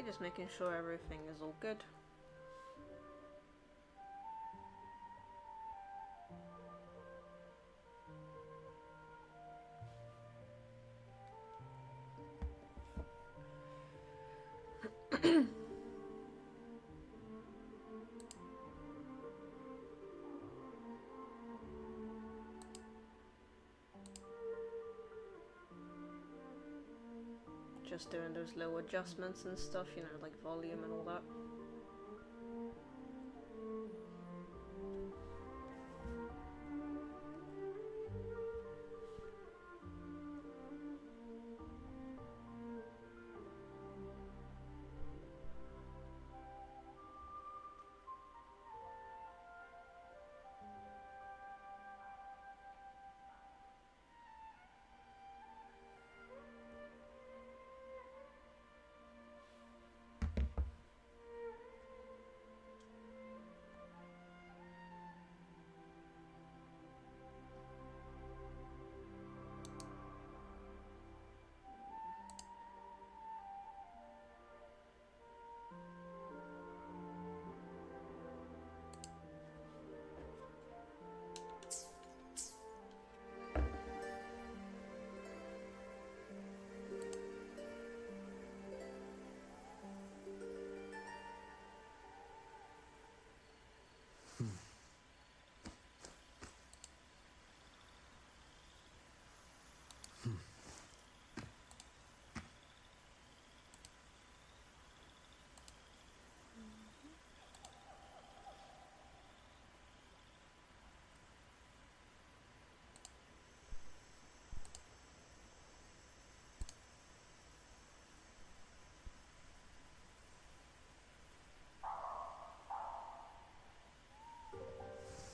Okay, just making sure everything is all good. Just doing those little adjustments and stuff, you know, like volume and all that.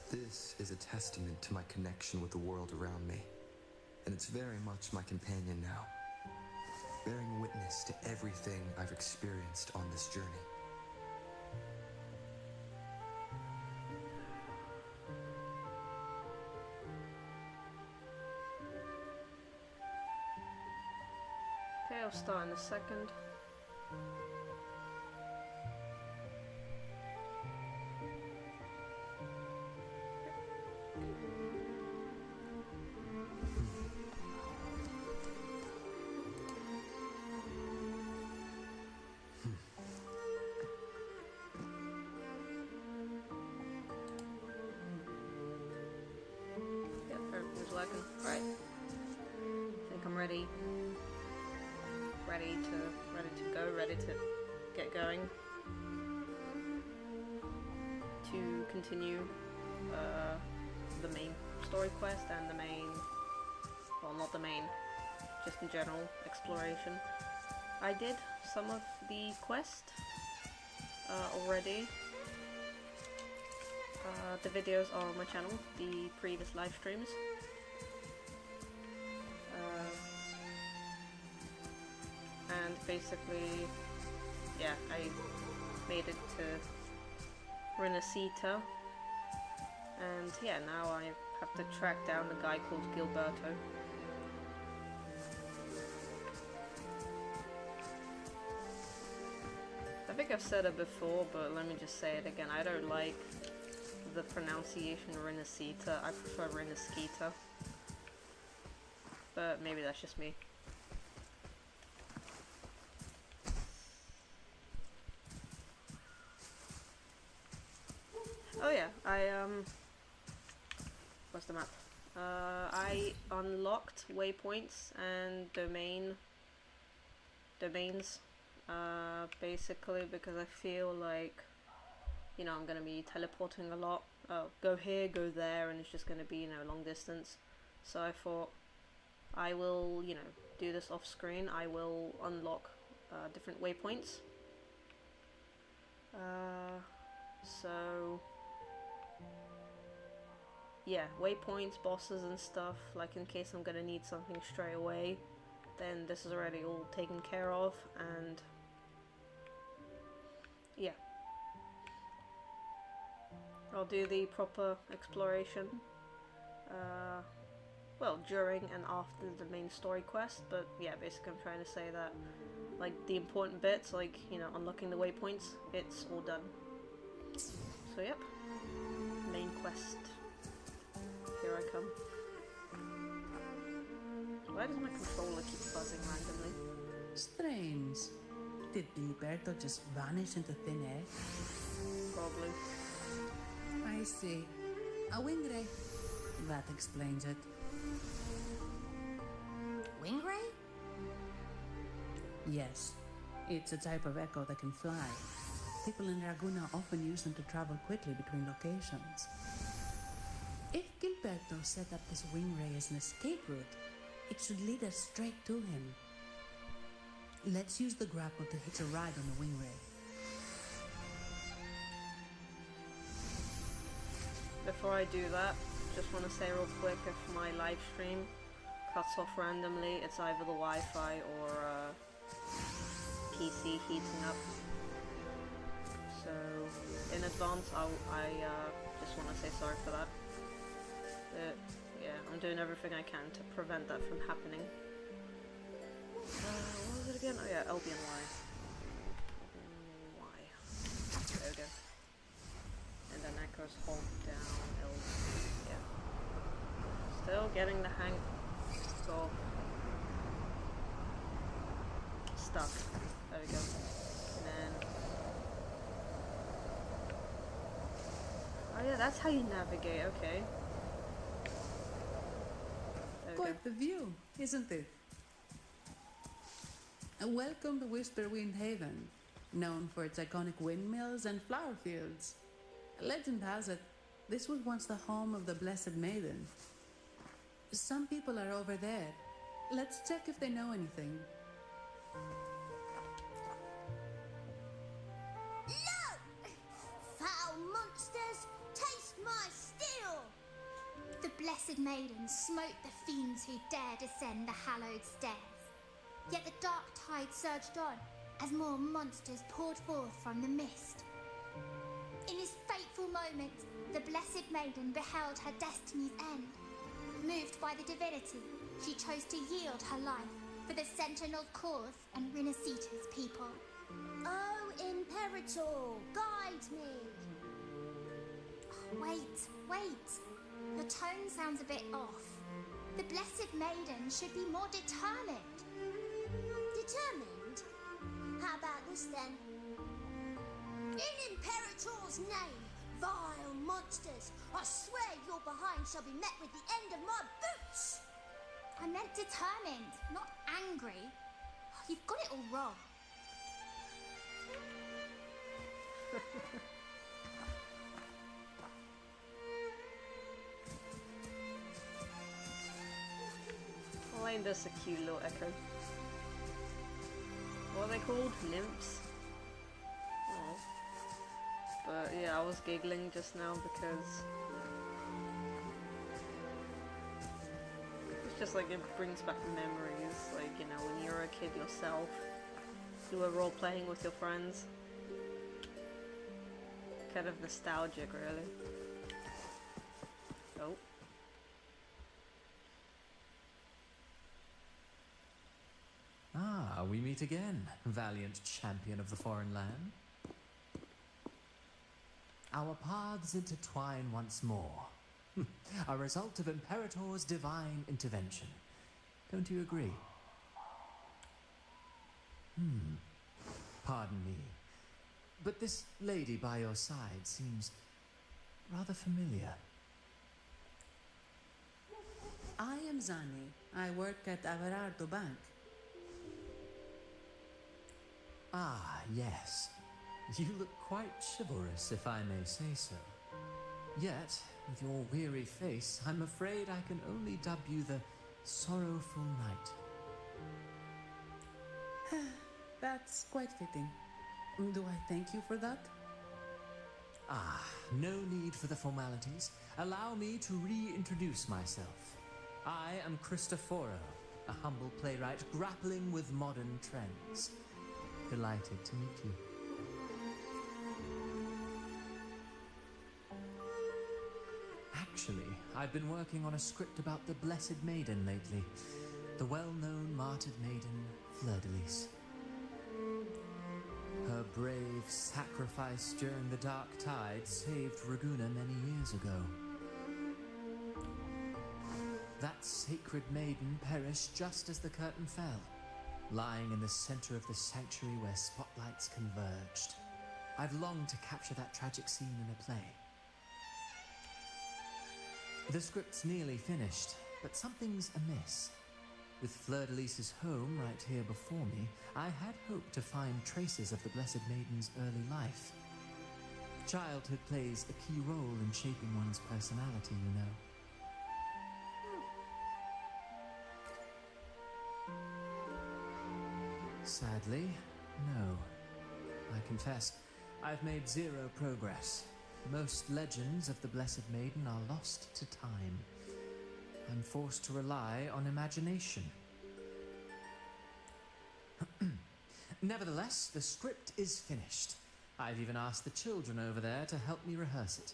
This is a testament to my connection with the world around me, and it's very much my companion now, bearing witness to everything I've experienced on this journey. Okay, I'll start in a second. Yep, everything's working. Right. I think I'm ready. Ready to go, ready to get going. To continue the main story quest and the main, well, not the main, just in general exploration. I did some of the quest already. The videos are on my channel, the previous live streams. And basically, yeah, I made it to Rinascita, and yeah, now I have to track down a guy called Gilberto. I think I've said it before, but let me just say it again. I don't like the pronunciation Rinascita. I prefer Rinascita, but maybe that's just me. Oh yeah, what's the map? I unlocked waypoints and domains, basically because I feel like, you know, I'm gonna be teleporting a lot. Go here, go there, and it's just gonna be, you know, long distance. So I thought I will, you know, do this off screen. I will unlock different waypoints. So yeah, waypoints, bosses and stuff, like in case I'm gonna need something straight away, then this is already all taken care of, and yeah. I'll do the proper exploration well, during and after the main story quest, but yeah, basically I'm trying to say that, like, the important bits, like, you know, unlocking the waypoints, it's all done. So yep, main quest. Here I come. Why does my controller keep buzzing randomly? Strange. Did Gilberto just vanish into thin air? Probably. I see. A wing ray. That explains it. Wing ray? Yes. It's a type of echo that can fly. People in Raguna often use them to travel quickly between locations. If Gilberto set up this wing ray as an escape route, it should lead us straight to him. Let's use the grapple to hitch a ride on the wing ray. Before I do that, just want to say real quick, if my live stream cuts off randomly, it's either the Wi-Fi or PC heating up. So, in advance, I just want to say sorry for that. But, yeah, I'm doing everything I can to prevent that from happening. What was it again? Oh yeah, LBNY. LBNY. There we go. And then that goes hold down L. Yeah. Still getting the hang. Go. Stuck. There we go. And then. Oh yeah, that's how you navigate. Okay. There we go. Quite the view, isn't it? Welcome to Whisperwind Haven, known for its iconic windmills and flower fields. Legend has it, this was once the home of the Blessed Maiden. Some people are over there. Let's check if they know anything. No! Foul monsters, taste my steel! The Blessed Maiden smote the fiends who dare descend the hallowed stairs. Yet the dark tide surged on as more monsters poured forth from the mist. In this fateful moment, the Blessed Maiden beheld her destiny's end. Moved by the divinity, she chose to yield her life for the Sentinel's cause and Rinascita's people. Oh, Imperator, guide me! Wait. Your tone sounds a bit off. The Blessed Maiden should be more determined. Determined? How about this then? In Imperator's name, vile monsters, I swear your behind shall be met with the end of my boots! I meant determined, not angry. You've got it all wrong. Oh, ain't this a cute little echo? What are they called? Nymphs? Oh. But yeah, I was giggling just now because it's just like it brings back memories, like, you know, when you were a kid yourself, you were role playing with your friends. Kind of nostalgic, really. Oh. Ah, we meet again, valiant champion of the foreign land. Our paths intertwine once more, a result of Imperator's divine intervention. Don't you agree? Pardon me, but this lady by your side seems rather familiar. I am Zani. I work at Averardo Bank. Ah, yes. You look quite chivalrous, if I may say so. Yet, with your weary face, I'm afraid I can only dub you the Sorrowful Knight. That's quite fitting. Do I thank you for that? Ah, no need for the formalities. Allow me to reintroduce myself. I am Cristoforo, a humble playwright grappling with modern trends. Delighted to meet you. Actually, I've been working on a script about the Blessed Maiden lately. The well-known martyred maiden, Fleur-de-Lis. Her brave sacrifice during the Dark Tide saved Raguna many years ago. That sacred maiden perished just as the curtain fell, lying in the center of the sanctuary where spotlights converged. I've longed to capture that tragic scene in a play. The script's nearly finished, but something's amiss. With Fleur-de-Lis's home right here before me, I had hoped to find traces of the Blessed Maiden's early life. Childhood plays a key role in shaping one's personality, you know. Sadly, no. I confess, I've made zero progress. Most legends of the Blessed Maiden are lost to time. I'm forced to rely on imagination. Nevertheless, the script is finished. I've even asked the children over there to help me rehearse it.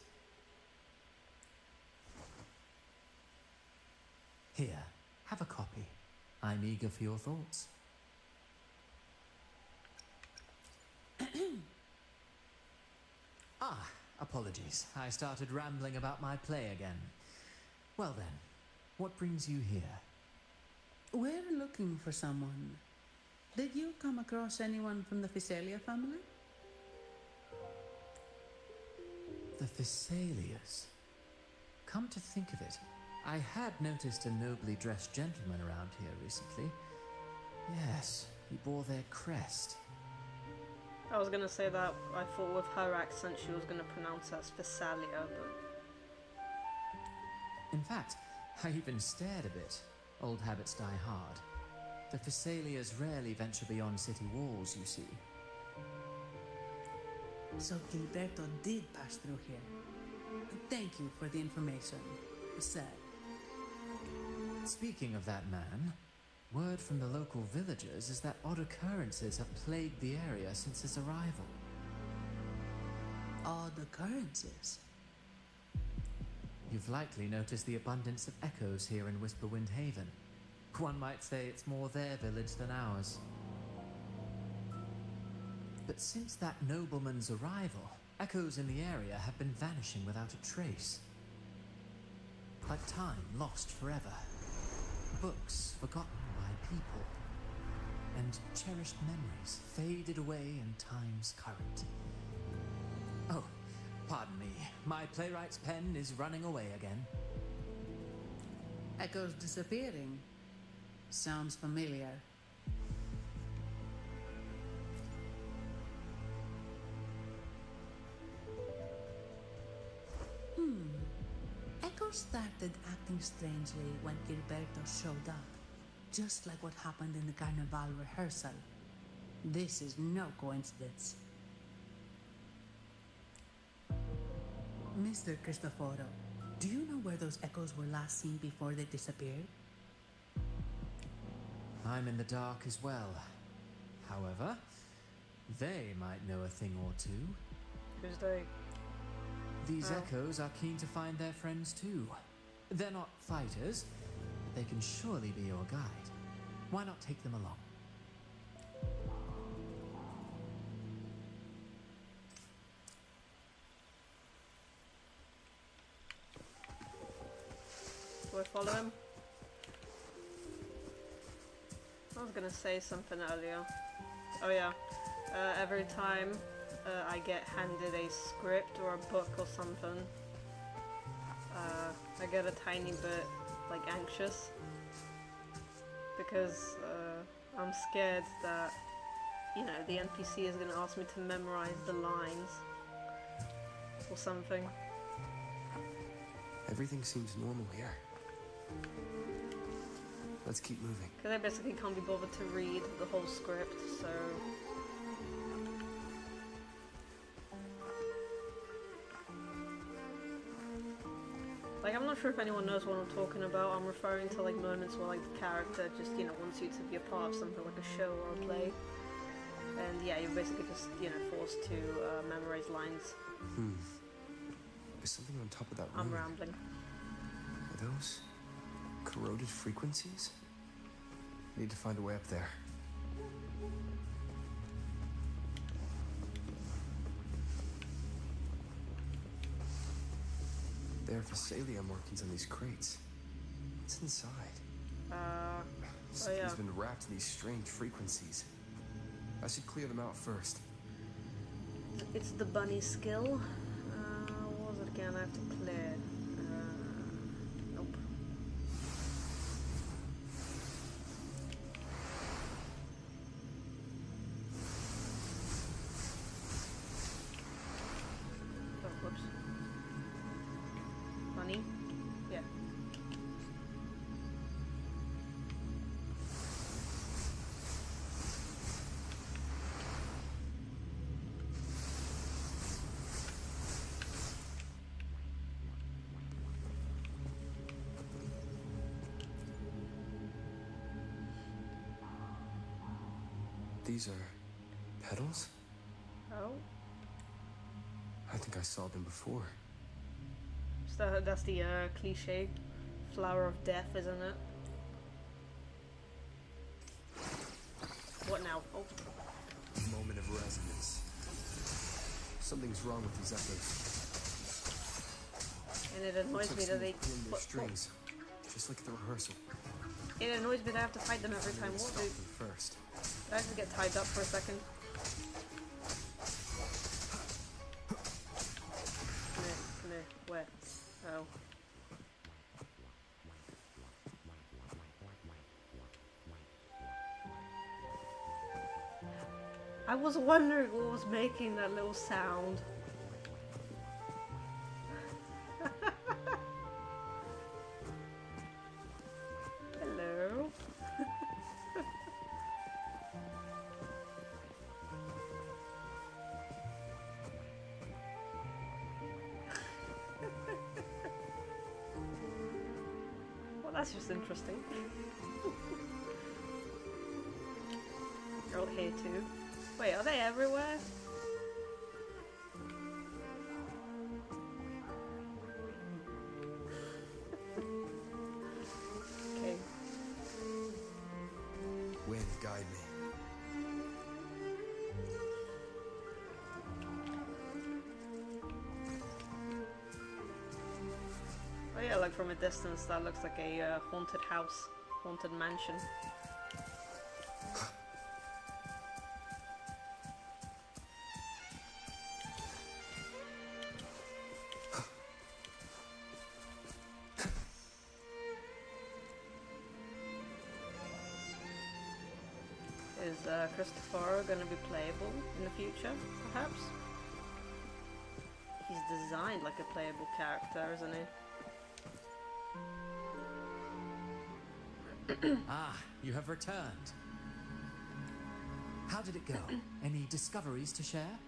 Here, have a copy. I'm eager for your thoughts. Apologies. I started rambling about my play again. Well then, what brings you here? We're looking for someone. Did you come across anyone from the Physalia family? The Physalias. Come to think of it, I had noticed a nobly dressed gentleman around here recently. Yes, he bore their crest. I was gonna say that I thought with her accent she was gonna pronounce it as Physalia, but... In fact, I even stared a bit. Old habits die hard. The Physalias rarely venture beyond city walls, you see. So Gilberto did pass through here. Thank you for the information. Said. Speaking of that man, word from the local villagers is that odd occurrences have plagued the area since his arrival. Odd occurrences? You've likely noticed the abundance of echoes here in Whisperwind Haven. One might say it's more their village than ours. But since that nobleman's arrival, echoes in the area have been vanishing without a trace. Like time lost forever. Books forgotten by people. And cherished memories faded away in time's current. Oh, pardon me. My playwright's pen is running away again. Echoes disappearing. Sounds familiar. Echoes started acting strangely when Gilberto showed up. Just like what happened in the Carnival rehearsal. This is no coincidence. Mr. Cristoforo, do you know where those echoes were last seen before they disappeared? I'm in the dark as well. However, they might know a thing or two. Who's they? These echoes are keen to find their friends too. They're not fighters, but they can surely be your guide. Why not take them along? Do I follow him? I was gonna say something earlier. Oh yeah. Every time I get handed a script or a book or something, I get a tiny bit like anxious because I'm scared that, you know, the NPC is gonna ask me to memorize the lines or something. Everything seems normal here. Let's keep moving. Because I basically can't be bothered to read the whole script, so... Like, I'm not sure if anyone knows what I'm talking about. I'm referring to, like, moments where, like, the character just, you know, wants you to be a part of something like a show or a play. And, yeah, you're basically just, you know, forced to memorize lines. There's something on top of that room. I'm rambling. those corroded frequencies? Need to find a way up there. There are Phasalia markings on these crates. What's inside? Something's been wrapped in these strange frequencies. I should clear them out first. It's the bunny skill. What was it again? I have to clear. Nope. Oh, whoops. Bunny? Yeah. These are petals? Oh. I think I saw them before. So that's the cliche flower of death, isn't it? What now? Oh. Moment of resonance. Something's wrong with these echoes. And it annoys me that they pulling their strings, just like at the rehearsal. It annoys me that I have to fight them every time. What do? First. I have to get tied up for a second. Where? Oh. I was wondering what was making that little sound. Hello. Well, that's just interesting. They're all here too. Wait, are they everywhere? Okay. Wind, guide me. Oh yeah, like from a distance that looks like a haunted house, haunted mansion. Is Christopher going to be playable in the future, perhaps? He's designed like a playable character, isn't he? Ah, you have returned. How did it go? Any discoveries to share?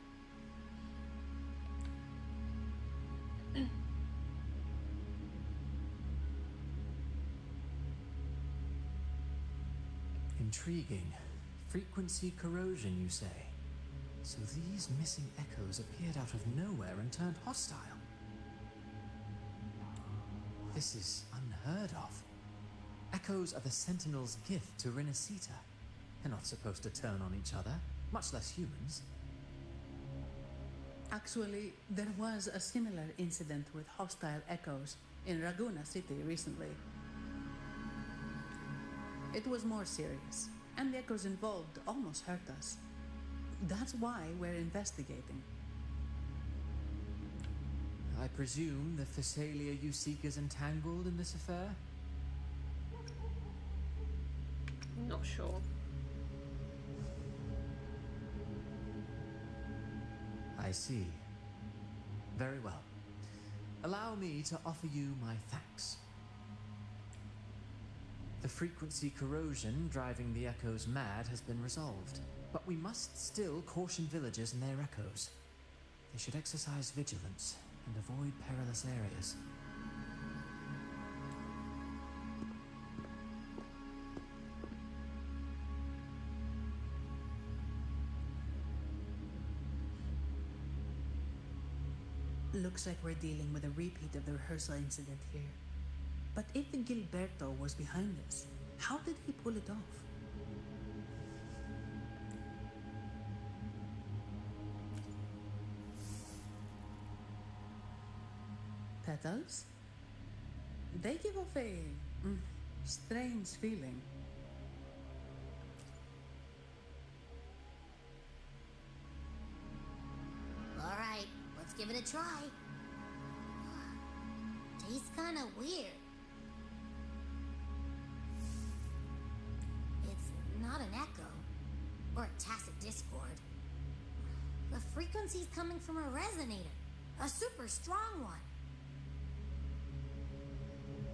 Intriguing. Frequency corrosion, you say? So these missing echoes appeared out of nowhere and turned hostile. This is unheard of. Echoes are the Sentinel's gift to Rinascita. They're not supposed to turn on each other, much less humans. Actually, there was a similar incident with hostile echoes in Raguna City recently. It was more serious, and the echoes involved almost hurt us. That's why we're investigating. I presume the Phasalia you seek is entangled in this affair? Not sure. I see. Very well. Allow me to offer you my thanks. The frequency corrosion driving the echoes mad has been resolved, but we must still caution villagers and their echoes. They should exercise vigilance and avoid perilous areas. Looks like we're dealing with a repeat of the rehearsal incident here. But if Gilberto was behind this, how did he pull it off? Petals? They give off a strange feeling. Alright, let's give it a try. Tastes kinda weird. It's not an echo, or a tacit discord. The frequency's coming from a resonator, a super strong one.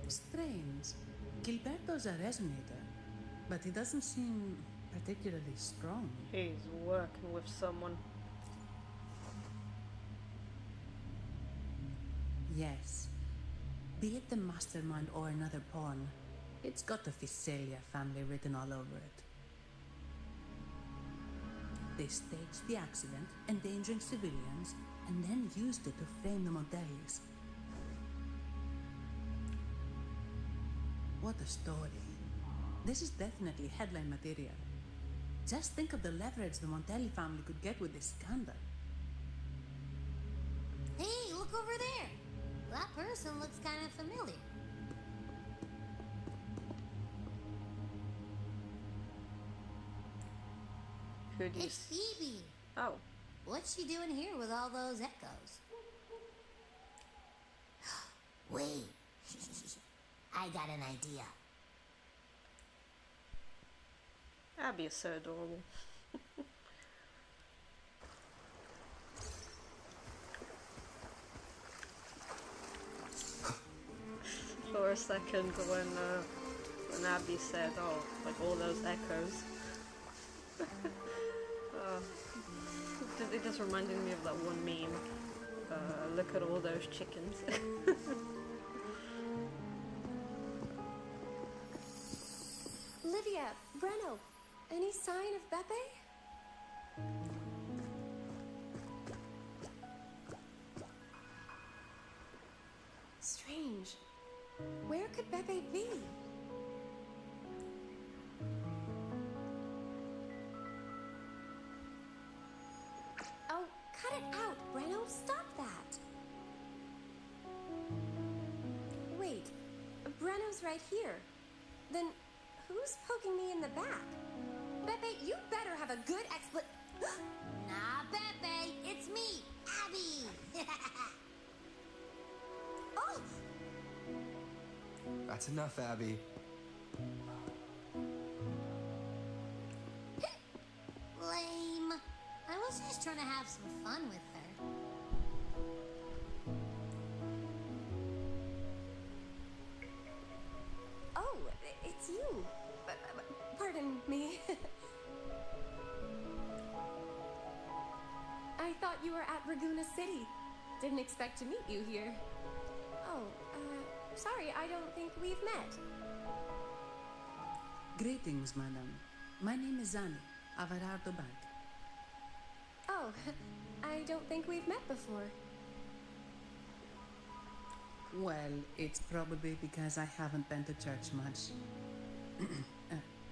Strange. Gilberto's a resonator, but he doesn't seem particularly strong. He's working with someone. Yes. Be it the mastermind or another pawn, it's got the Visalia family written all over it. They staged the accident, endangering civilians, and then used it to frame the Montellis. What a story. This is definitely headline material. Just think of the leverage the Montelli family could get with this scandal. Hey, look over there! That person looks kind of familiar. Who do you It's Phoebe! Oh. What's she doing here with all those echoes? Wait. I got an idea. Abby is so adorable. For a second when Abby said, oh, like all those echoes. It just reminded me of that one meme. Look at all those chickens. Livia, Breno, any sign of Beppe? Strange. Where could Beppe be? Oh, cut it out, Breno. Stop that. Wait, Breno's right here. Then who's poking me in the back? Beppe, you better have a good Nah, Pepe, it's me, Abby. Oh! That's enough, Abby. Lame. I was just trying to have some fun with her. Oh, it's you. Pardon me. I thought you were at Raguna City. Didn't expect to meet you here. Oh, sorry, I don't think we've met. Greetings, madam. My name is Zani, Avarardo Bank. Oh, I don't think we've met before. Well, it's probably because I haven't been to church much.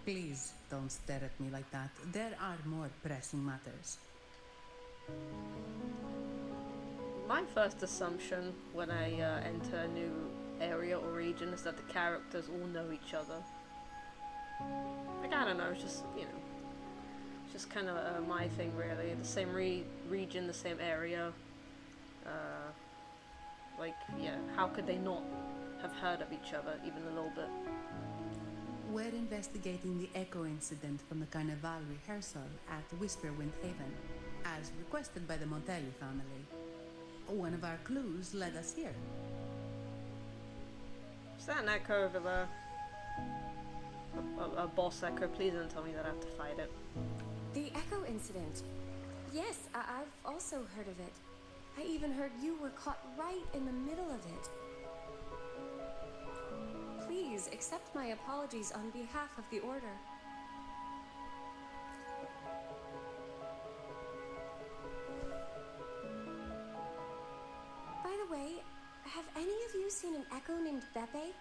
Please don't stare at me like that. There are more pressing matters. My first assumption when I enter a new area or region is that the characters all know each other. Like, I don't know, it's just, you know, it's just kind of my thing really. The same region, the same area. Like, yeah, how could they not have heard of each other even a little bit? We're investigating the echo incident from the Carnival rehearsal at Whisperwind Haven, as requested by the Montelli family. One of our clues led us here. Is that an echo over there? A boss echo? Please don't tell me that I have to fight it. The Echo incident. Yes, I've also heard of it. I even heard you were caught right in the middle of it. Please accept my apologies on behalf of the Order. By the way, have any of you seen an Echo named Beppe?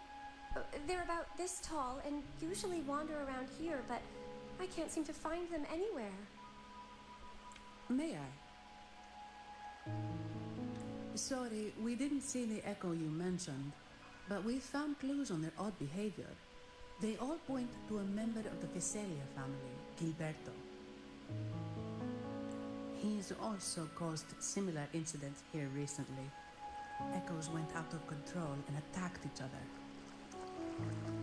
They're about this tall and usually wander around here, but I can't seem to find them anywhere. May I? Sorry, we didn't see the echo you mentioned, but we found clues on their odd behavior. They all point to a member of the Visalia family, Gilberto. He's also caused similar incidents here recently. Echoes went out of control and attacked each other.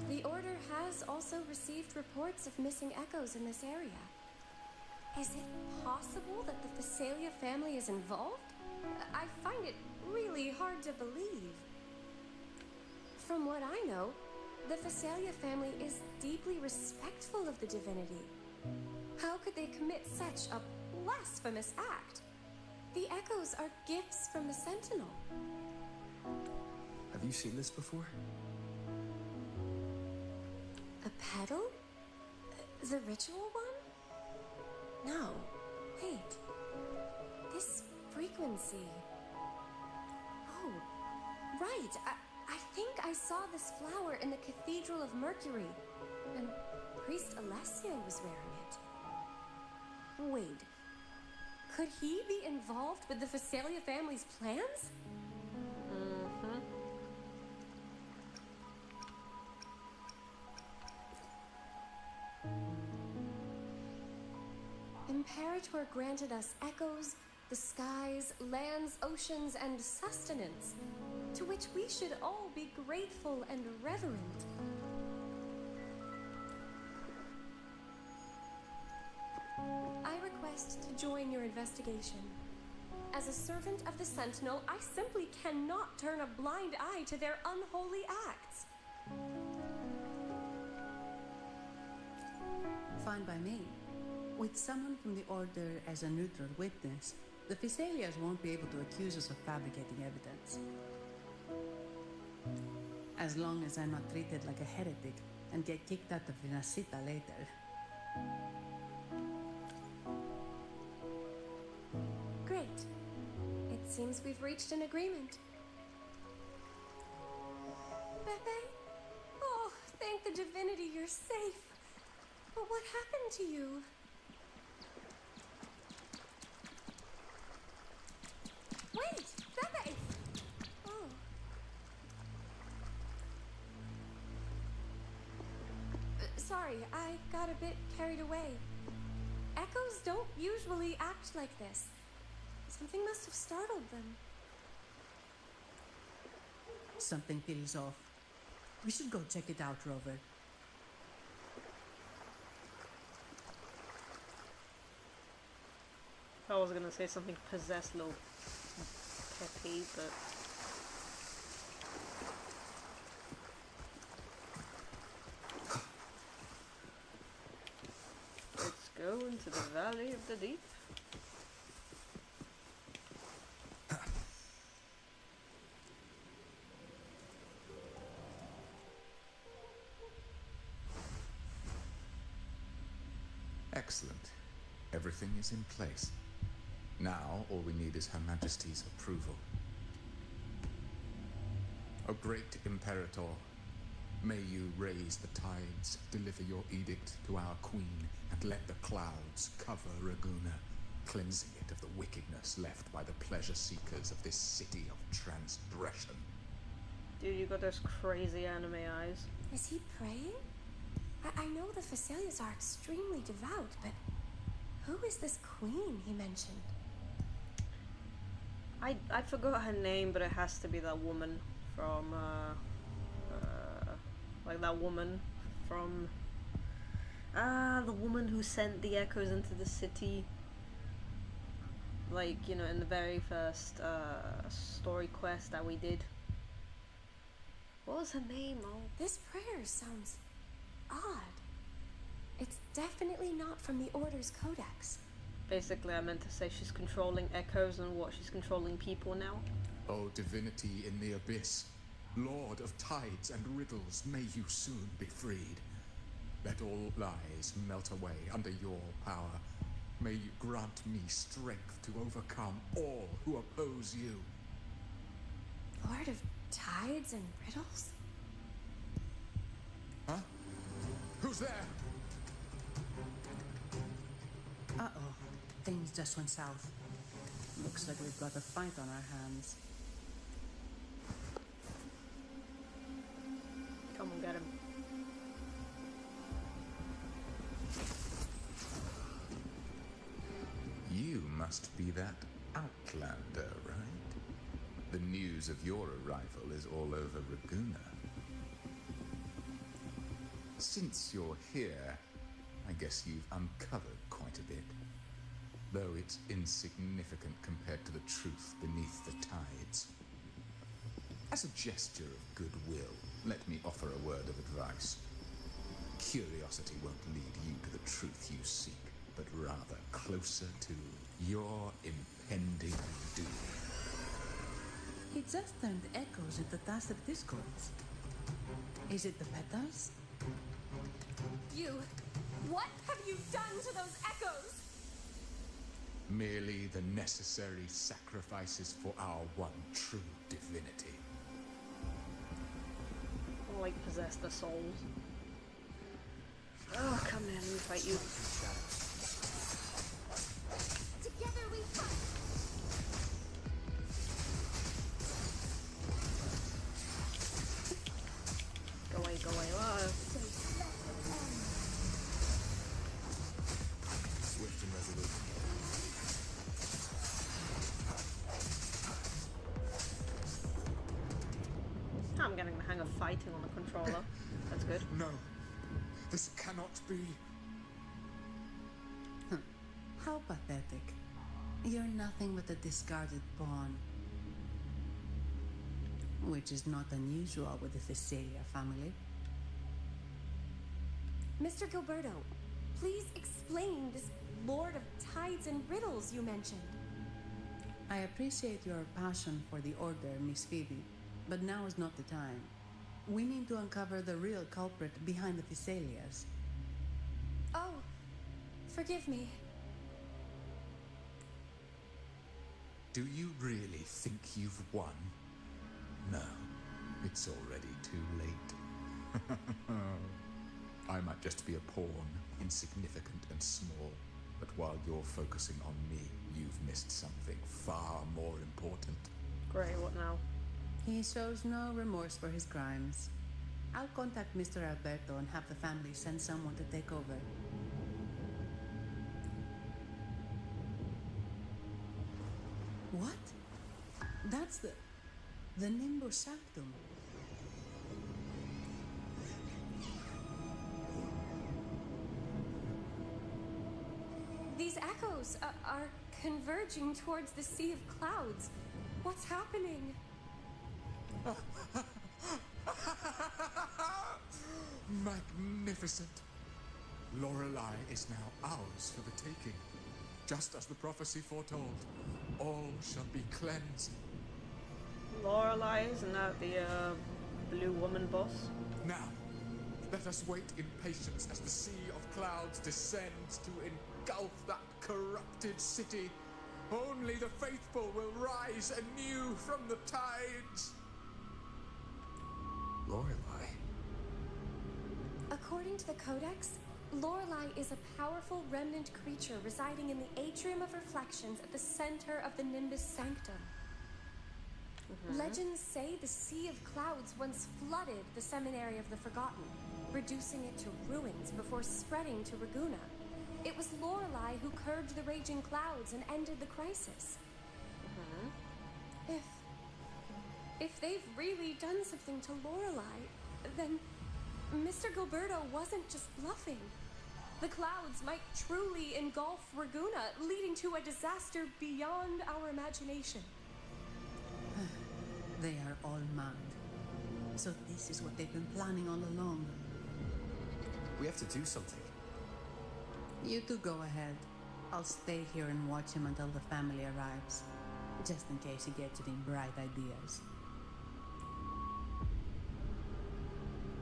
The Order has also received reports of missing echoes in this area. Is it possible that the Visalia family is involved? I find it really hard to believe. From what I know, the Visalia family is deeply respectful of the divinity. How could they commit such a blasphemous act? The echoes are gifts from the Sentinel. Have you seen this before? A pedal? The ritual one? No. Wait. This frequency. Oh, right. I think I saw this flower in the Cathedral of Mercury, and Priest Alessio was wearing it. Wait. Could he be involved with the Visalia family's plans? Mm-hmm. Imperator granted us echoes, the skies, lands, oceans, and sustenance, to which we should all be grateful and reverent. I request to join your investigation. As a servant of the Sentinel, I simply cannot turn a blind eye to their unholy acts. Fine by me. With someone from the Order as a neutral witness, the Visalias won't be able to accuse us of fabricating evidence. As long as I'm not treated like a heretic and get kicked out of Rinascita later. Great. It seems we've reached an agreement. Pepe? Oh, thank the divinity you're safe. But what happened to you? Wait! Pepe! Oh. Sorry, I got a bit carried away. Echoes don't usually act like this. Something must have startled them. Something feels off. We should go check it out, Rover. I was gonna say something possessed little Peppy, but let's go into the Valley of the Deep. Excellent. Everything is in place. Now, all we need is Her Majesty's approval. O great Imperator, may you raise the tides, deliver your edict to our queen, and let the clouds cover Raguna, cleansing it of the wickedness left by the pleasure seekers of this city of transgression. Dude, you got those crazy anime eyes. Is he praying? I know the Visalias are extremely devout, but who is this queen he mentioned? I forgot her name, but it has to be that woman from, like that woman from, the woman who sent the echoes into the city. Like, you know, in the very first, story quest that we did. What was her name? Oh. This prayer sounds odd. It's definitely not from the Order's codex. Basically, I meant to say she's controlling echoes and what, she's controlling people now? O divinity in the abyss, Lord of tides and riddles, may you soon be freed. Let all lies melt away under your power. May you grant me strength to overcome all who oppose you. Lord of tides and riddles? Huh? Who's there? Uh-oh. Things just went south. Looks like we've got a fight on our hands. Come on, get him. You must be that outlander, right? The news of your arrival is all over Raguna. Since you're here, I guess you've uncovered quite a bit. Though it's insignificant compared to the truth beneath the tides. As a gesture of goodwill, let me offer a word of advice. Curiosity won't lead you to the truth you seek, but rather closer to your impending doom. He just turned echoes into tacit discords. Is it the petals? You... What have you done to those echoes? Merely the necessary sacrifices for our one true divinity. Like possess the souls. Oh, come here, let me fight you. Together we fight. Go away, go away. Oh. Swift and resolute. I'm getting the hang of fighting on the controller. That's good. No, this cannot be. How pathetic. You're nothing but a discarded pawn. Which is not unusual with the Thessalia family. Mr. Gilberto, please explain this Lord of Tides and Riddles you mentioned. I appreciate your passion for the Order, Miss Phoebe, but now is not the time. We need to uncover the real culprit behind the Thessalias. Oh, forgive me. Do you really think you've won? No, it's already too late. I might just be a pawn, insignificant and small, but while you're focusing on me, you've missed something far more important. Great, what now? He shows no remorse for his crimes. I'll contact Mr. Alberto and have the family send someone to take over. What? That's the Nimbus Sanctum. These echoes are converging towards the Sea of Clouds. What's happening? Magnificent! Lorelei is now ours for the taking. Just as the prophecy foretold, all shall be cleansed. Lorelei, isn't that the blue woman boss? Now, let us wait in patience as the Sea of Clouds descends to engulf that corrupted city. Only the faithful will rise anew from the tides. Lorelei. According to the Codex, Lorelei is a powerful remnant creature residing in the Atrium of Reflections at the center of the Nimbus Sanctum. Legends say the Sea of Clouds once flooded the Seminary of the Forgotten, reducing it to ruins before spreading to Raguna. It was Lorelei who curbed the raging clouds and ended the crisis. If they've really done something to Lorelei, then Mr. Gilberto wasn't just bluffing. The clouds might truly engulf Raguna, leading to a disaster beyond our imagination. They are all mad. So this is what they've been planning all along. We have to do something. You two go ahead. I'll stay here and watch him until the family arrives. Just in case he gets any bright ideas.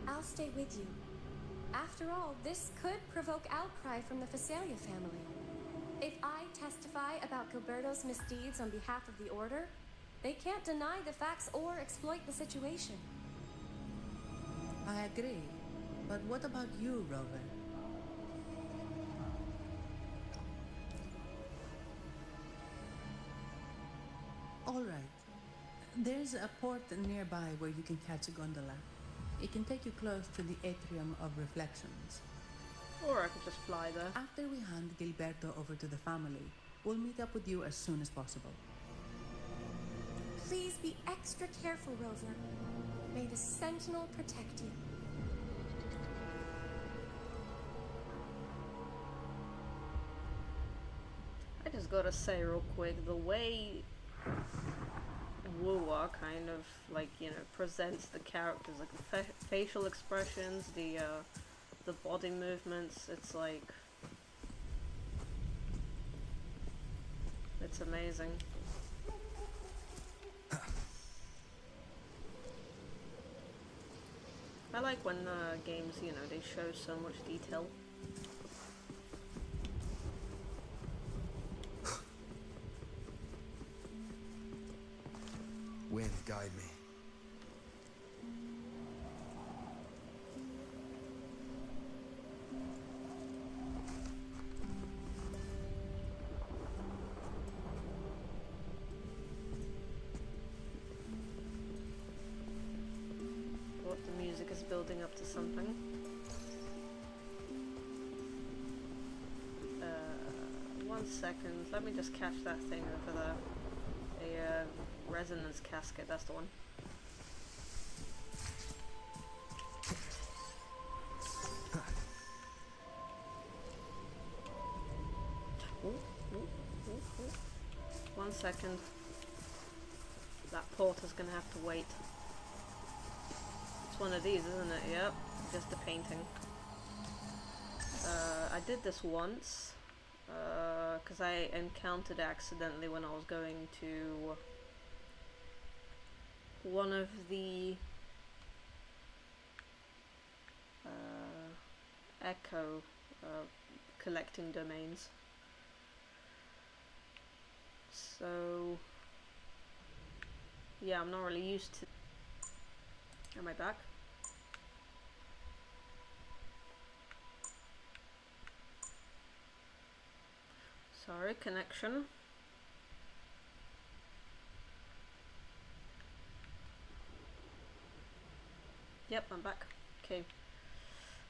I'll stay with you. After all, this could provoke outcry from the Thessalia family. If I testify about Gilberto's misdeeds on behalf of the Order, they can't deny the facts or exploit the situation. I agree. But what about you, Rover? All right. There's a port nearby where you can catch a gondola. It can take you close to the Atrium of Reflections. Or I could just fly there. After we hand Gilberto over to the family, we'll meet up with you as soon as possible. Please be extra careful, Rover. May the Sentinel protect you. I just gotta say real quick, the way Wuwa kind of like, you know, presents the characters, like the facial expressions, the body movements, it's like, it's amazing. I like when games, you know, they show so much detail. Wind, guide me. What, the music is building up to something. 1 second, let me just catch that thing over there. A resonance casket, that's the one. Ooh, ooh, ooh, ooh. 1 second. That porter's gonna have to wait. It's one of these, isn't it? Yep, just the painting. I did this once, because I encountered it accidentally when I was going to one of the Echo collecting domains. So yeah, I'm not really used to. Am I back? Sorry, connection. Yep, I'm back. Okay.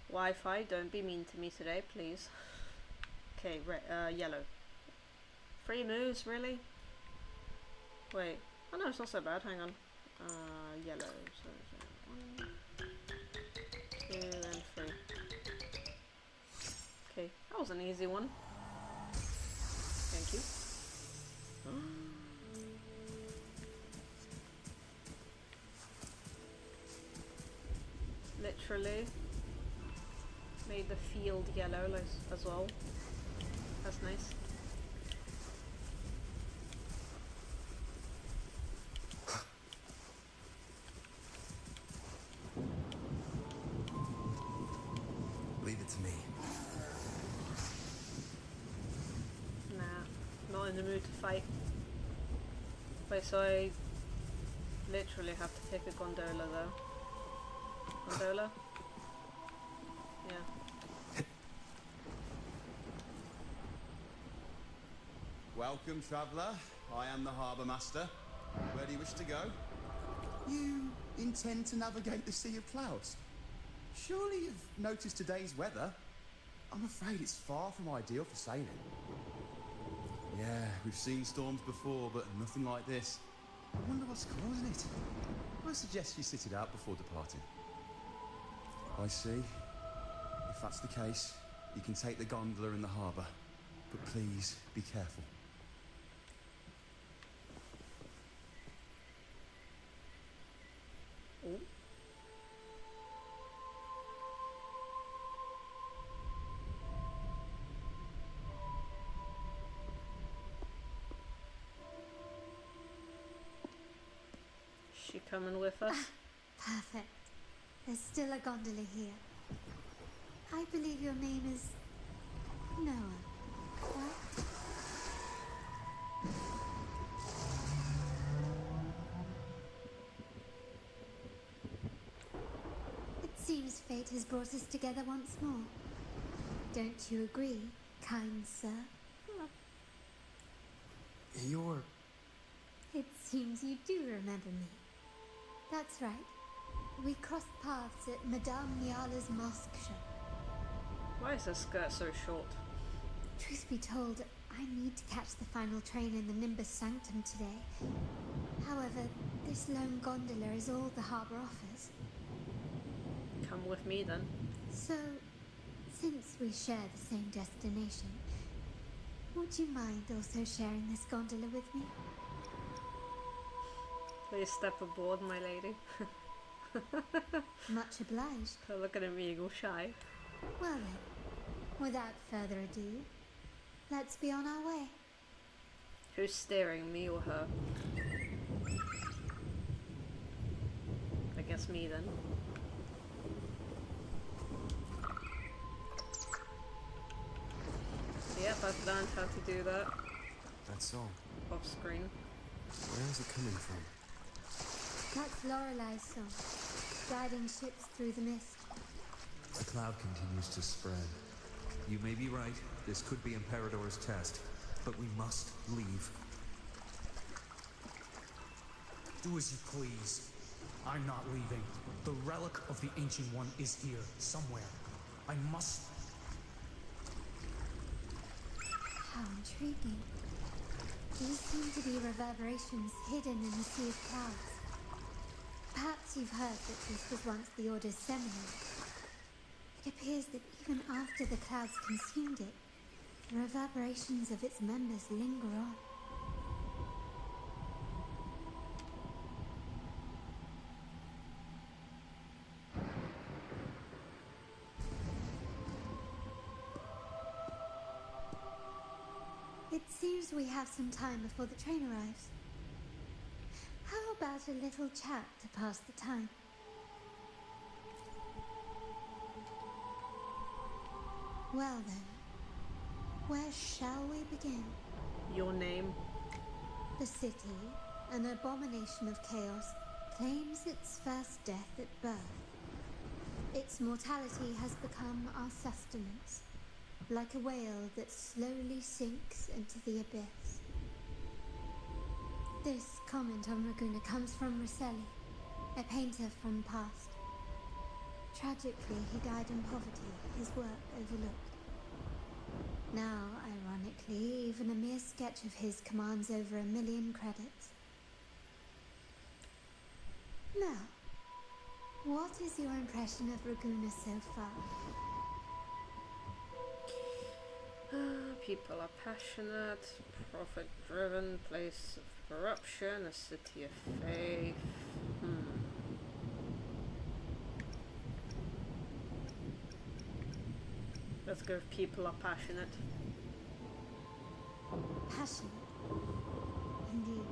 Wi-Fi, don't be mean to me today, please. Okay, yellow. 3 moves, really? Wait. Oh no, it's not so bad, hang on. Yellow. So 1, 2, and 3. Okay, that was an easy one. Thank you. Literally made the field yellow as well. That's nice. Leave it to me. Nah, not in the mood to fight. Wait, so I literally have to take a gondola though. Gondola? Yeah. Welcome, traveller. I am the Harbour Master. Where do you wish to go? You intend to navigate the Sea of Clouds? Surely you've noticed today's weather? I'm afraid it's far from ideal for sailing. Yeah, we've seen storms before, but nothing like this. I wonder what's causing it. I suggest you sit it out before departing. I see. If that's the case, you can take the gondola in the harbour. But please, be careful. Ooh. She coming with us? Perfect. There's still a gondola here. I believe your name is Noah, right? It seems fate has brought us together once more. Don't you agree, kind sir? You're... It seems you do remember me. That's right. We crossed paths at Madame Niala's mosque show. Why is her skirt so short? Truth be told, I need to catch the final train in the Nimbus Sanctum today. However, this lone gondola is all the harbour offers. Come with me then. So, since we share the same destination, would you mind also sharing this gondola with me? Please step aboard, my lady. Much obliged. Look at me, all shy. Well then, without further ado, let's be on our way. Who's steering, me or her? I guess me then. Yep, I've learned how to do that That's all. off screen. Where is it coming from? That's Lorelai's song, guiding ships through the mist. The cloud continues to spread. You may be right, this could be Imperador's test, but we must leave. Do as you please. I'm not leaving. The relic of the Ancient One is here, somewhere. I must... How intriguing. These seem to be reverberations hidden in the sea of clouds. Perhaps you've heard that this was once the Order's seminary. It appears that even after the clouds consumed it, the reverberations of its members linger on. It seems we have some time before the train arrives. How about a little chat to pass the time? Well then, where shall we begin? Your name? The city, an abomination of chaos, claims its first death at birth. Its mortality has become our sustenance, like a whale that slowly sinks into the abyss. This comment on Raguna comes from Rosselli, a painter from the past. Tragically, he died in poverty, his work overlooked. Now, ironically, even a mere sketch of his commands over 1 million credits. Now, what is your impression of Raguna so far? People are passionate, profit-driven, place of corruption, a city of faith. Let's go if people are passionate. Passionate. Indeed.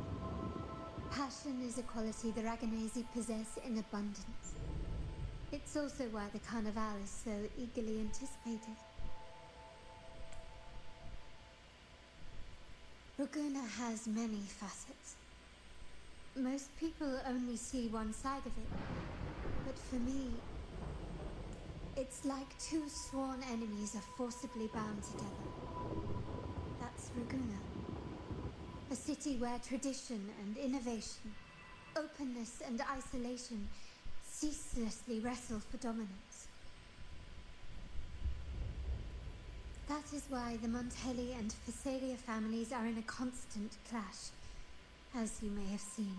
Passion is a quality the Raganesi possess in abundance. It's also why the Carnival is so eagerly anticipated. Raguna has many facets. Most people only see one side of it, but for me, it's like two sworn enemies are forcibly bound together. That's Raguna. A city where tradition and innovation, openness and isolation ceaselessly wrestle for dominance. That is why the Montelli and Phasalia families are in a constant clash, as you may have seen.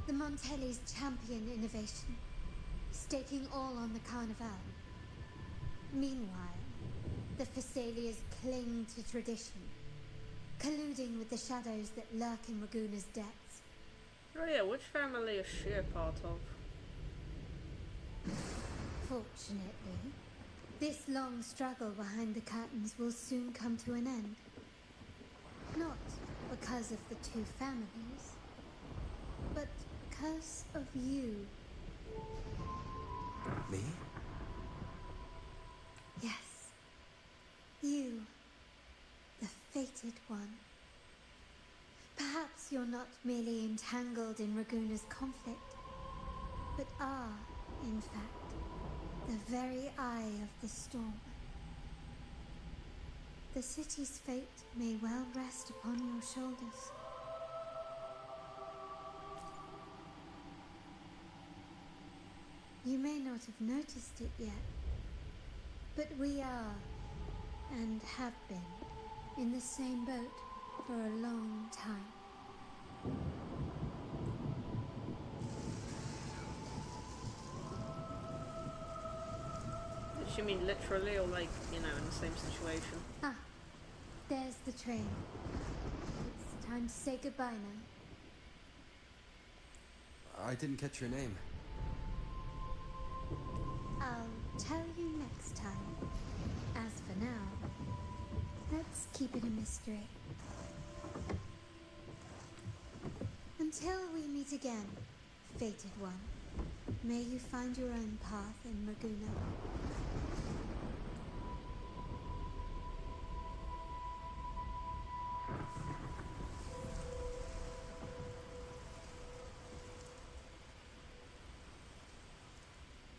The Montellis champion innovation, staking all on the Carnival. Meanwhile, the Phasalias cling to tradition, colluding with the shadows that lurk in Raguna's depths. Oh yeah, which family is she a part of? Fortunately, this long struggle behind the curtains will soon come to an end. Not because of the two families, but because of you. Me? Yes. You. The fated one. Perhaps you're not merely entangled in Raguna's conflict, but are, in fact, the very eye of the storm. The city's fate may well rest upon your shoulders. You may not have noticed it yet, but we are, and have been, in the same boat for a long time. Does she mean literally, or like, in the same situation? Ah, there's the train. It's time to say goodbye now. I didn't catch your name. I'll tell you next time. As for now, let's keep it a mystery. Until we meet again, fated one, may you find your own path in Raguna.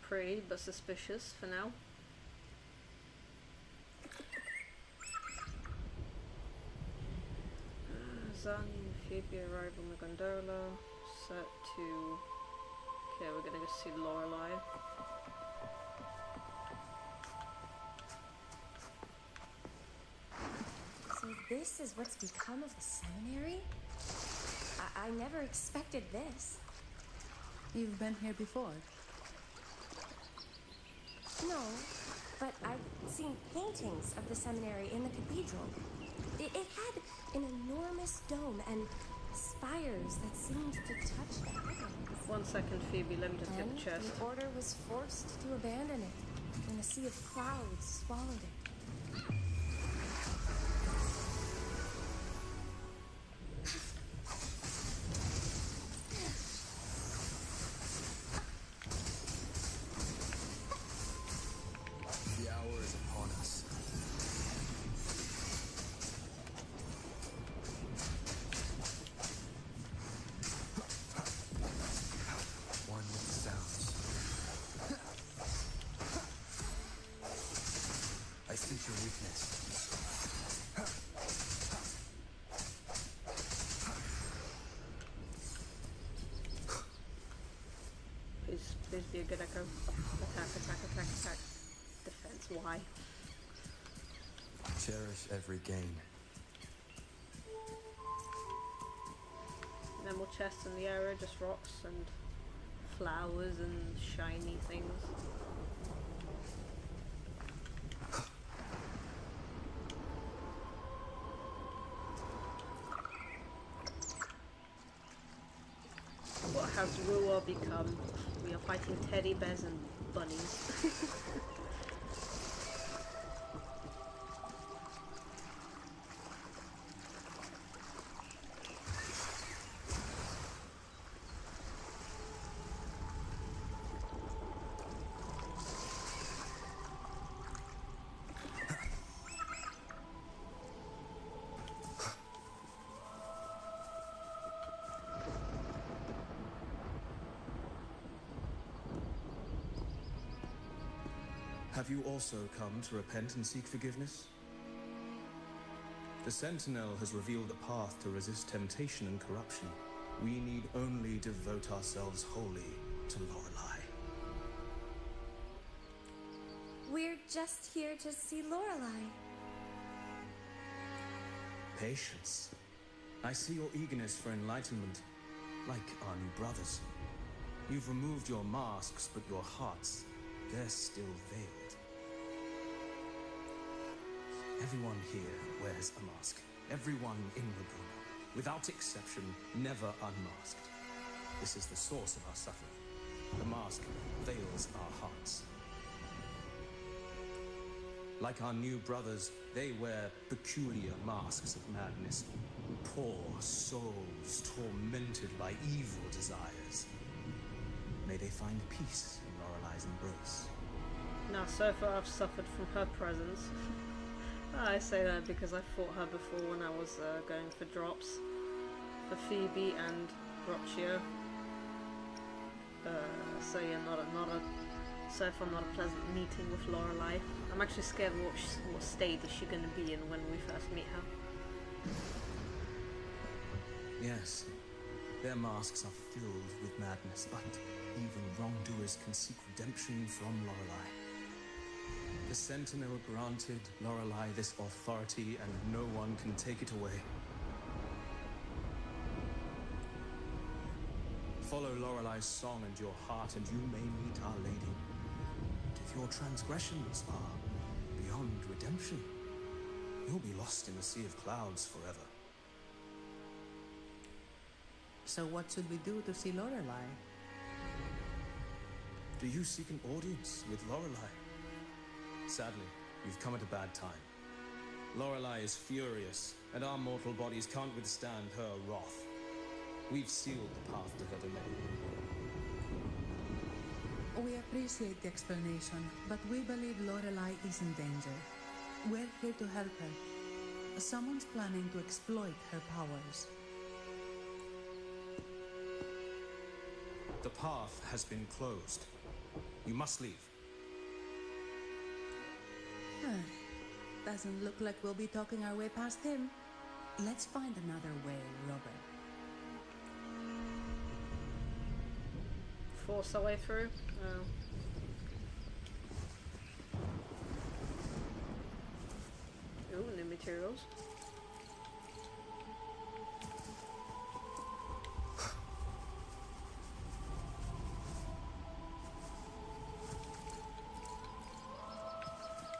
Pretty, but suspicious for now. Zani and Phoebe arrive on the gondola. Set to... Okay, we're gonna go see Lorelei. So this is what's become of the seminary? I never expected this. You've been here before? No, but I've seen paintings of the seminary in the cathedral. It had an enormous dome and spires that seemed to touch the heavens. 1 second, Phoebe, let me just get Then the chest. the order was forced to abandon it when a sea of clouds swallowed it. The hour is upon us. One with the sounds. I sense your weakness. Please be a good echo. Attack, attack, attack, attack. Defense, why? Cherish every gain. No more chests in the area, just rocks and flowers and shiny things. What has Rua become? We are fighting teddy bears and bunnies. Have you also come to repent and seek forgiveness? The Sentinel has revealed a path to resist temptation and corruption. We need only devote ourselves wholly to Lorelei. We're just here to see Lorelei. Patience. I see your eagerness for enlightenment, like our new brothers. You've removed your masks, but your hearts, they're still veiled. Everyone here wears a mask. Everyone in Laguna, without exception, never unmasked. This is the source of our suffering. The mask veils our hearts. Like our new brothers, they wear peculiar masks of madness. Poor souls tormented by evil desires. May they find peace in Lorelei's embrace. Now, so far I've suffered from her presence. I say that because I fought her before when I was going for drops for Phoebe and Broccio. So yeah, so far not a pleasant meeting with Lorelei. I'm actually scared what state is she going to be in when we first meet her. Yes, their masks are filled with madness, but even wrongdoers can seek redemption from Lorelei. The Sentinel granted Lorelei this authority, and no one can take it away. Follow Lorelei's song and your heart, and you may meet Our Lady. But if your transgressions are beyond redemption, you'll be lost in the sea of clouds forever. So what should we do to see Lorelei? Do you seek an audience with Lorelei? Sadly, you've come at a bad time. Lorelei is furious, and our mortal bodies can't withstand her wrath. We've sealed the path to her domain. We appreciate the explanation, but we believe Lorelei is in danger. We're here to help her. Someone's planning to exploit her powers. The path has been closed. You must leave. Doesn't look like we'll be talking our way past him. Let's find another way, Robert. Force our way through? Ooh, new materials.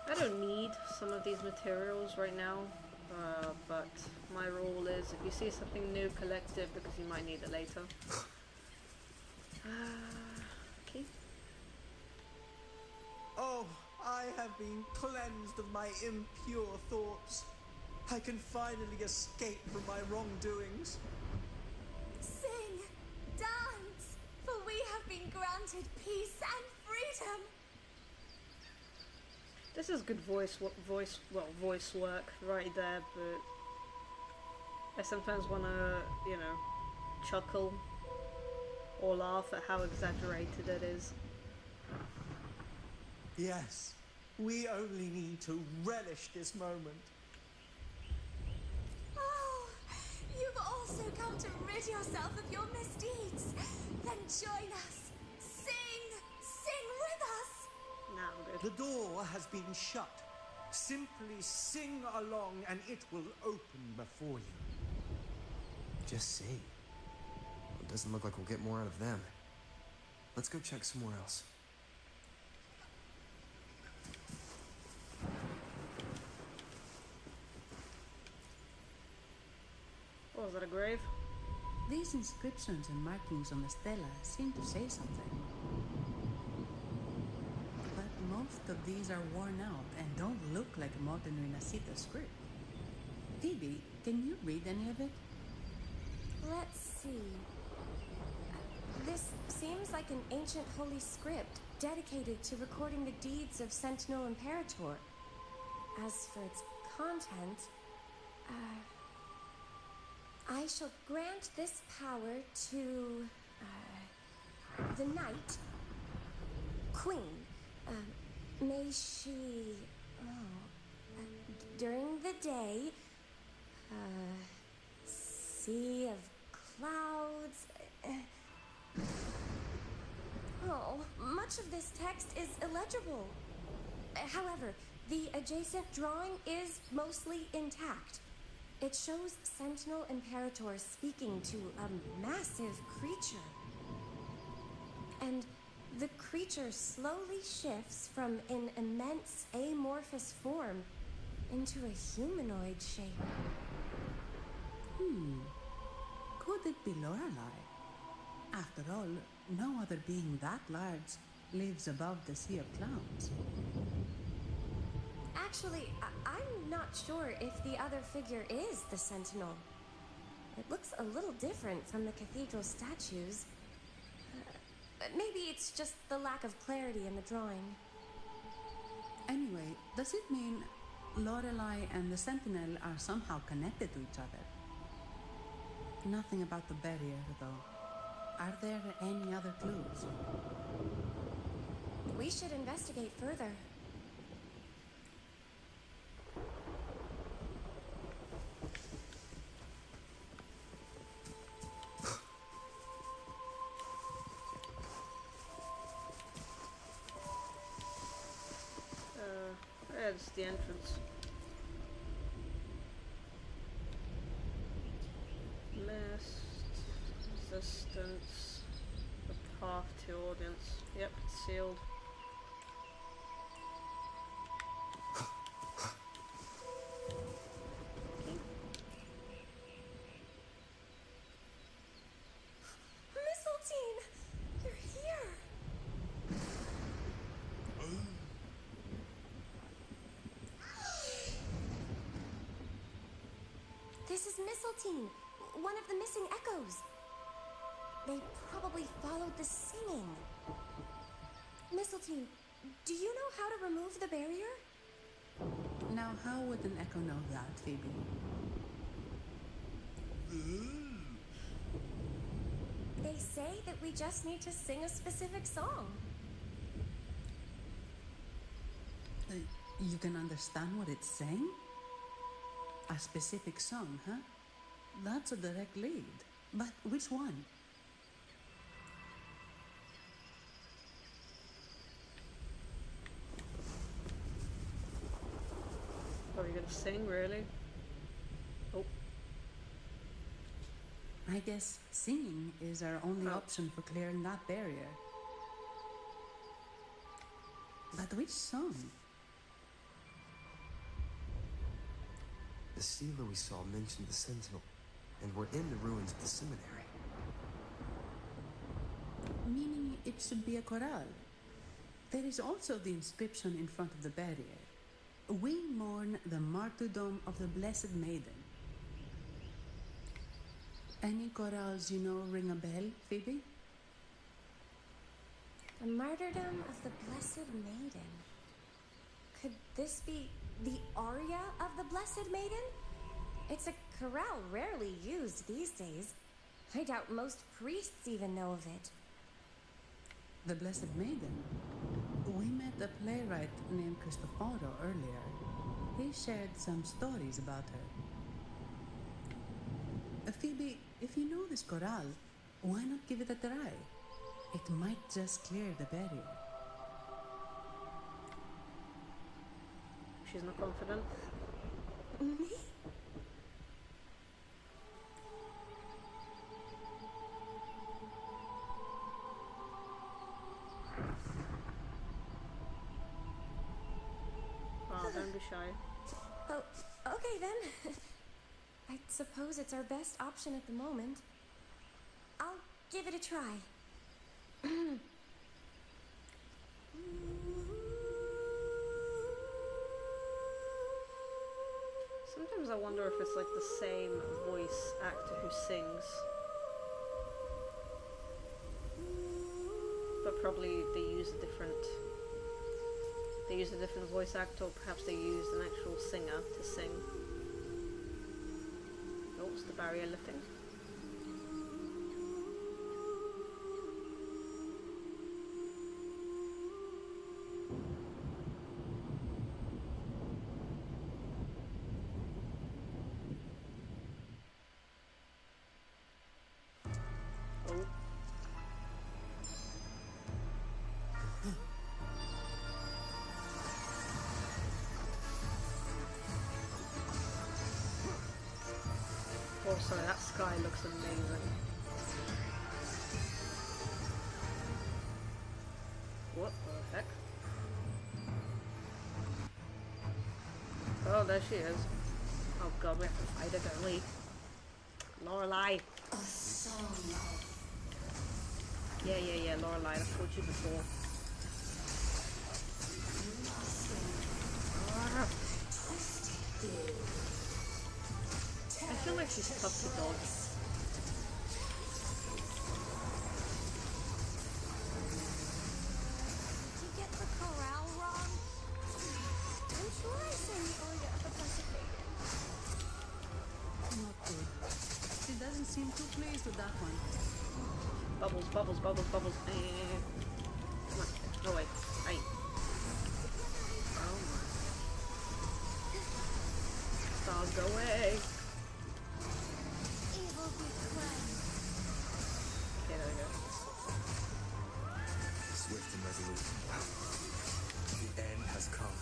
I don't need some of these materials right now, but my rule is if you see something new, collect it because you might need it later. Okay. Oh, I have been cleansed of my impure thoughts. I can finally escape from my wrongdoings. Sing, dance, for we have been granted peace and freedom. This is good voice work right there, but I sometimes want to, you know, chuckle or laugh at how exaggerated it is. Yes, we only need to relish this moment. Oh, you've also come to rid yourself of your misdeeds. Then join us. Sing with us. Now I'm good. The door has been shut. Simply sing along and it will open before you. Just see. It doesn't look like we'll get more out of them. Let's go check somewhere else. Oh, is that a grave? These inscriptions and markings on the stela seem to say something. But most of these are worn out and don't look like modern Rinascita script. Phoebe, can you read any of it? Let's see. This seems like an ancient holy script dedicated to recording the deeds of Sentinel Imperator. As for its content, I shall grant this power to the Knight Queen. May she, during the day, sea of clouds. Much of this text is illegible. However, the adjacent drawing is mostly intact. It shows Sentinel Imperator speaking to a massive creature. And the creature slowly shifts from an immense amorphous form into a humanoid shape. Could it be Lorelei? After all, no other being that large lives above the sea of clouds. Actually, I'm not sure if the other figure is the Sentinel. It looks a little different from the cathedral statues. Maybe it's just the lack of clarity in the drawing. Anyway, does it mean Lorelei and the Sentinel are somehow connected to each other? Nothing about the barrier, though. Are there any other clues? We should investigate further. There's the entrance. Mist, resistance, the path to audience. Yep, it's sealed. Okay. Mistletoe! You're here! This is Mistletoe, one of the missing echoes. They probably followed the singing. Mistletoe, do you know how to remove the barrier? Now, how would an echo know that, Phoebe? They say that we just need to sing a specific song. You can understand what it's saying? A specific song, huh? That's a direct lead. But which one? Are we gonna sing, really? Oh. I guess singing is our only option for clearing that barrier. But which song? The sealer we saw mentioned the Sentinel, and we're in the ruins of the seminary. Meaning it should be a chorale. There is also the inscription in front of the barrier. We mourn the martyrdom of the Blessed Maiden. Any chorales you know ring a bell, Phoebe? The martyrdom of the Blessed Maiden. Could this be the aria of the Blessed Maiden? It's a chorale rarely used these days. I doubt most priests even know of it. The Blessed Maiden? We met a playwright named Cristoforo earlier. He shared some stories about her. Phoebe, if you know this chorale, why not give it a try? It might just clear the barrier. She's not confident. Me? Oh, don't be shy. Oh, okay then. I suppose it's our best option at the moment. I'll give it a try. Sometimes I wonder if it's like the same voice actor who sings. But probably they use a different voice actor, or perhaps they used an actual singer to sing. Oh, it's the barrier lifting. Oh. Oh, sorry, that sky looks amazing. What the heck? Oh, there she is. Oh god, we have to fight her, don't we? Lorelei! A song. Yeah, Lorelei, I've told you before. I feel like she's tough to dodge. Did you get the chorale wrong? I'm sure I sang the aria of the Blessed Maiden. Not good. She doesn't seem too pleased with that one. Bubbles, bubbles, bubbles, bubbles. Come on. No way. Hey. Oh my. Stars, go away. Evil be cleansed. Okay, there we go. Swift and resolute. The end has come.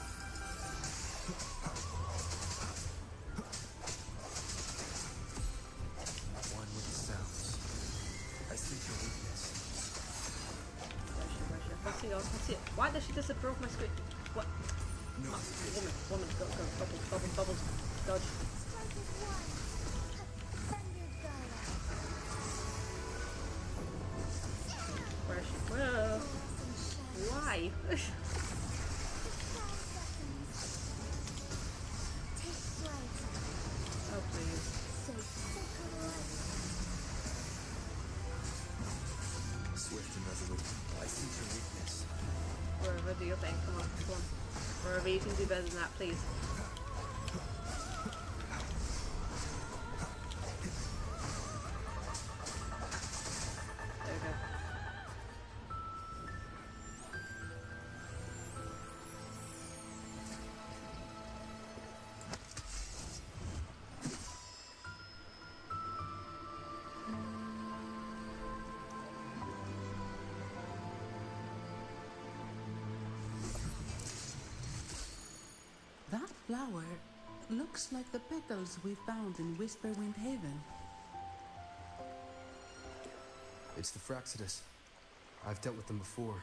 One with the sounds. I sense your weakness. Where's she? I can't see it. Why does she disappear off my screen? What? No. Woman, go, go. Bubbles, bubbles, bubbles. Dodge. Strike as one. Thunder Gala. Where is she? Whoa. Why? Take flight. Oh, please. So sacred light. Swift and resolute. I sense your weakness. Wherever, do your thing. Come on, come on. Wherever you can do better than that, please. There we go. That flower looks like the petals we found in Whisperwind Haven. It's the Fraxidus. I've dealt with them before,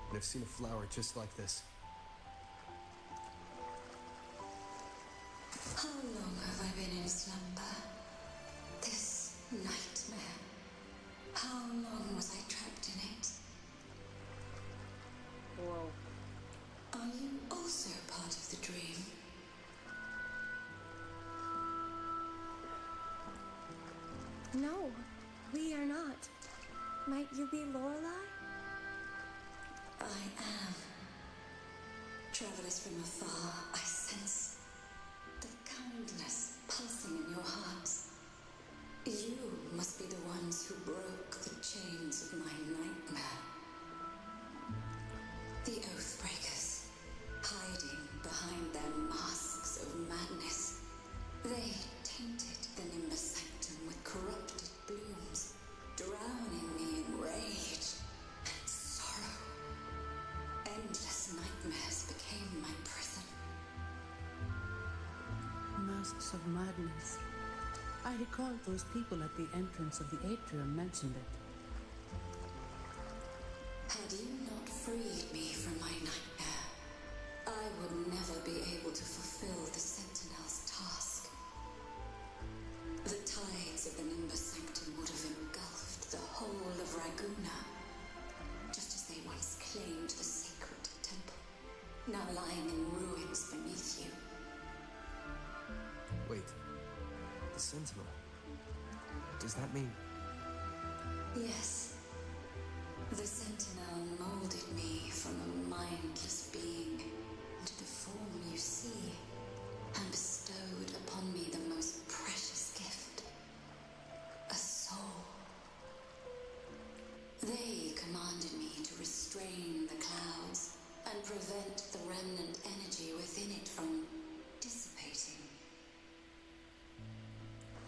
and I've seen a flower just like this. How long have I been in slumber? This nightmare. How long was I trapped in it? Whoa. Are you also part of the dream? No, we are not. Might you be Lorelei? I am. Travelers from afar, I sense the kindness pulsing in your hearts. You must be the ones who broke the chains of my nightmare. The Oathbreakers, hiding behind their masks of madness. They tainted the Nimbus Sanctum with corrupted blooms, drowning me in rage and sorrow. Endless nightmares became my prison. Masks of madness. I recall those people at the entrance of the atrium mentioned it. Had you not freed me from my nightmare, I would never be able to fulfill the Sentinel's task. The tides of the Nimbus Sanctum would have engulfed the whole of Raguna, just as they once claimed the sacred temple, now lying in ruins beneath you. Wait. The Sentinel. Does that mean... Yes. The Sentinel molded me from a mindless being into the form you see, and bestowed upon me the most precious gift, a soul. They commanded me to restrain the clouds and prevent the remnant energy within it from dissipating.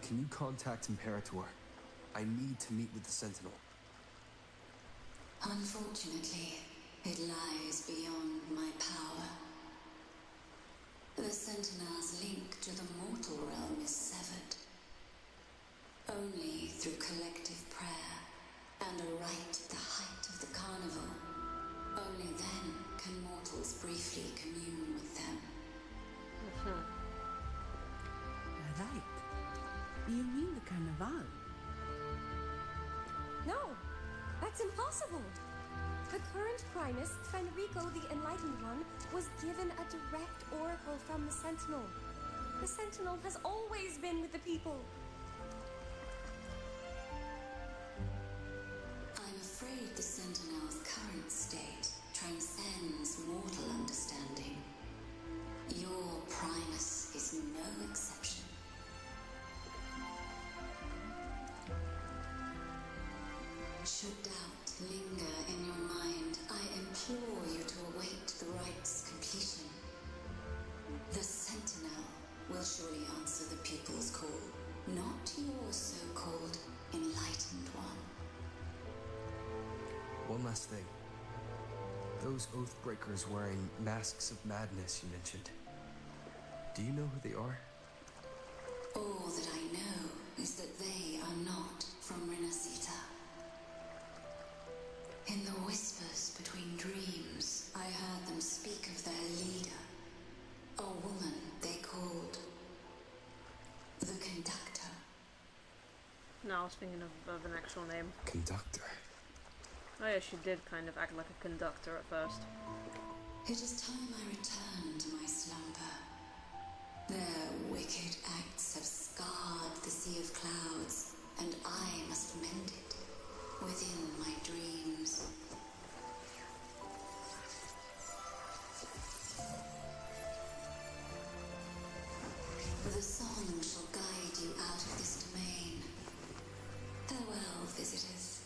Can you contact Imperator? I need to meet with the Sentinel. Unfortunately, it lies beyond my power. The Sentinel's link to the mortal realm is severed. Only through collective prayer and a rite at the height of the carnival, only then can mortals briefly commune with them. Right. You mean the Carnival? No, that's impossible. The current Primus, Fenrico the Enlightened One, was given a direct oracle from the Sentinel. The Sentinel has always been with the people. I'm afraid the Sentinel's current state transcends mortal understanding. Your Primus is no exception. linger in your mind, I implore you to await the rite's completion. The Sentinel will surely answer the people's call, not your so-called enlightened one. One last thing. Those Oathbreakers wearing masks of madness you mentioned. Do you know who they are? All that I know is that they are not from Rinascita. In the whispers between dreams, I heard them speak of their leader, a woman they called the Conductor. No, I was thinking of an actual name. Conductor. Oh yeah, she did kind of act like a conductor at first. It is time I return to my slumber. Their wicked acts have scarred the Sea of Clouds, and I must mend it within my dreams. The song shall guide you out of this domain. Farewell, visitors.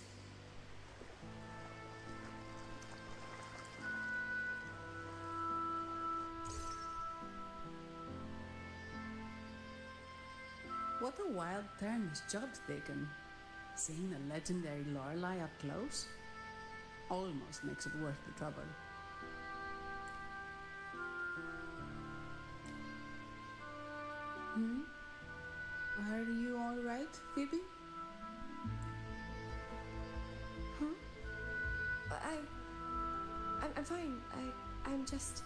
What a wild turn this job's taken. Seeing the legendary Lorelei up close almost makes it worth the trouble. Are you all right, Phoebe? I'm fine. I'm just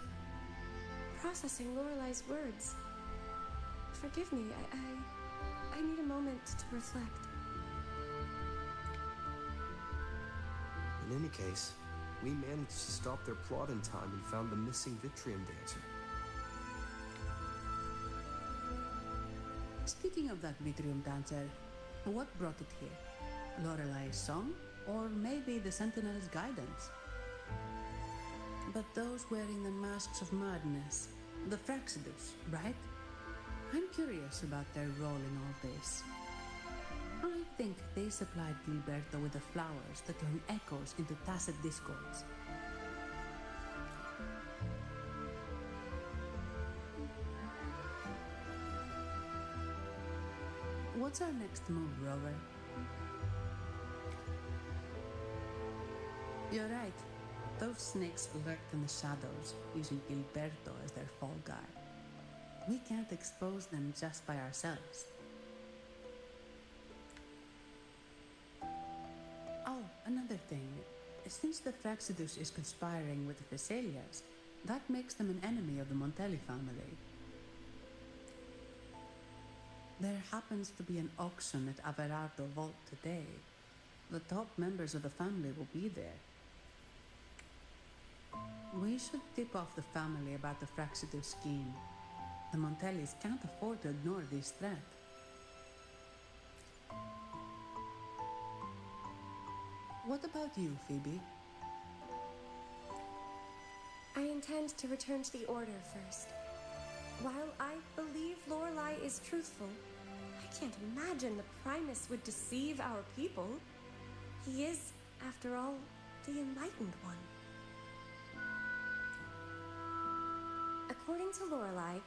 processing Lorelei's words. Forgive me. I need a moment to reflect. In any case, we managed to stop their plot in time and found the missing Vitrium dancer. Speaking of that Vitrium dancer, what brought it here? Lorelei's song? Or maybe the Sentinel's guidance? But those wearing the masks of madness, the Fraxidus, right? I'm curious about their role in all this. I think they supplied Gilberto with the flowers that turn echoes into tacit discords. What's our next move, Rover? You're right. Those snakes lurked in the shadows, using Gilberto as their fall guy. We can't expose them just by ourselves. Oh, another thing. Since the Fraxidus is conspiring with the Thessalias, that makes them an enemy of the Montelli family. There happens to be an auction at Averardo Vault today. The top members of the family will be there. We should tip off the family about the Fraxidus scheme. The Montellis can't afford to ignore this threat. What about you, Phoebe? I intend to return to the Order first. While I believe Lorelei is truthful, I can't imagine the Primus would deceive our people. He is, after all, the Enlightened One. According to Lorelei,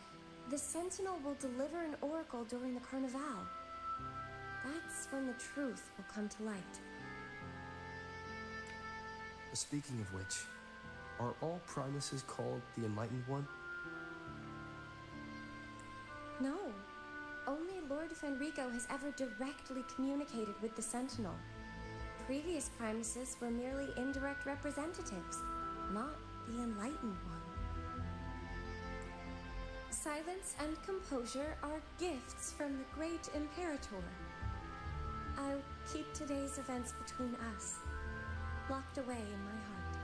the Sentinel will deliver an oracle during the Carnival. That's when the truth will come to light. Speaking of which, are all Primuses called the Enlightened One? No. Only Lord Fenrico has ever directly communicated with the Sentinel. Previous Primuses were merely indirect representatives, not the Enlightened One. Silence and composure are gifts from the great Imperator. I'll keep today's events between us, locked away in my heart.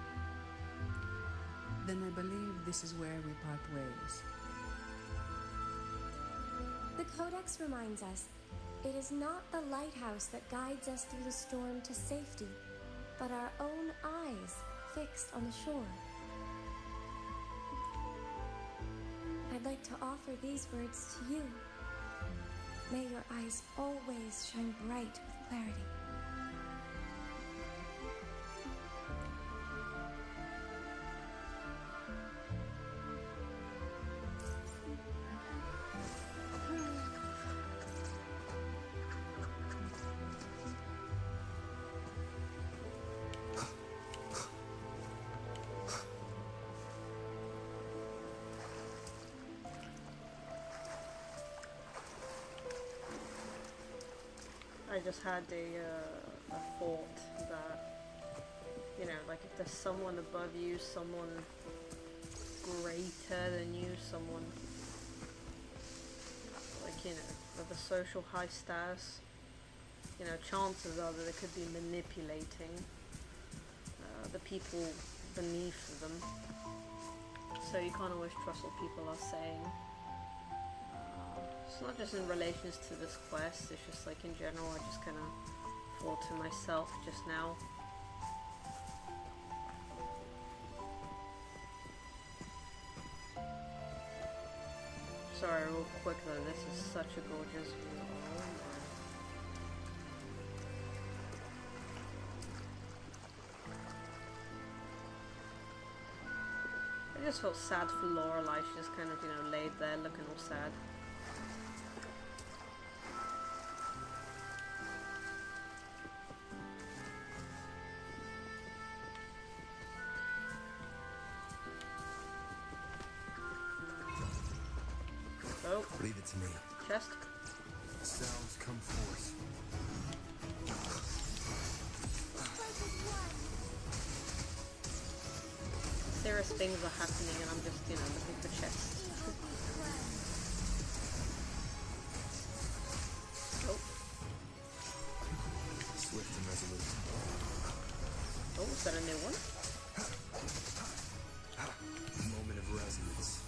Then I believe this is where we part ways. The Codex reminds us, it is not the lighthouse that guides us through the storm to safety, but our own eyes fixed on the shore. I'd like to offer these words to you. May your eyes always shine bright with clarity. I just had a thought that, you know, like if there's someone above you, someone greater than you, someone like, you know, with a social high status, you know, chances are that they could be manipulating the people beneath them. So you can't always trust what people are saying. It's not just in relations to this quest, it's just like in general. I just kind of thought to myself just now. Sorry, real quick though, this is such a gorgeous view. Oh my. I just felt sad for Lorelei. She just kind of, you know, laid there looking all sad. Oh. Leave it to me. Chest. Sounds come forth. Serious things are happening and I'm just, you know, looking for chests. Oh. Swift and resolute. Oh, is that a new one? Moment of resonance.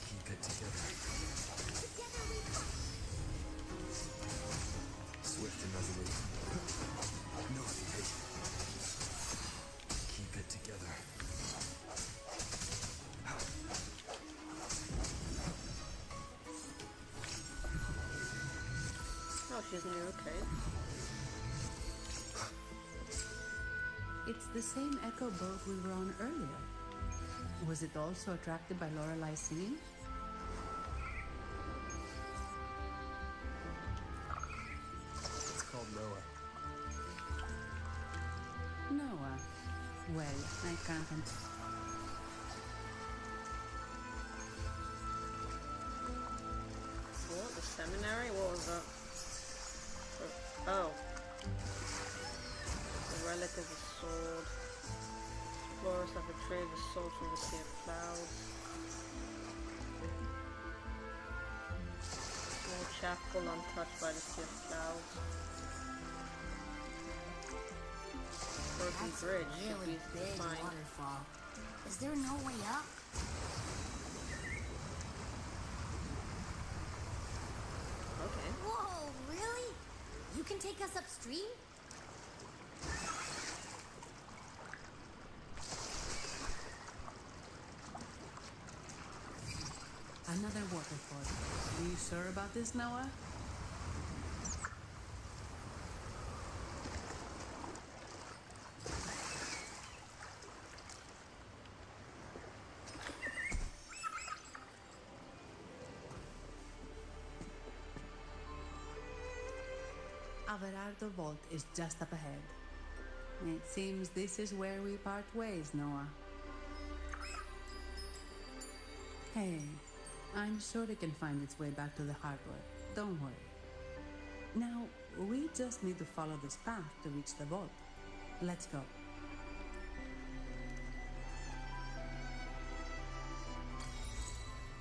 Keep it together. Swift and resolute. No hesitation. Keep it together. Oh, she's new, okay. It's the same echo boat we were on earlier. Was it also attracted by Lorelei's singing? It's called Noah. Noah. Well, I can't. What? The seminary? What was that? Oh. The relic of the sword. Flores have retrieved the sword from the Sea of Clouds. Small chapel untouched by the Sea of Clouds. Broken That's bridge a should really be big fine. waterfall. Is there no way up? Okay. Whoa, really? You can take us upstream? Another waterfall. Are you sure about this, Noah? Averardo Vault is just up ahead. It seems this is where we part ways, Noah. Hey, I'm sure it can find its way back to the harbor. Don't worry. Now, we just need to follow this path to reach the vault. Let's go.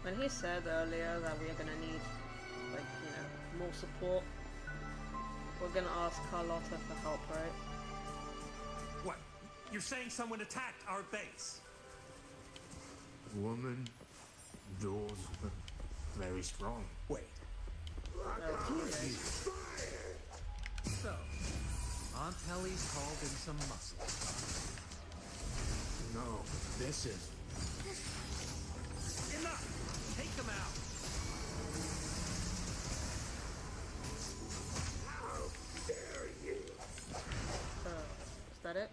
When he said earlier that we are gonna need, like, you know, more support, we're gonna ask Carlotta for help, right? What? You're saying someone attacked our base? Woman, doors, very strong. Wait. So, Aunt Helly's hauled in some muscle. No, this is... Enough! Take them out! How dare you! Is that it?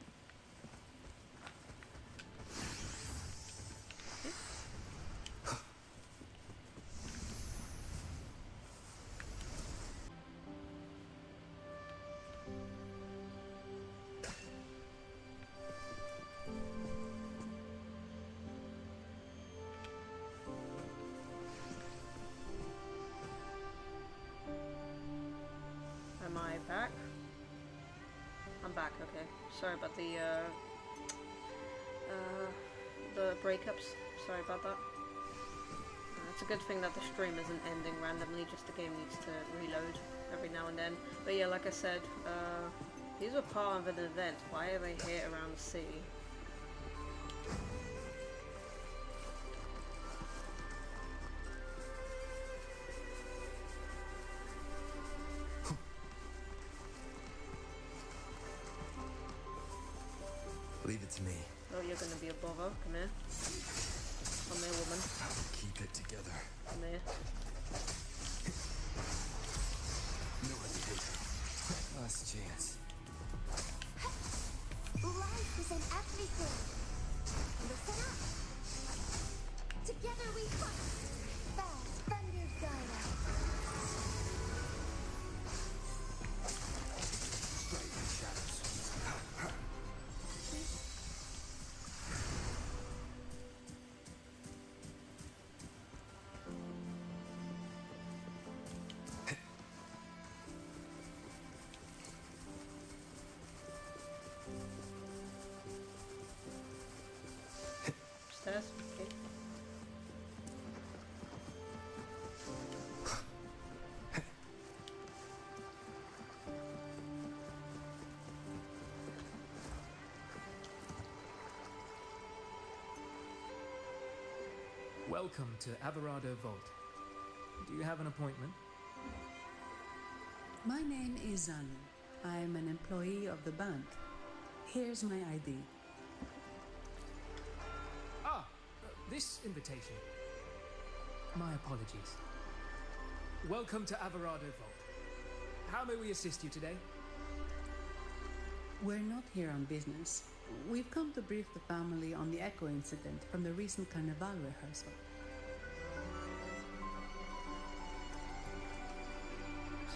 back. Okay. Sorry about the breakups. Sorry about that. It's a good thing that the stream isn't ending randomly. Just the game needs to reload every now and then. But yeah, like I said, these were part of an event. Why are they here around the city? Leave it to me. Oh, you're gonna be a bother. Come here. Come here, woman. Keep it together. Come here. No hesitation. Last chance. Life is in everything. Listen up. Together we fight. Fast thunder Gaia. Strike the shadows. Stairs. Okay. Welcome to Averado Vault. Do you have an appointment? My name is Anu. I'm an employee of the bank. Here's my ID. This invitation. My apologies. Welcome to Averado Vault. How may we assist you today? We're not here on business. We've come to brief the family on the Echo incident from the recent Carnival rehearsal.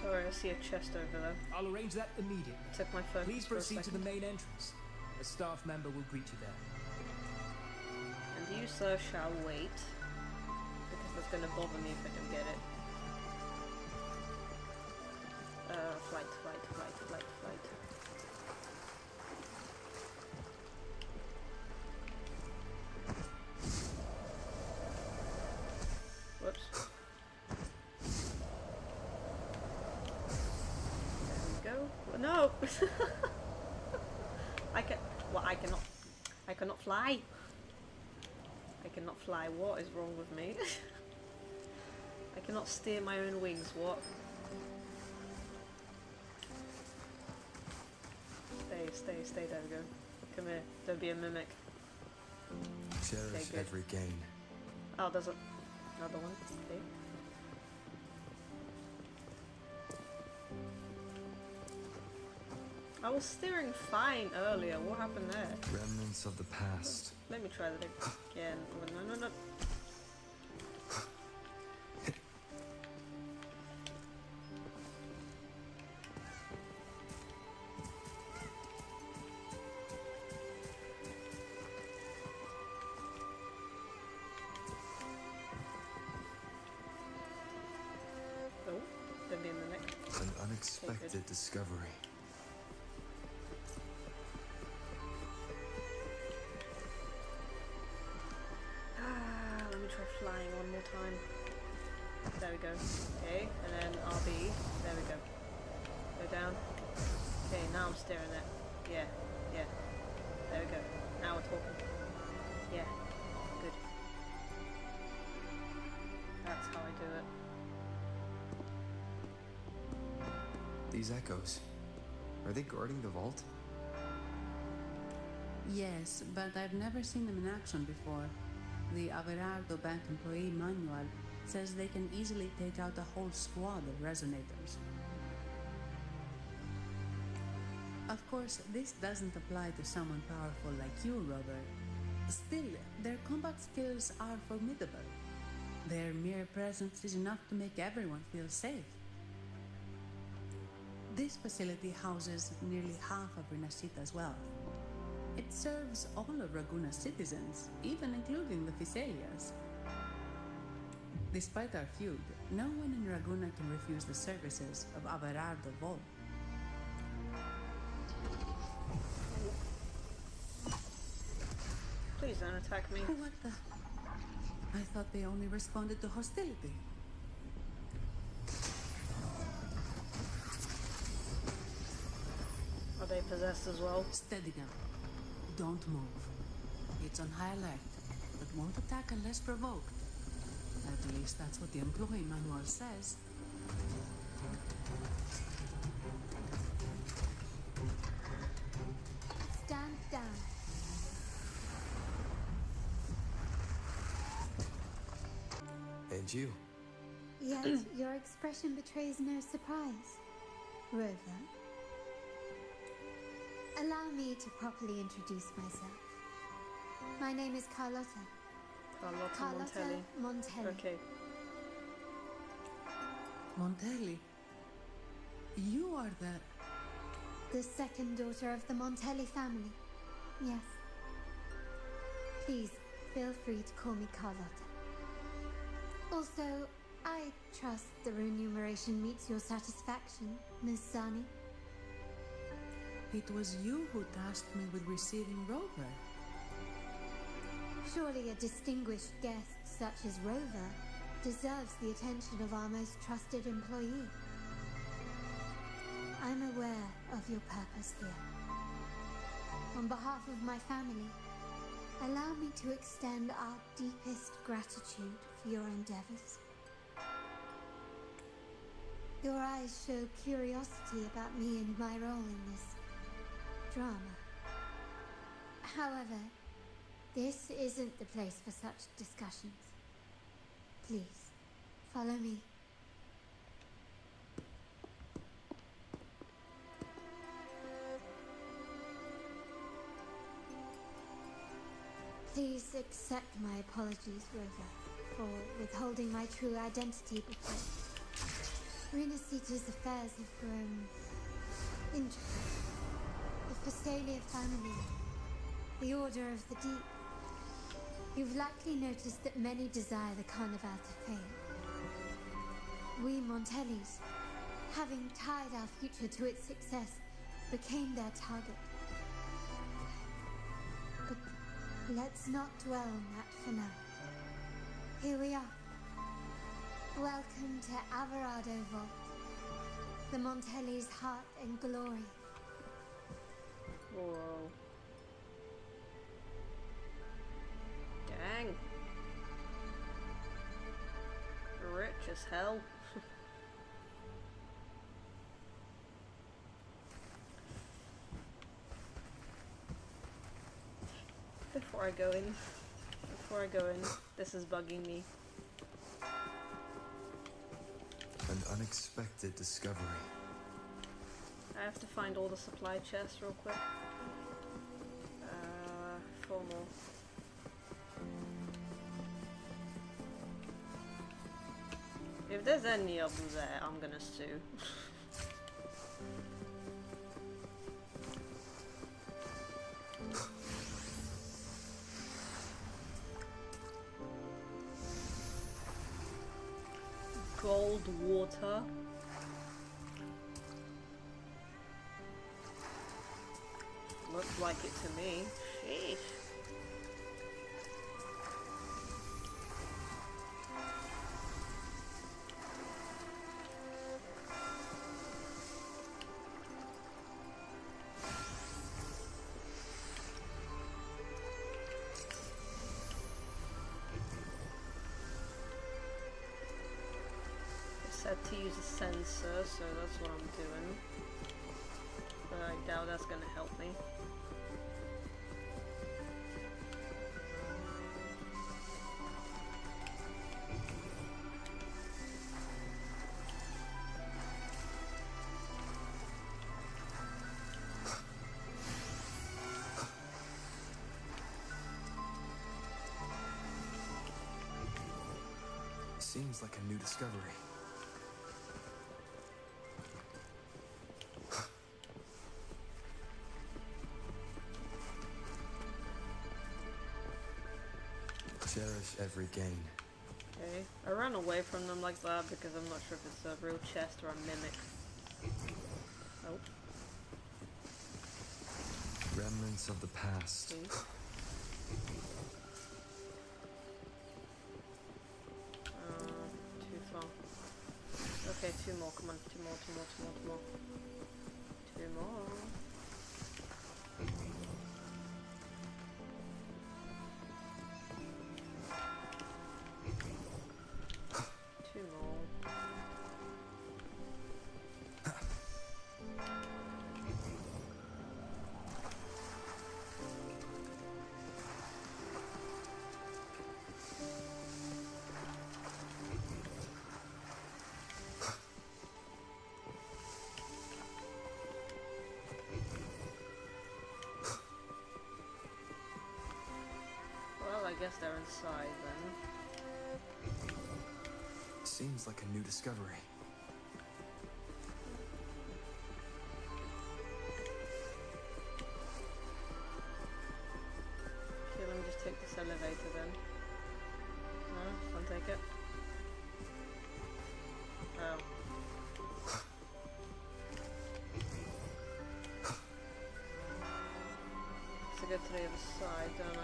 Sorry, I see a chest over there. I'll arrange that immediately. Took my focus. Please for a proceed to the second. main entrance. A staff member will greet you there. And you, sir, shall wait. Because that's gonna bother me if I don't get it. Flight. Whoops. There we go. No! I cannot fly. I cannot fly. What is wrong with me? I cannot steer my own wings. What? Stay. There we go. Come here. Don't be a mimic. Cherish every gain. Oh, there's another one. Okay. I was steering fine earlier. What happened there? Remnants of the past. Let me try that again. Oh, no. Oh, don't be in the neck. An unexpected discovery. Let me try flying one more time. There we go. Okay, and then RB. There we go. Go down. Okay, now I'm steering it. Yeah. There we go. Now we're talking. Yeah. Good. That's how I do it. These echoes. Are they guarding the vault? Yes, but I've never seen them in action before. The Averardo Bank employee manual says they can easily take out a whole squad of resonators. Of course, this doesn't apply to someone powerful like you, Robert. Still, their combat skills are formidable. Their mere presence is enough to make everyone feel safe. This facility houses nearly half of Rinascita's wealth. It serves all of Raguna's citizens, even including the Thessalias. Despite our feud, no one in Raguna can refuse the services of Averardo Vol. Please don't attack me. What the? I thought they only responded to hostility. Are they possessed as well? Steady now. Don't move. It's on high alert, but won't attack unless provoked. At least that's what the employee manual says. Stand down. And you? Yet your expression betrays no surprise. Rover, allow me to properly introduce myself. My name is Carlotta. Carlotta Montelli. Okay. Montelli? You are The second daughter of the Montelli family. Yes. Please, feel free to call me Carlotta. Also, I trust the remuneration meets your satisfaction, Miss Zani. It was you who tasked me with receiving Rover. Surely a distinguished guest such as Rover deserves the attention of our most trusted employee. I'm aware of your purpose here. On behalf of my family, allow me to extend our deepest gratitude for your endeavors. Your eyes show curiosity about me and my role in this drama. However, this isn't the place for such discussions. Please, follow me. Please accept my apologies, Rover, for withholding my true identity before. Rinascita's affairs have grown intricate. The Phasalia family, the Order of the Deep. You've likely noticed that many desire the Carnival to fail. We Montellis, having tied our future to its success, became their target. But let's not dwell on that for now. Here we are. Welcome to Alvarado Vault, the Montelli's heart and glory. Whoa. Dang. Rich as hell. Before I go in, this is bugging me. An unexpected discovery. I have to find all the supply chests real quick. 4 more. If there's any of them there, I'm gonna sue. Gold water. Looks like it to me. Sheesh. Said to use a sensor, so that's what I'm doing. But I doubt that's gonna help me. Seems like a new discovery. Cherish every gain. Okay, I ran away from them like that because I'm not sure if it's a real chest or a mimic. Oh. Remnants of the past. Okay. Two more, come on, two more. Two more. Two more. Well, I guess they're inside then. Seems like a new discovery. Okay, let me just take this elevator then. No, can't take it. Oh. So go to the other side, don't I?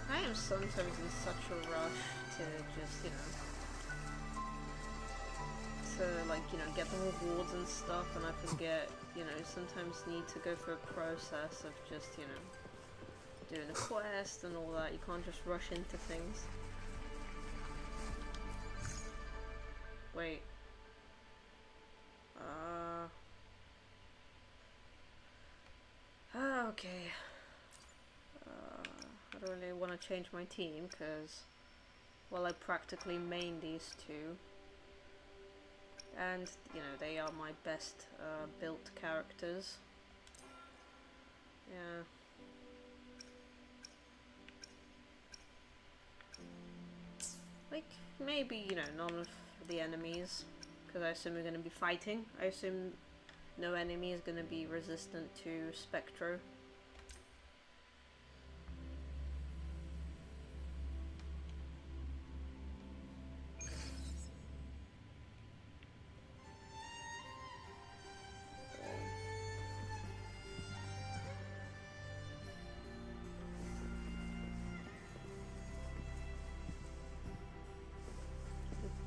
I am sometimes in such a rush to just, you know, to like, you know, get the rewards and stuff, and I forget, you know, sometimes need to go through a process of just, you know, doing a quest and all that. You can't just rush into things. Wait. Okay. I don't really want to change my team because, well, I practically main these two, and you know they are my best built characters. Yeah. Like maybe, you know, none of the enemies, because I assume we're going to be fighting. I assume no enemy is going to be resistant to Spectro.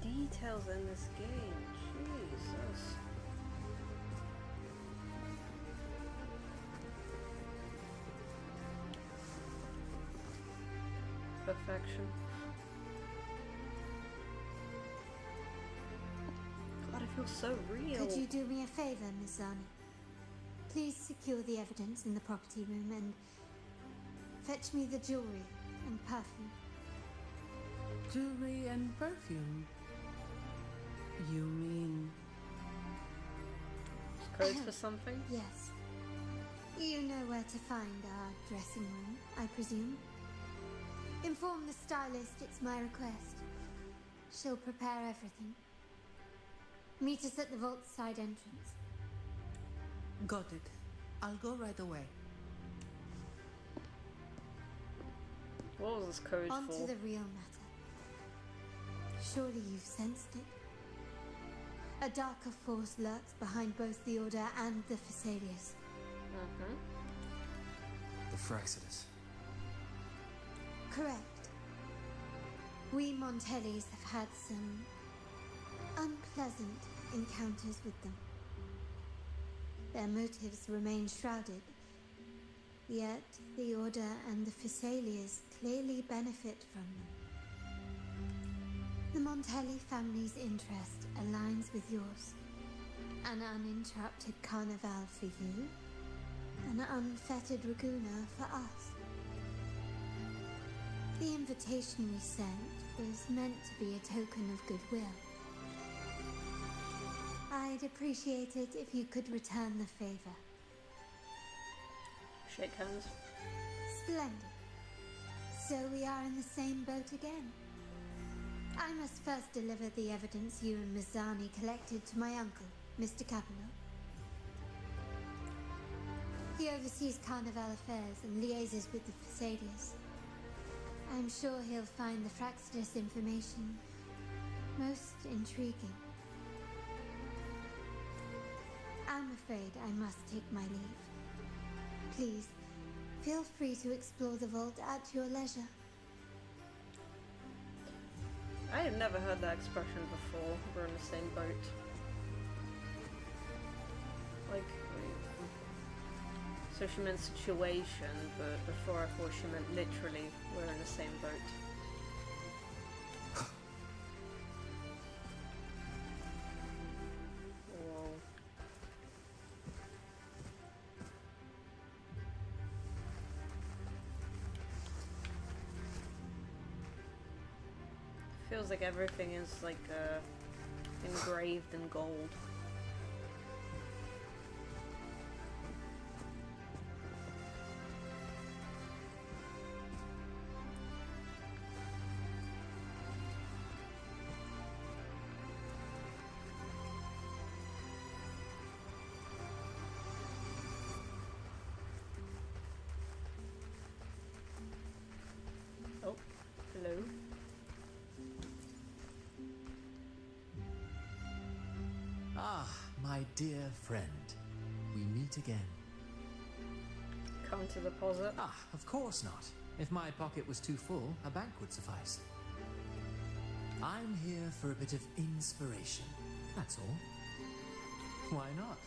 Details in this game, Jesus. Perfection. God, it feels so real. Could you do me a favor, Miss Zani? Please secure the evidence in the property room and fetch me the jewelry and perfume. Jewelry and perfume? You mean... Code for something? Yes. You know where to find our dressing room, I presume? Inform the stylist it's my request. She'll prepare everything. Meet us at the vault's side entrance. Got it. I'll go right away. What was this code On for? to the real matter. Surely you've sensed it. A darker force lurks behind both the Order and the Phasaelius. The Fraxidus. Correct. We Montellis have had some unpleasant encounters with them. Their motives remain shrouded, yet the Order and the Phasaelius clearly benefit from them. The Montelli family's interest aligns with yours. An uninterrupted carnival for you, an unfettered Raguna for us. The invitation we sent was meant to be a token of goodwill. I'd appreciate it if you could return the favor. Shake hands. Splendid. So we are in the same boat again. I must first deliver the evidence you and Miss Zani collected to my uncle, Mr. Capello. He oversees Carnival affairs and liaises with the Phasaelius. I'm sure he'll find the Fraxidus information most intriguing. I'm afraid I must take my leave. Please, feel free to explore the vault at your leisure. I had never heard that expression before. We're in the same boat. Like, so she meant situation, but before I thought she meant literally we're in the same boat. Whoa. Feels like everything is like engraved in gold. Oh, hello. Ah, my dear friend. We meet again. Come to deposit. Ah, of course not. If my pocket was too full, a bank would suffice. I'm here for a bit of inspiration, that's all. Why not?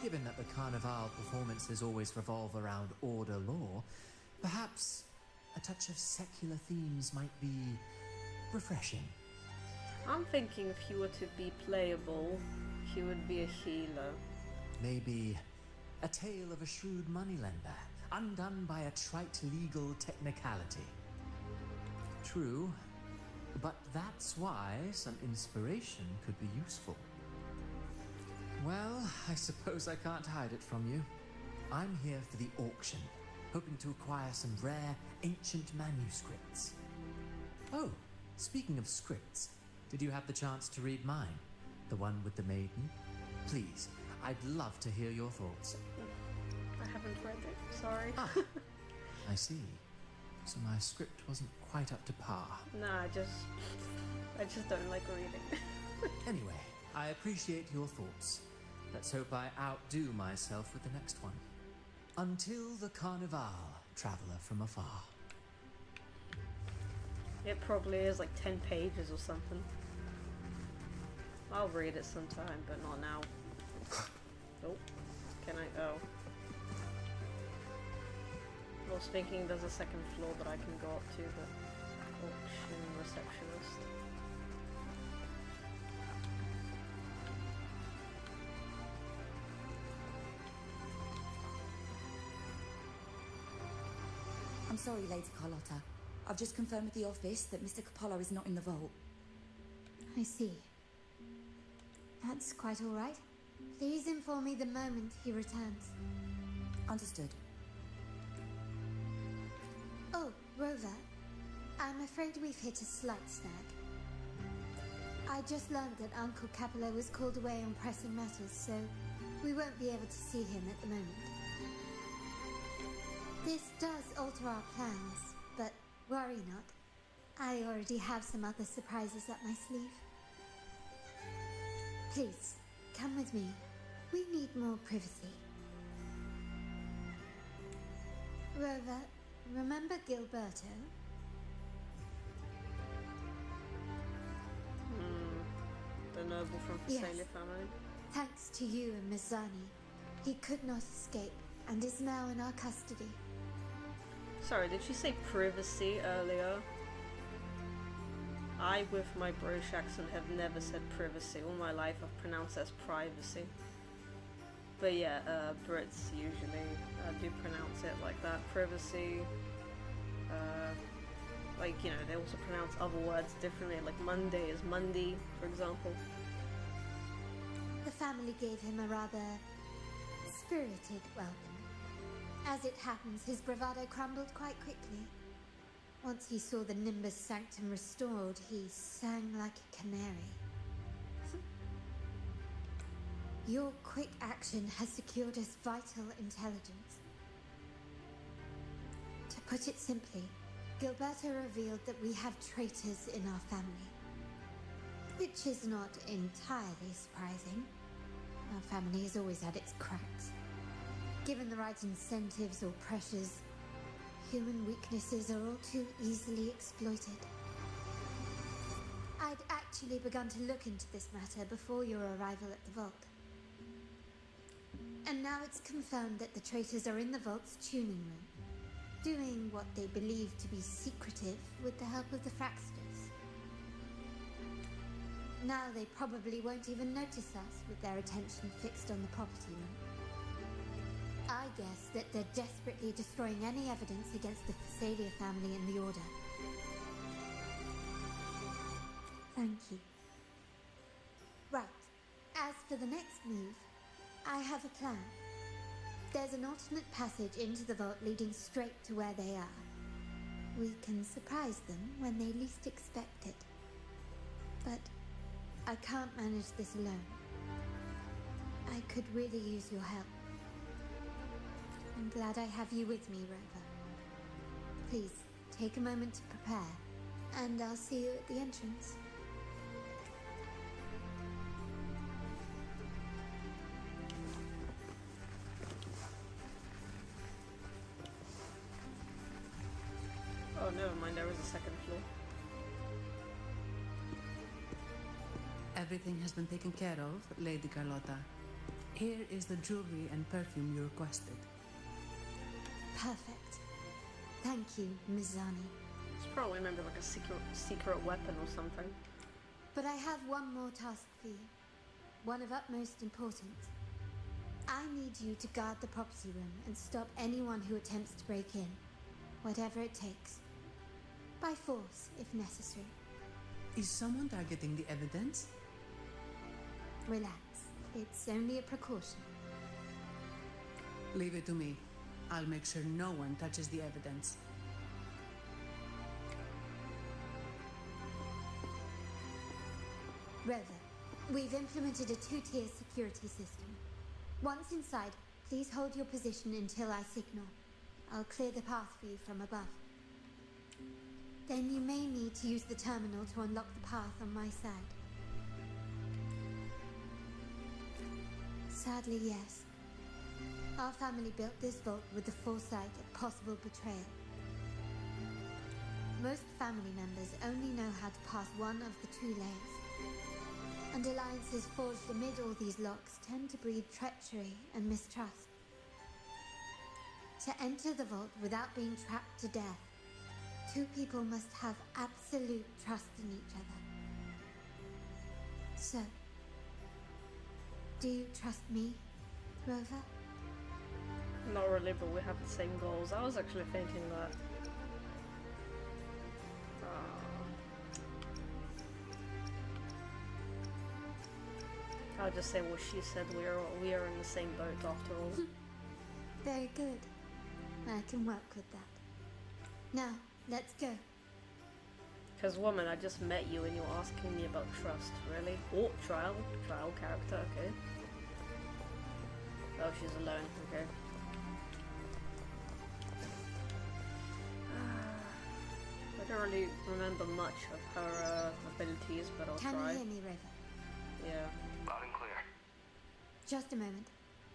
Given that the Carnival performances always revolve around order law, perhaps a touch of secular themes might be refreshing. I'm thinking if he were to be playable, he would be a healer. Maybe a tale of a shrewd moneylender, undone by a trite legal technicality. True, but that's why some inspiration could be useful. Well, I suppose I can't hide it from you. I'm here for the auction, hoping to acquire some rare, ancient manuscripts. Oh, speaking of scripts, did you have the chance to read mine? The one with the maiden? Please, I'd love to hear your thoughts. I haven't read it, sorry. Ah, I see. So my script wasn't quite up to par. Nah, I just don't like reading. Anyway, I appreciate your thoughts. Let's hope I outdo myself with the next one. Until the Carnival, traveller from afar. It probably is like 10 pages or something. I'll read it sometime, but not now. Oh, can I? Oh. I was thinking there's a second floor that I can go up to, the auction receptionist. I'm sorry, Lady Carlotta. I've just confirmed with the office that Mr. Capolo is not in the vault. I see. That's quite all right. Please inform me the moment he returns. Understood. Oh, Rover. I'm afraid we've hit a slight snag. I just learned that Uncle Capolo was called away on pressing matters, so we won't be able to see him at the moment. This does alter our plans, but worry not. I already have some other surprises up my sleeve. Please, come with me. We need more privacy. Rover, remember Gilberto? The noble from Visalia family. Thanks to you and Miss Zani, he could not escape and is now in our custody. Sorry, did she say privacy earlier? I, with my British accent, have never said privacy. All my life I've pronounced it as privacy. But yeah, Brits usually do pronounce it like that. Privacy. Like, you know, they also pronounce other words differently. Like Monday is Monday, for example. The family gave him a rather spirited welcome. As it happens, his bravado crumbled quite quickly. Once he saw the Nimbus Sanctum restored, he sang like a canary. Your quick action has secured us vital intelligence. To put it simply, Gilberto revealed that we have traitors in our family. Which is not entirely surprising. Our family has always had its cracks. Given the right incentives or pressures, human weaknesses are all too easily exploited. I I'd actually begun to look into this matter before your arrival at the vault. And now it's confirmed that the traitors are in the vault's tuning room, doing what they believe to be secretive with the help of the Fraxters. Now they probably won't even notice us with their attention fixed on the property room. I guess that they're desperately destroying any evidence against the Phasalia family and the Order. Thank you. Right. As for the next move, I have a plan. There's an alternate passage into the vault leading straight to where they are. We can surprise them when they least expect it. But I can't manage this alone. I could really use your help. I'm glad I have you with me, Rover. Please, take a moment to prepare, and I'll see you at the entrance. Oh, never mind, there is a second floor. Everything has been taken care of, Lady Carlotta. Here is the jewelry and perfume you requested. Perfect. Thank you, Mizani. It's probably maybe like a secret weapon or something. But I have one more task for you. One of utmost importance. I need you to guard the property room and stop anyone who attempts to break in. Whatever it takes. By force, if necessary. Is someone targeting the evidence? Relax. It's only a precaution. Leave it to me. I'll make sure no one touches the evidence. Rover, we've implemented a two-tier security system. Once inside, please hold your position until I signal. I'll clear the path for you from above. Then you may need to use the terminal to unlock the path on my side. Sadly, yes. Our family built this vault with the foresight of possible betrayal. Most family members only know how to pass one of the two layers. And alliances forged amid all these locks tend to breed treachery and mistrust. To enter the vault without being trapped to death, two people must have absolute trust in each other. So, do you trust me, Rover? Not really, but we have the same goals. I was actually thinking that. I'll just say what she said. We are in the same boat after all. Very good. I can work with that. Now, let's go. Because woman, I just met you and you're asking me about trust. Really? Oh, trial character. Okay. Oh, she's alone. Okay. I don't really remember much of her abilities, but I'll try. Can you hear me, Rover? Yeah. Loud and clear. Just a moment.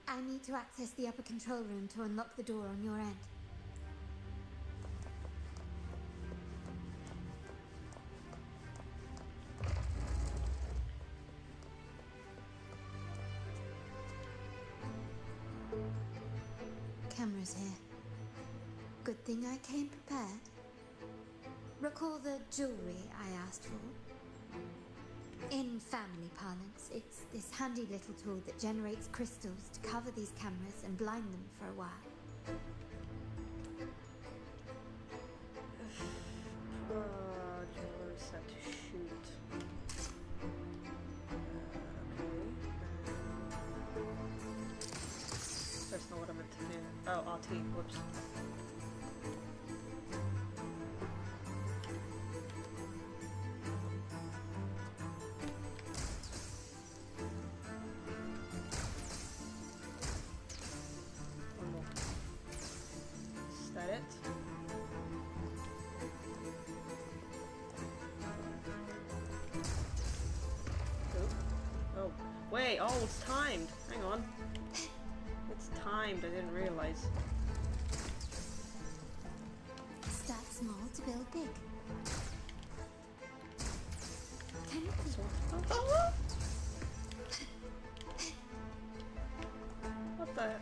I need to access the upper control room to unlock the door on your end. Cameras here. Good thing I came prepared. Recall the jewelry I asked for? In family parlance, it's this handy little tool that generates crystals to cover these cameras and blind them for a while. Jewelry set to shoot. That's not what I meant to do. Oh, RT, whoops. One more. Is that it? Oh, wait, oh, it's timed. Hang on. It's timed, I didn't realize. Start small to build big. What the heck?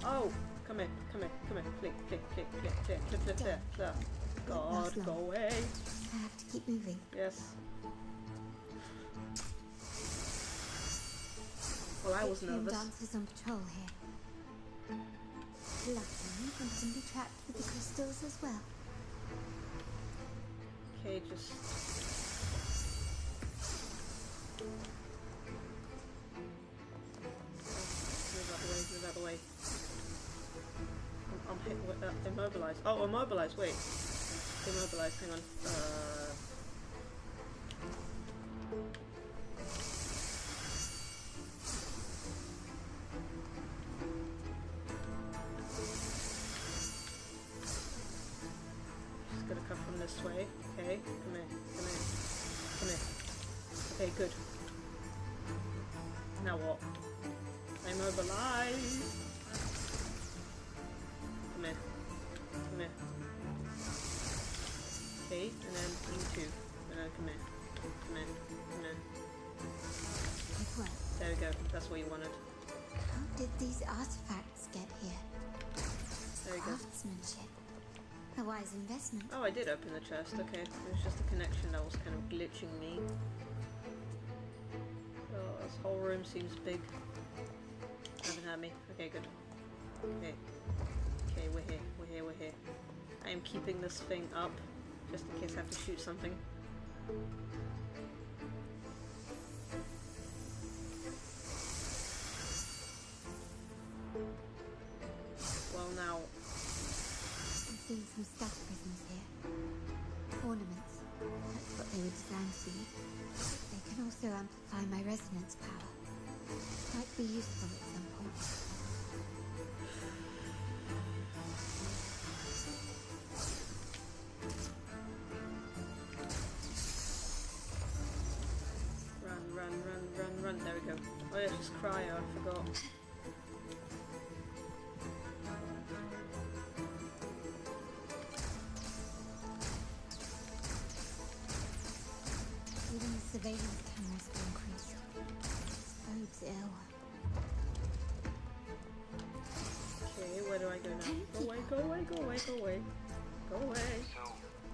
Oh, come in. Clear. God, go away. I have to keep moving. Yes. Well, I was nervous. Dancers on patrol here. Luckily, they can be trapped with the crystals as well. Okay, just... Move out the way. I'm hit with immobilized. Oh, immobilized, wait. Immobilized, hang on. Just gotta come from this way. Okay, come here. Okay, good. Now what? Immobilized. Come here. Okay, and then you too. And then come here. There we go. That's what you wanted. How did these artifacts get here? There you go. Craftsmanship. A wise investment. Oh, I did open the chest. Okay, it was just the connection that was kind of glitching me. Oh, this whole room seems big. Haven't had me. Okay, good. Okay, we're here. I am keeping this thing up just in case I have to shoot something. Well, now. I'm seeing some staff prisms here. Ornaments. That's what they were designed to be. They can also amplify my resonance power. Might be useful at some point. Run. There we go. Oh yeah, just cryo, I forgot. Even the surveillance cameras were increased. This bodes ill. Okay, where do I go now? Go away. So,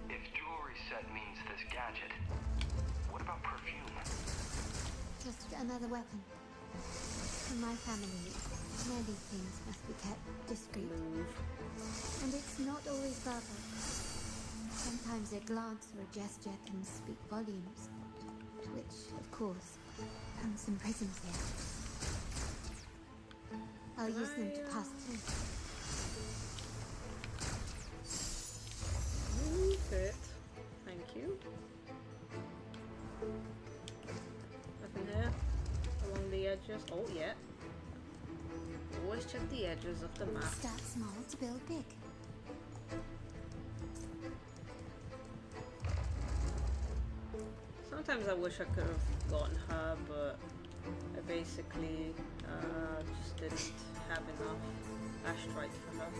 if jewelry set means this gadget, what about perfume? Just another weapon. In my family, many things must be kept discreet. And it's not always verbal. Sometimes a glance or a gesture can speak volumes. Which, of course, comes from prisons here. I'll use them to pass through. Move it. Thank you. Nothing here. Along the edges. Oh, yeah. Always check the edges of the map. Start small to build big. Sometimes I wish I could have gotten her, but I basically just didn't have enough astrite for her.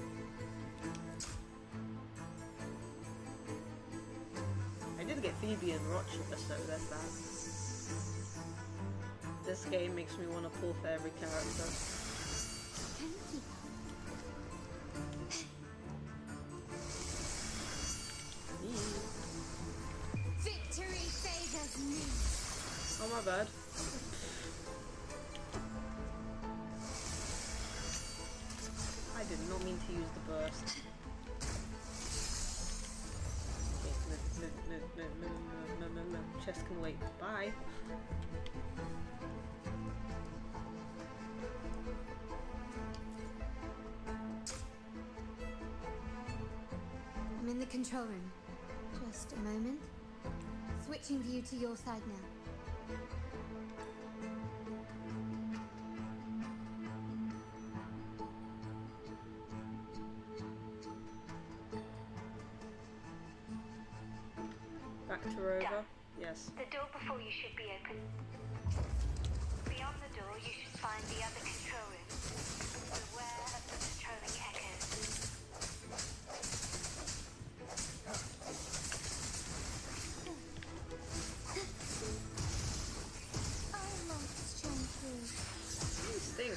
I did get Phoebe and Rochester, so there's that. This game makes me want to pull for every character. Victory favors me. Oh my bad. I did not mean to use the burst. Okay, move. Chest can wait. Bye. I'm in the control room. Just a moment. Switching view to your side now. Back to Rover. Yes. The door before you should be open. Beyond the door, you should find the other control room. Beware of the patrolling echoes.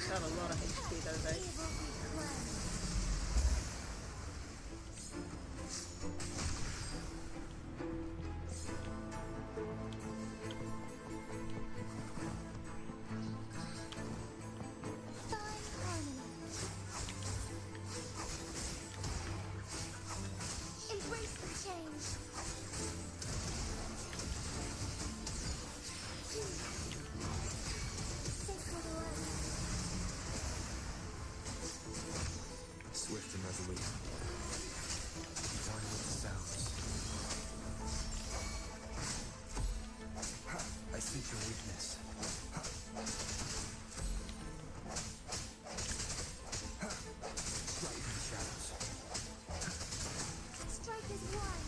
does have a lot of HP though, eh? Embrace the change. Sacred light. Swift and resolute. One with the sounds. I sense your weakness. Strike in the shadows. Strike as one.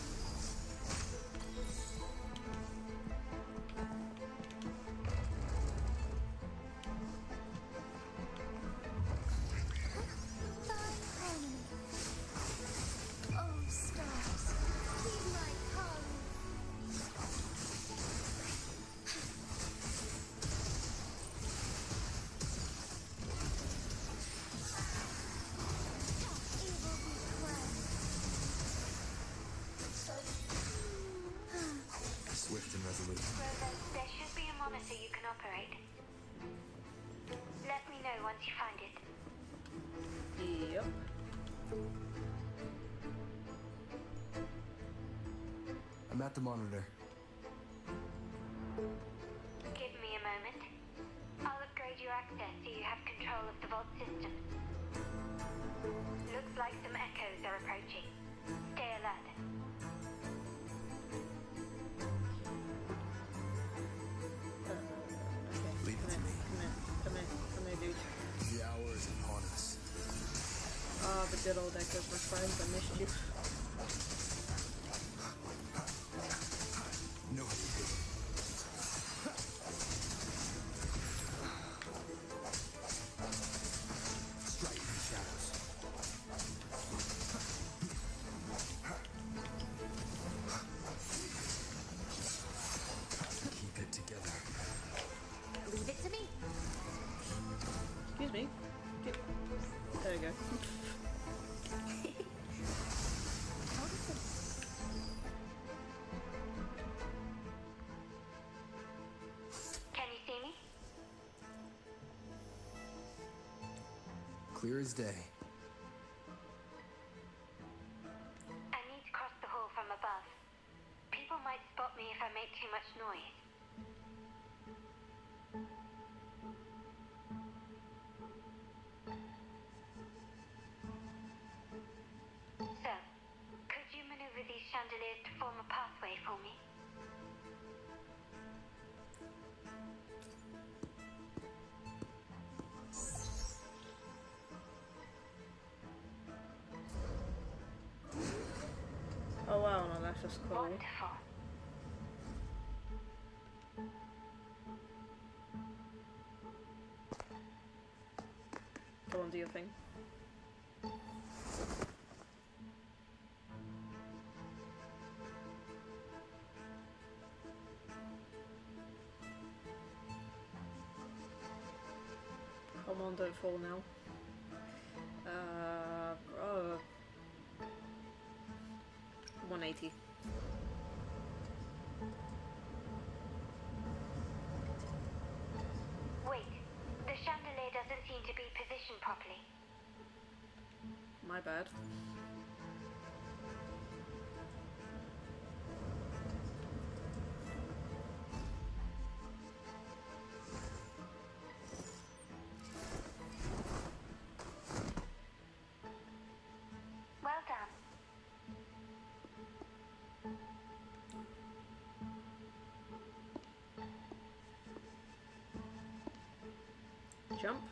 Fine harmony. Oh, stars, keep my calm. Evil be quenched. Swift and resolute. Rover, there should be a monitor you can operate. Let me know once you find it. Yep. I'm at the monitor. Give me a moment. I'll upgrade your access so you have control of the vault system. Looks like some echoes are approaching. Stay alert. Leave it to me. Come here, dude. The hour is upon us. Ah, the good old echoes, my friends, I missed you. No hesitation. Strike in the shadows. Keep it together. Leave it to me. Excuse me. There you go. Can you see me? Clear as day. I need to cross the hall from above. People might spot me if I make too much noise. So, could you maneuver these chandeliers to form a pathway for me? Oh wow, no, that's just cool. Wonderful. Go on, do your thing. Come on, don't fall now. 180. Wait, the chandelier doesn't seem to be positioned properly. My bad. Well done. Jump.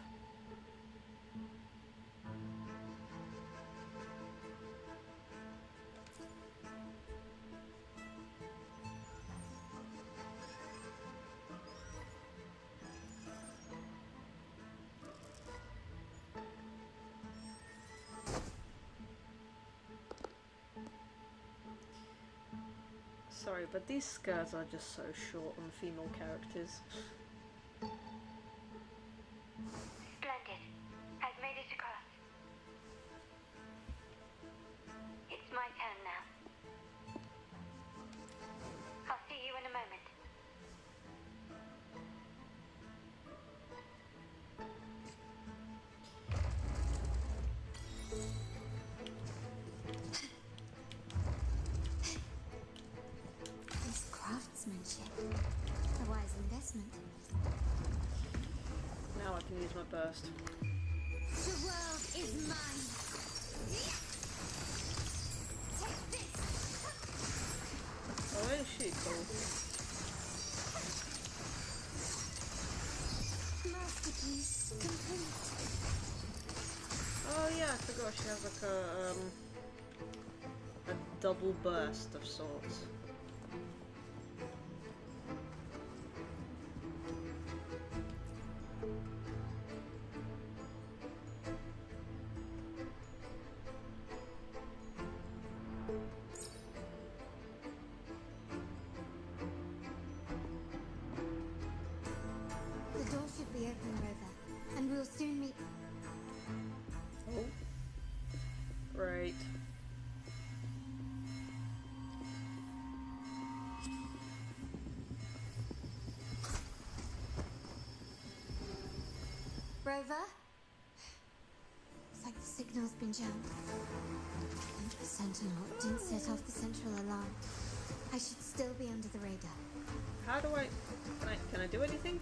Sorry, but these skirts are just so short on female characters. Splendid. Now I can use my burst. The world is mine. Take this. Oh, is she cool? Masterpiece complete. Oh yeah, I forgot she has like a double burst of sorts. The door should be open, Rover, and we'll soon meet. Oh. Right. Rover? Looks like the signal's been jammed. The Sentinel didn't set off the central alarm. I should still be under the radar. How do I... Can I do anything?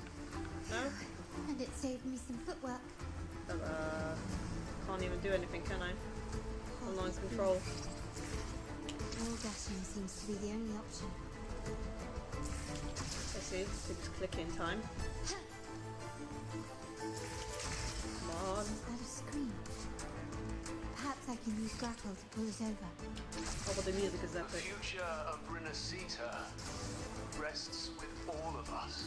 No? And it saved me some footwork. Can't even do anything, can I? Online control. Wall dashing seems to be the only option. I see. So just click in time. Come on. Is that a screen? Perhaps I can use grapple to pull it over. Oh, but the music is The epic. future of Rinascita rests with all of us.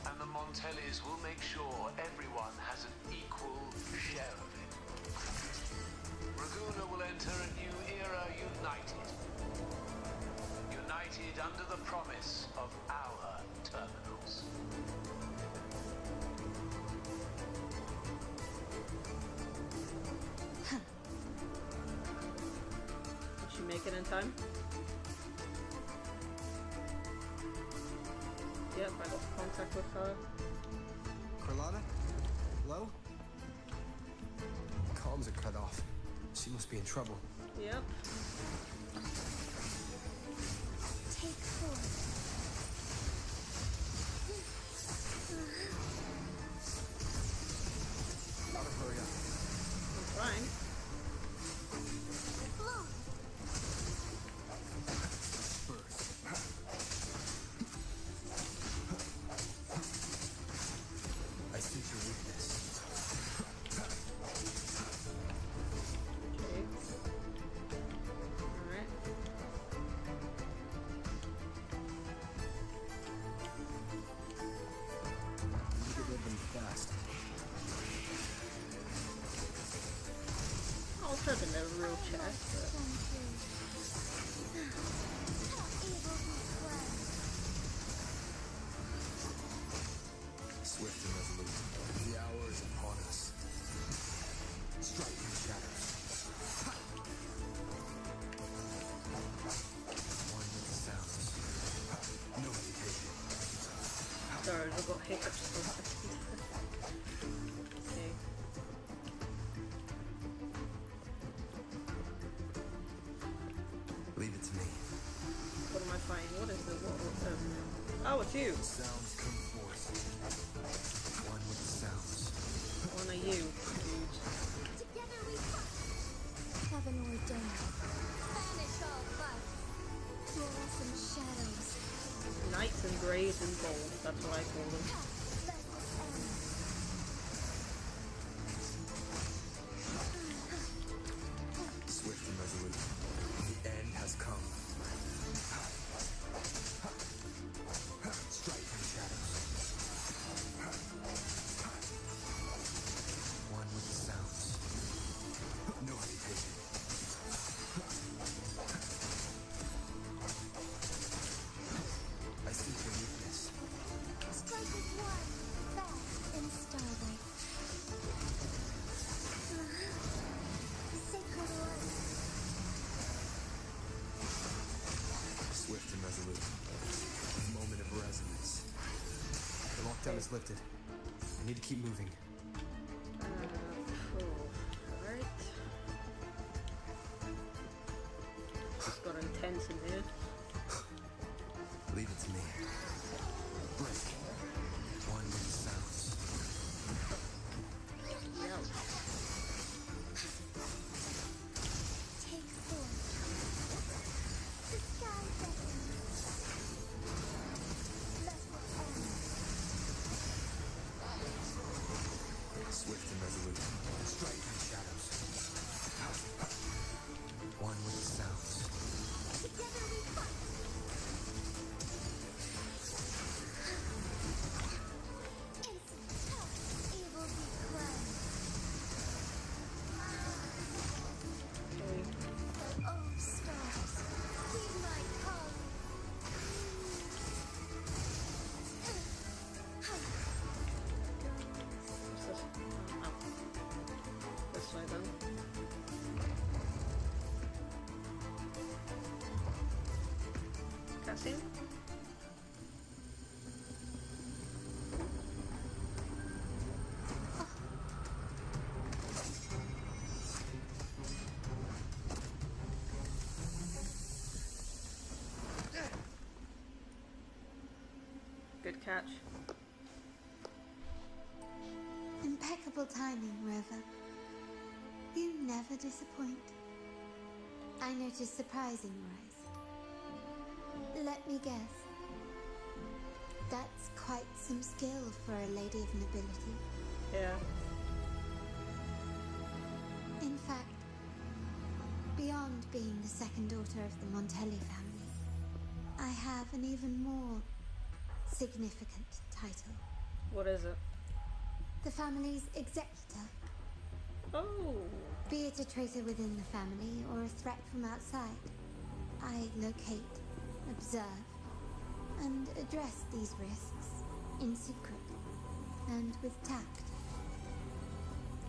And the Montellis will make sure everyone has an equal share of it. Raguna will enter a new era united. United under the promise of our terminals. Did she make it in time? Yep, I got contact with her. Carlotta? Hello? Comms are cut off. She must be in trouble. Yep. Take 4. Gotta hurry up. I'm trying. I sense your weakness. Okay. Alright. You get rid of them fast. I was hoping they were real chests, but... Swift and resolute. The hour is upon us. Strike in shadows. One with the sounds. No hesitation. Sorry, I got hiccups for a second. Okay. Leave it to me. What am I fighting? What is the... Oh, it's you! Sounds come forth. One with the sounds. One of you, dude. Together we fight. Heaven ordained. Banish all fight. Dwarves and shadows. Knights and greys and gold, that's what I call them. Let us end. Swift and resolute. The end has come. Strike in shadows. One with the sounds. No hesitation. I see your weakness. Strike with one. Fast in starlight. Sacred light. Swift and resolute. Moment of resonance. The lockdown is lifted. I need to keep moving. Alright. Just got intense in here. Leave it to me. Break. One with the sounds. cutscene. Good catch. Impeccable timing, Rover. You never disappoint. I noticed surprise in your eyes. Let me guess. That's quite some skill for a lady of nobility. Yeah. In fact, beyond being the second daughter of the Montelli family, I have an even more significant title. What is it? The family's executor. Oh. Be it a traitor within the family or a threat from outside, I locate, observe, and address these risks in secret and with tact.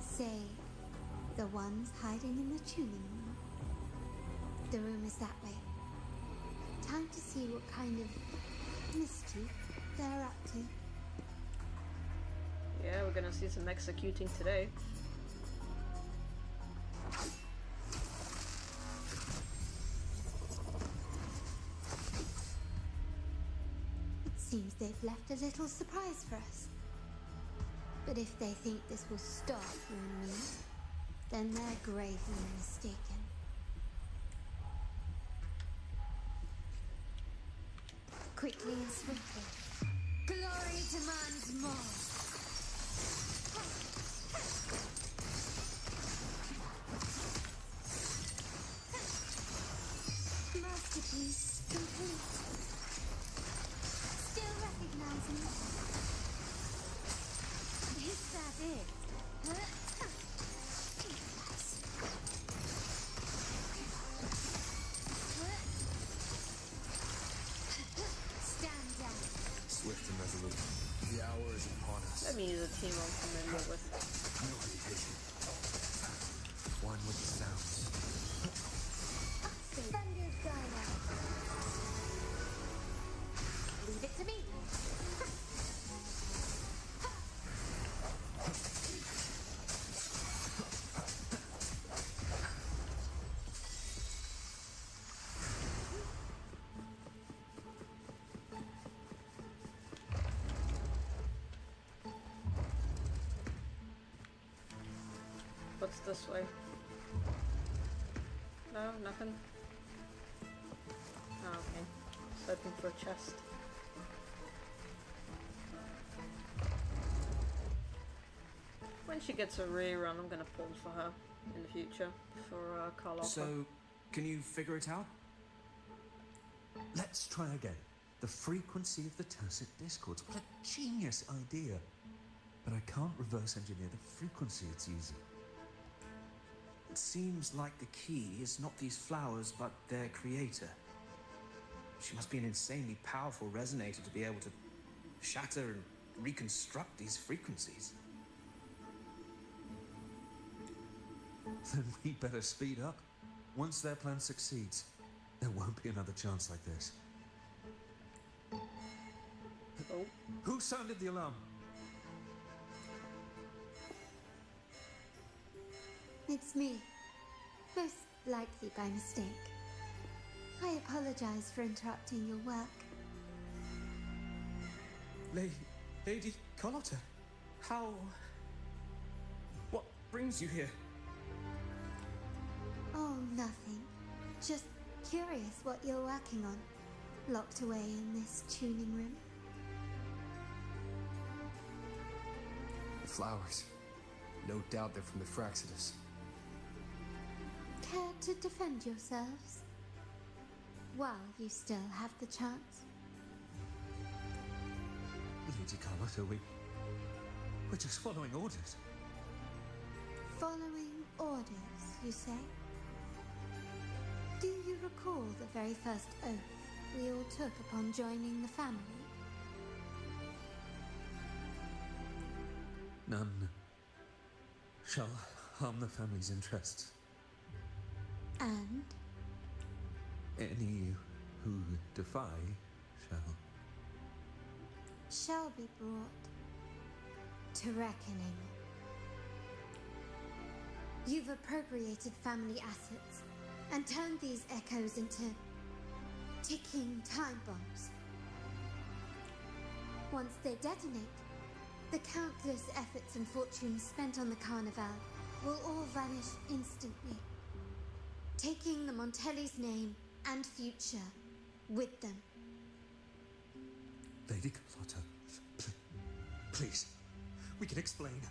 Say, the ones hiding in the tuning room. The room is that way. Time to see what kind of mischief they're up to. Yeah, we're gonna see some executing today. It seems they've left a little surprise for us. But if they think this will stop you and me, then they're gravely mistaken. Quickly and swiftly. Glory demands more. Masterpiece complete. Still recognizing it? Is that it? Stand down. Swift and resolute. The hour is upon us. Let me use a team I'm familiar with. No hesitation. One with the sounds. Thunder's going out. Leave it to me. What's this way? No, nothing. Oh, okay. Just hoping for a chest. When she gets a rerun, I'm gonna pull for her in the future for Carlotta. So, can you figure it out? Let's try again. The frequency of the tacit discords. What a genius idea. But I can't reverse engineer the frequency it's using. It seems like the key is not these flowers, but their creator. She must be an insanely powerful resonator to be able to shatter and reconstruct these frequencies. Then we better speed up. Once their plan succeeds, there won't be another chance like this. Oh. Who sounded the alarm? It's me. Most likely by mistake. I apologize for interrupting your work. Lady Carlotta, how... What brings you here? Oh, nothing. Just curious what you're working on. Locked away in this tuning room. The flowers. No doubt they're from the Fraxitus. Care to defend yourselves? While you still have the chance. Lady Carlotta, we're just following orders. Following orders, you say? Do you recall the very first oath we all took upon joining the family? None shall harm the family's interests. And? Any who defy shall be brought to reckoning. You've appropriated family assets and turned these echoes into ticking time bombs. Once they detonate, the countless efforts and fortunes spent on the Carnival will all vanish instantly, taking the Montelli's name and future with them. Lady Carlotta, please, we can explain.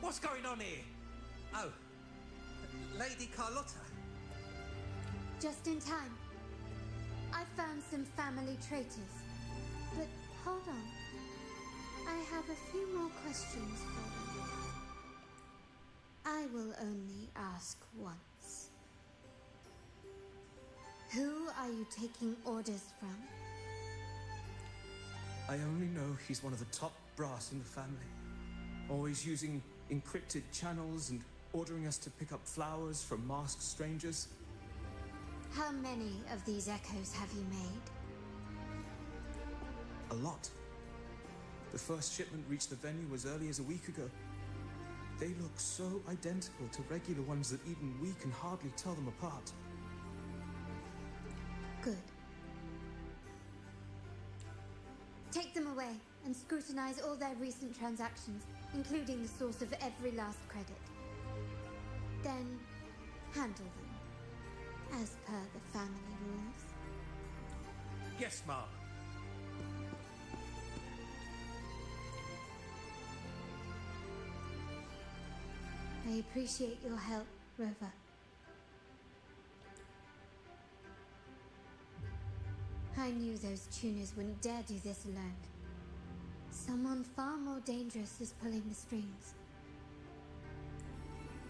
What's going on here? Oh, Lady Carlotta. Just in time. I found some family traitors. But hold on. I have a few more questions for you. I will only ask once. Who are you taking orders from? I only know he's one of the top brass in the family. Always using encrypted channels and ordering us to pick up flowers from masked strangers. How many of these echoes have you made? A lot. The first shipment reached the venue as early as a week ago. They look so identical to regular ones that even we can hardly tell them apart. Good. Take them away and scrutinize all their recent transactions, including the source of every last credit. Then handle them, as per the family rules. Yes, Ma. I appreciate your help, Rover. I knew those tuners wouldn't dare do this alone. Someone far more dangerous is pulling the strings.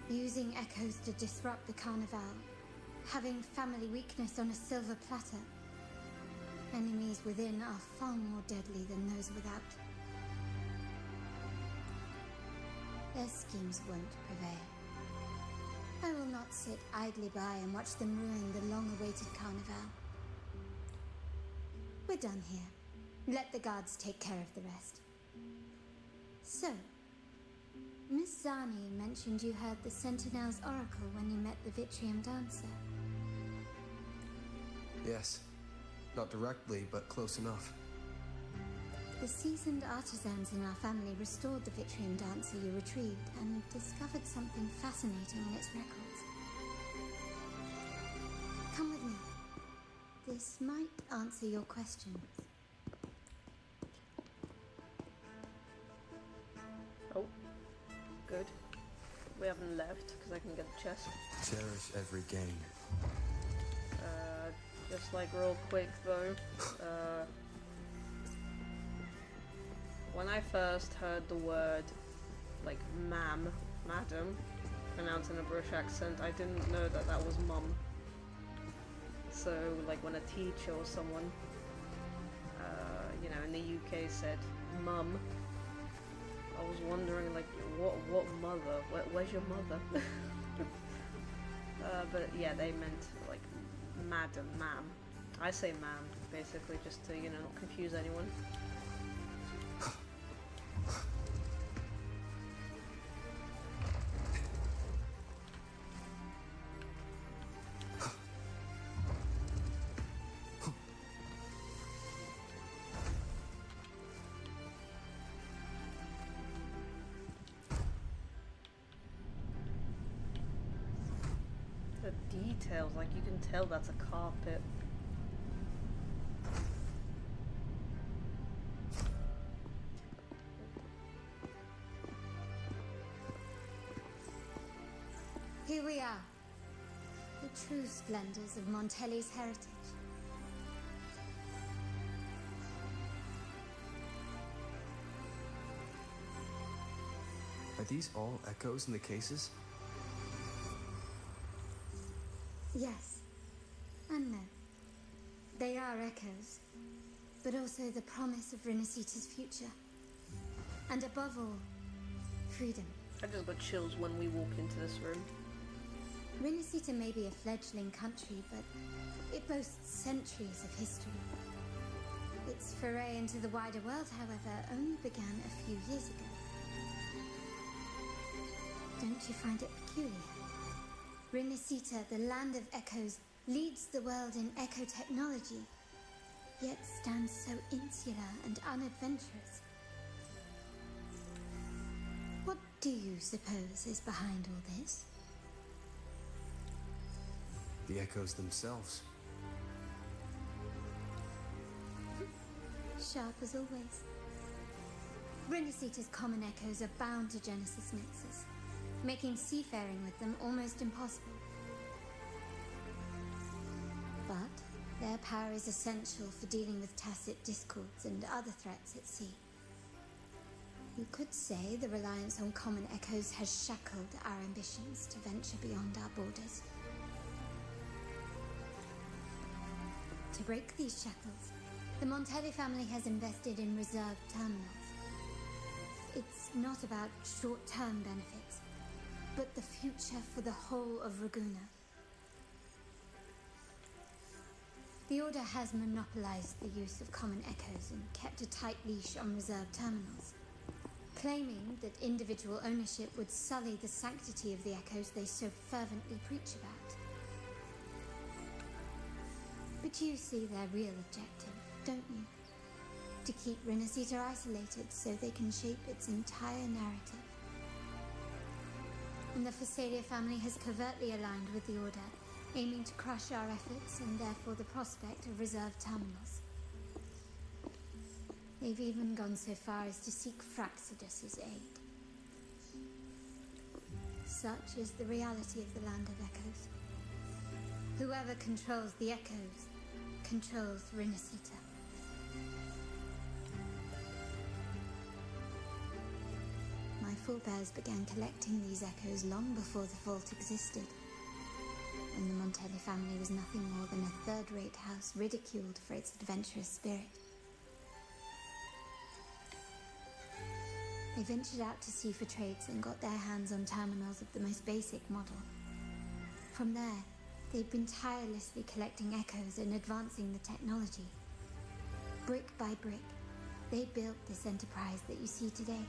Using echoes to disrupt the Carnival. Having family weakness on a silver platter. Enemies within are far more deadly than those without. Their schemes won't prevail. I will not sit idly by and watch them ruin the long-awaited Carnival. We're done here. Let the guards take care of the rest. So, Miss Zani mentioned you heard the Sentinel's oracle when you met the Vitrium Dancer. Yes. Not directly, but close enough. The seasoned artisans in our family restored the Vitrium Dancer you retrieved and discovered something fascinating in its records. Come with me. This might answer your questions. Oh, good. We haven't left because I can get the chest. Cherish every gain. Just like real quick though. When I first heard the word like madam, pronounced in a British accent, I didn't know that that was mum. So like when a teacher or someone, you know, in the UK said mum, I was wondering like what mother? Where's your mother? But yeah, they meant like madam, ma'am. I say ma'am basically just to, you know, not confuse anyone. Details, like you can tell that's a carpet. Here we are, the true splendors of Montelli's heritage. Are these all echoes in the cases? Yes, and no. They are echoes, but also the promise of Rinascita's future. And above all, freedom. I just got chills when we walk into this room. Rinascita may be a fledgling country, but it boasts centuries of history. Its foray into the wider world, however, only began a few years ago. Don't you find it peculiar? Rinascita, the land of echoes, leads the world in echo technology, yet stands so insular and unadventurous. What do you suppose is behind all this? The echoes themselves. Sharp as always. Rinascita's common echoes are bound to Genesis nexus, making seafaring with them almost impossible. But their power is essential for dealing with tacit discords and other threats at sea. You could say the reliance on common echoes has shackled our ambitions to venture beyond our borders. To break these shackles, the Montelli family has invested in reserved terminals. It's not about short-term benefits, but the future for the whole of Raguna. The Order has monopolized the use of common echoes and kept a tight leash on reserved terminals, claiming that individual ownership would sully the sanctity of the echoes they so fervently preach about. But you see their real objective, don't you? To keep Rinascita isolated so they can shape its entire narrative. And the Phasalia family has covertly aligned with the Order, aiming to crush our efforts and therefore the prospect of reserved terminals. They've even gone so far as to seek Fraxidus's aid. Such is the reality of the Land of Echoes. Whoever controls the Echoes controls Rinascita. My forebears began collecting these echoes long before the vault existed, when the Montelli family was nothing more than a third-rate house ridiculed for its adventurous spirit. They ventured out to sea for trades and got their hands on terminals of the most basic model. From there, they've been tirelessly collecting echoes and advancing the technology. Brick by brick, they built this enterprise that you see today.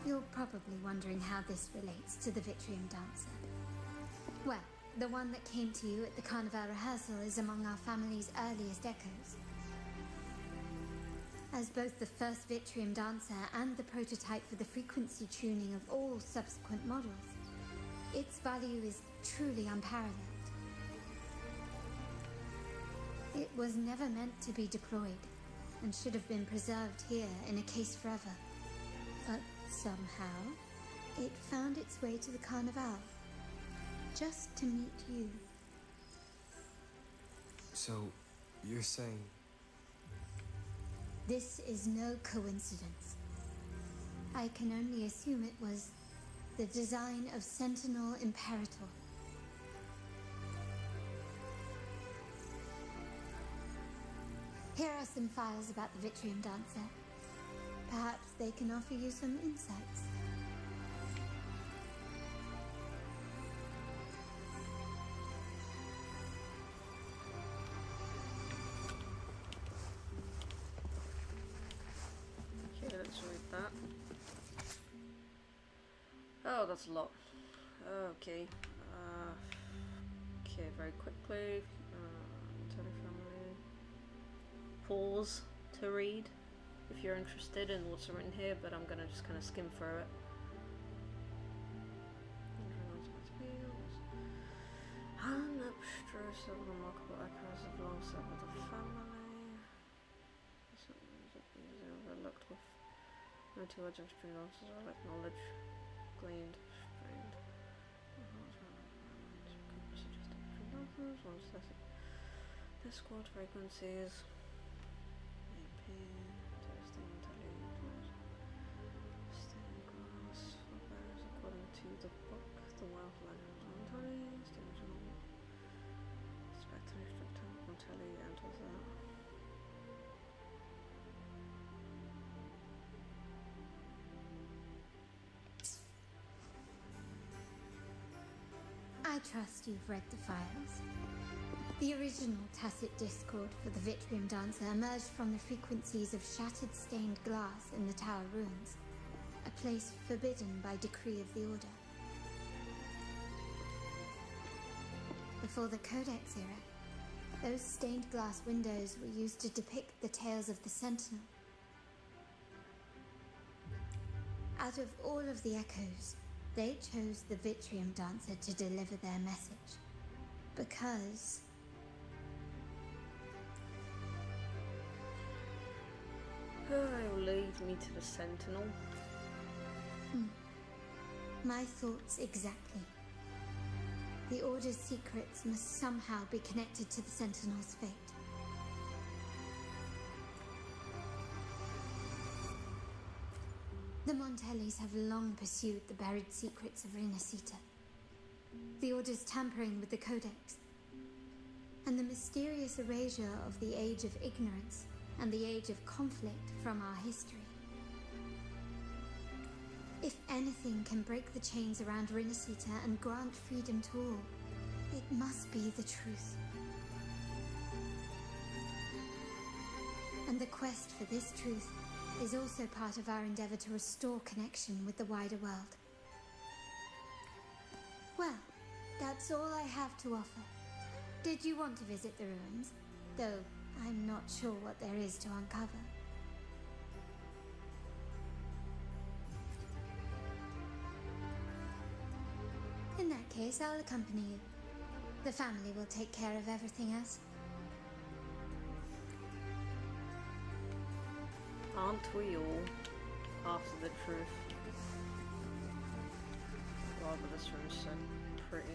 You're probably wondering how this relates to the Vitrium Dancer. Well, the one that came to you at the Carnival rehearsal is among our family's earliest echoes. As both the first Vitrium Dancer and the prototype for the frequency tuning of all subsequent models, its value is truly unparalleled. It was never meant to be deployed, and should have been preserved here in a case forever. But somehow, it found its way to the Carnival, just to meet you. So, you're saying... This is no coincidence. I can only assume it was the design of Sentinel Imperator. Here are some files about the Vitrium Dancer. Perhaps they can offer you some insights. Okay, let's read that. Oh, that's a lot. Okay. Okay, very quickly. Telefamily. Pause to read if you're interested in what's written here, but I'm gonna just kind of skim through it. And abstruse of remarkable echoes of long set with the family. Overlooked with no two words of extreme answers are like knowledge gleaned, strained. Discord frequencies. AP, testing, staying glass, forebears according to the book, the wild legends on Tony, the original speculation of Temple Telly enters that. I trust you've read the files. The original tacit discord for the Vitrium Dancer emerged from the frequencies of shattered stained glass in the tower ruins, a place forbidden by decree of the Order. Before the Codex era, those stained glass windows were used to depict the tales of the Sentinel. Out of all of the echoes, they chose the Vitrium Dancer to deliver their message. Because... It'll lead me to the Sentinel. My thoughts exactly. The Order's secrets must somehow be connected to the Sentinel's fate. The Montellis have long pursued the buried secrets of Rinascita. The Order's tampering with the Codex, and the mysterious erasure of the Age of Ignorance and the Age of Conflict from our history. If anything can break the chains around Rinascita and grant freedom to all, it must be the truth. And the quest for this truth is also part of our endeavor to restore connection with the wider world. Well, that's all I have to offer. Did you want to visit the ruins? Though I'm not sure what there is to uncover. In that case, I'll accompany you. The family will take care of everything else. Aren't we all after the truth? Wow, but this room's so pretty.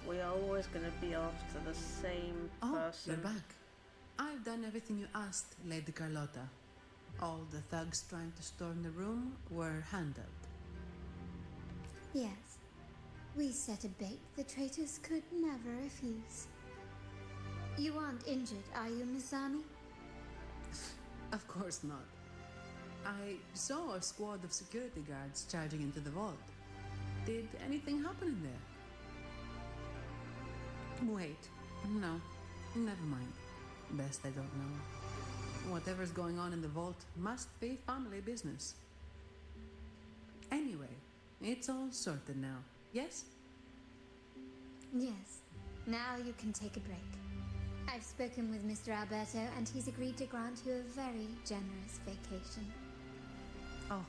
We are always going to be after the same person. You're back. I've done everything you asked, Lady Carlotta. All the thugs trying to storm the room were handled. Yes. We set a bait the traitors could never refuse. You aren't injured, are you, Mizani? Of course not. I saw a squad of security guards charging into the vault. Did anything happen in there? Wait, no, never mind. Best I don't know. Whatever's going on in the vault must be family business. Anyway, it's all sorted now, yes? Yes. Now you can take a break. I've spoken with Mr. Alberto and he's agreed to grant you a very generous vacation. Oh,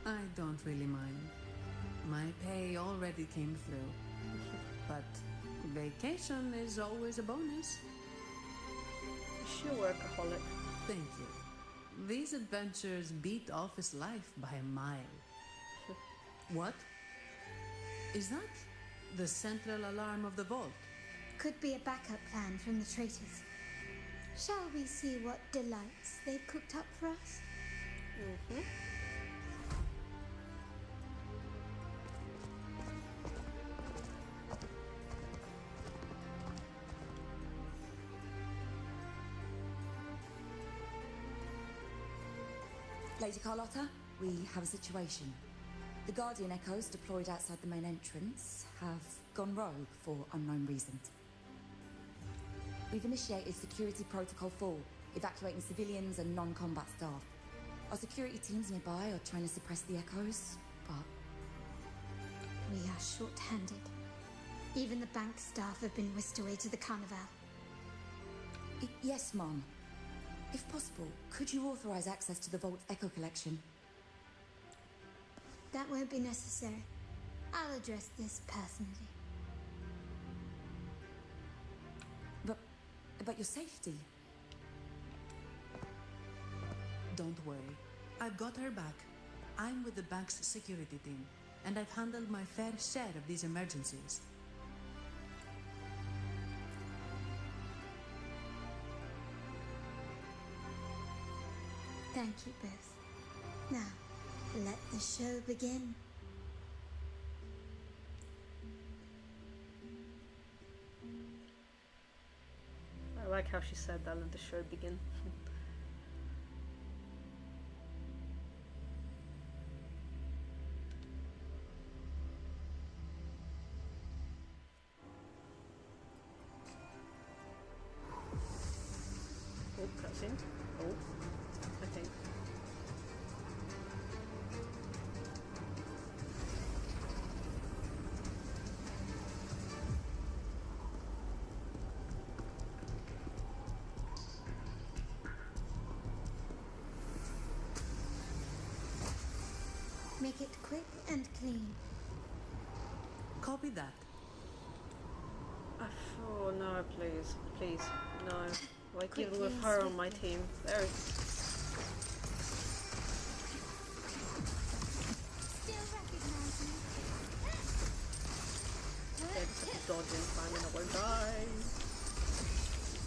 I don't really mind. My pay already came through. But vacation is always a bonus. She's a workaholic. Thank you. These adventures beat office life by a mile. What? Is that the central alarm of the vault? Could be a backup plan from the traitors. Shall we see what delights they've cooked up for us? Mm-hmm. Lady Carlotta, we have a situation. The Guardian Echoes deployed outside the main entrance have gone rogue for unknown reasons. We've initiated Security Protocol 4, evacuating civilians and non-combat staff. Our security teams nearby are trying to suppress the Echoes, but... We are short-handed. Even the bank staff have been whisked away to the Carnival. Yes, Mom. If possible, could you authorize access to the Vault's Echo Collection? That won't be necessary. I'll address this personally. But your safety? Don't worry. I've got her back. I'm with the bank's security team, and I've handled my fair share of these emergencies. Thank you both. Now, Let the show begin. I like how she said that, let the show begin. Oh, cutscene. Oh, I think. Make it quick and clean. Copy that. Oh no, please, please, no. Like even Quickly with and her on my swiftly. team, there is. Still recognize me? Okay, just have to dodge in time and I won't die.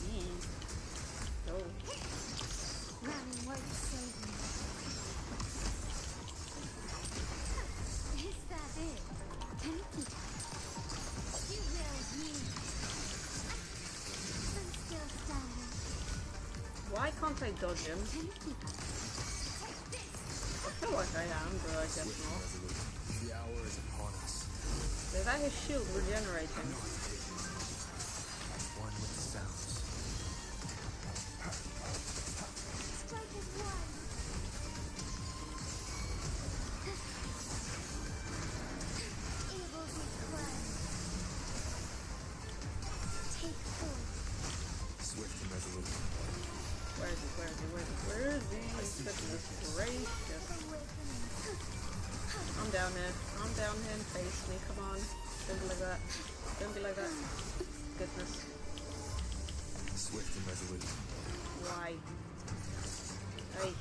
Yee. No. Running won't save me. Is that it? Can you keep up? You will yield. I'm still standing. Why can't I dodge him? Can you keep up? I feel like I am, but I guess not. The hour is upon us. Is that his shield regenerating? One with the sounds. Strike as one. Evil decline. Take full. Swift and resolute. Where is he? Where is he? Where is he? Where is he? Goodness gracious. I'm down here. I'm down here and face me. Come on. Don't be like that. Don't be like that. Goodness. Swift and resolute. Why? Hey.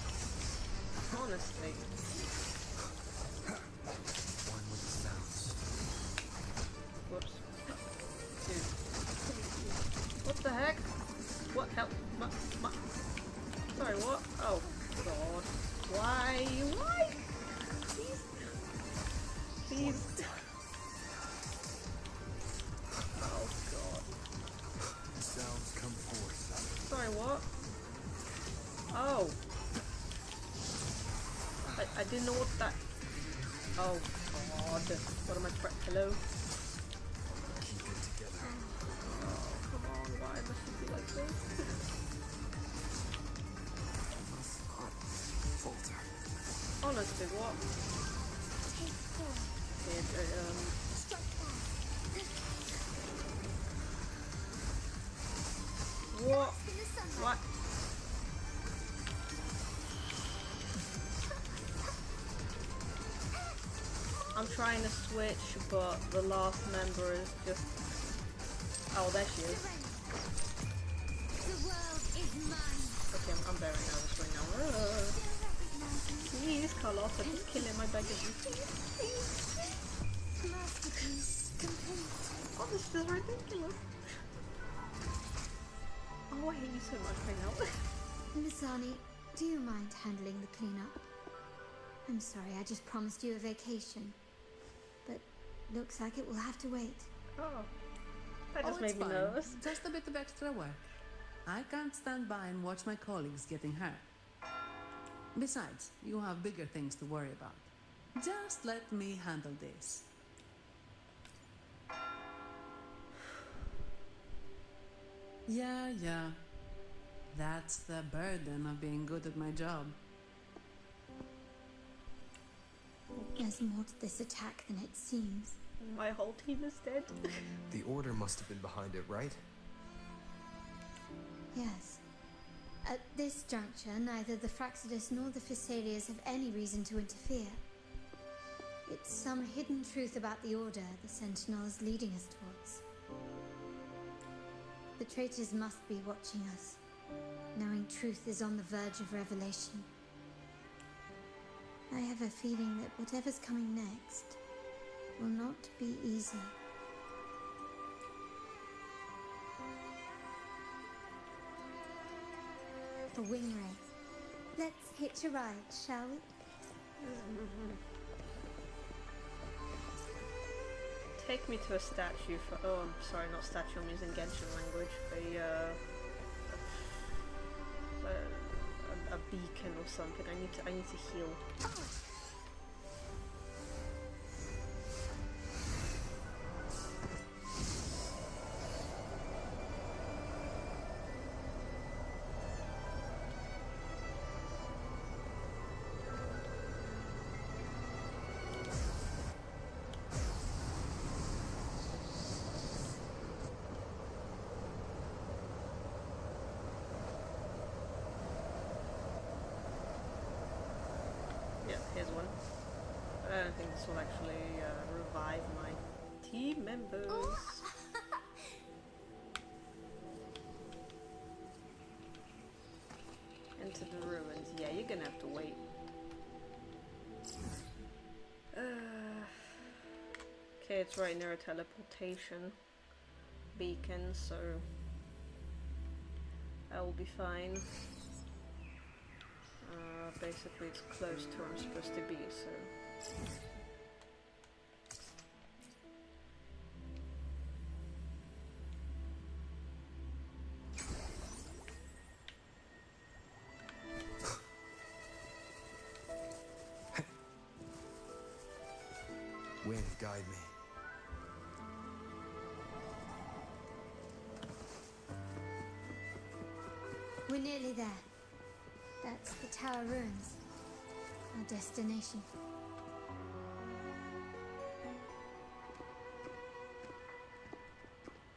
Honestly. One with the sounds. Whoops. Dude. What the heck? What help? Sorry, what? Oh, God. Why? Why? Please. Please. Oh, God. The sounds come forth. Sorry, what? Oh. I didn't know what that... Oh, God. What am I... Hello? Keep it together. Oh, come on. Why must it be like this? Must not falter. Honestly, what? Take full. Strike back. What? Bask in the sunlight. What? I'm trying to switch, but the last member is just... Oh, there she is. The world is mine. Okay, I'm very nervous right now. Please, Carlos, I'm just killing my bag of you. Masterpiece complete. Oh, this is ridiculous. Oh, I hate you so much right now. Misani, do you mind handling the cleanup? I'm sorry, I just promised you a vacation. But looks like it will have to wait. Oh, that Oh, just it's made me fine. nervous. Just a bit of extra work. I can't stand by and watch my colleagues getting hurt. Besides, you have bigger things to worry about. Just let me handle this. Yeah. That's the burden of being good at my job. There's more to this attack than it seems. My whole team is dead. The Order must have been behind it, right? Yes. At this juncture, neither the Fraxidus nor the Physaelias have any reason to interfere. It's some hidden truth about the Order the Sentinel is leading us towards. The traitors must be watching us, knowing truth is on the verge of revelation. I have a feeling that whatever's coming next will not be easy. A wing ray. Let's hitch a ride, shall we? Take me to a statue for. Oh, I'm sorry, not statue. I'm using Genshin language. A beacon or something. I need to heal. Yeah, here's one. I don't think this will actually revive my team members. Into the ruins. Yeah, you're gonna have to wait. Okay, it's right near a teleportation beacon, so I will be fine. Basically it's close to where I'm supposed to be, so... Wind, guide me. We're nearly there. That's the Tower Ruins. Our destination.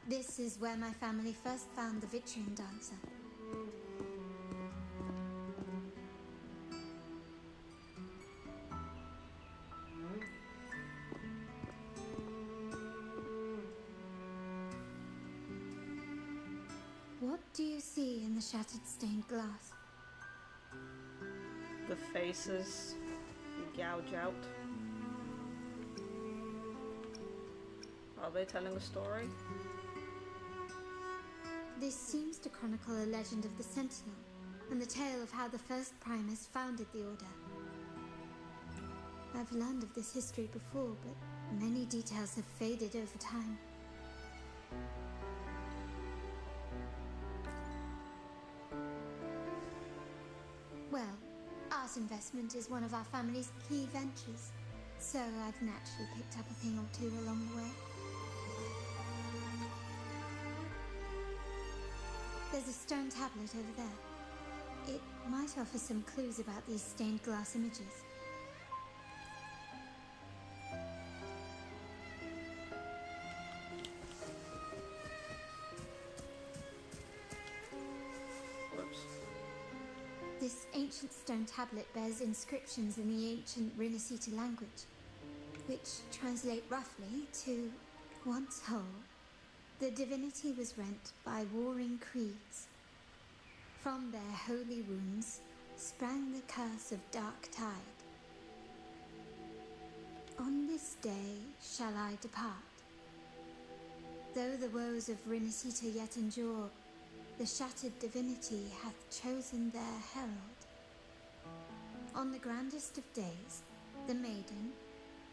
This is where my family first found the Vitrian dancer. What do you see in the shattered stained glass? The faces gouge out. Are they telling a story? This seems to chronicle a legend of the Sentinel, and the tale of how the first Primus founded the Order. I've learned of this history before, but many details have faded over time. Well, art investment is one of our family's key ventures, so I've naturally picked up a thing or two along the way. There's a stone tablet over there. It might offer some clues about these stained glass images. Whoops. This ancient stone tablet bears inscriptions in the ancient Rinascita language, which translate roughly to, once whole, the divinity was rent by warring creeds. From their holy wounds sprang the curse of dark tide. On this day shall I depart. Though the woes of Rinascita yet endure, the shattered divinity hath chosen their herald. On the grandest of days, the maiden,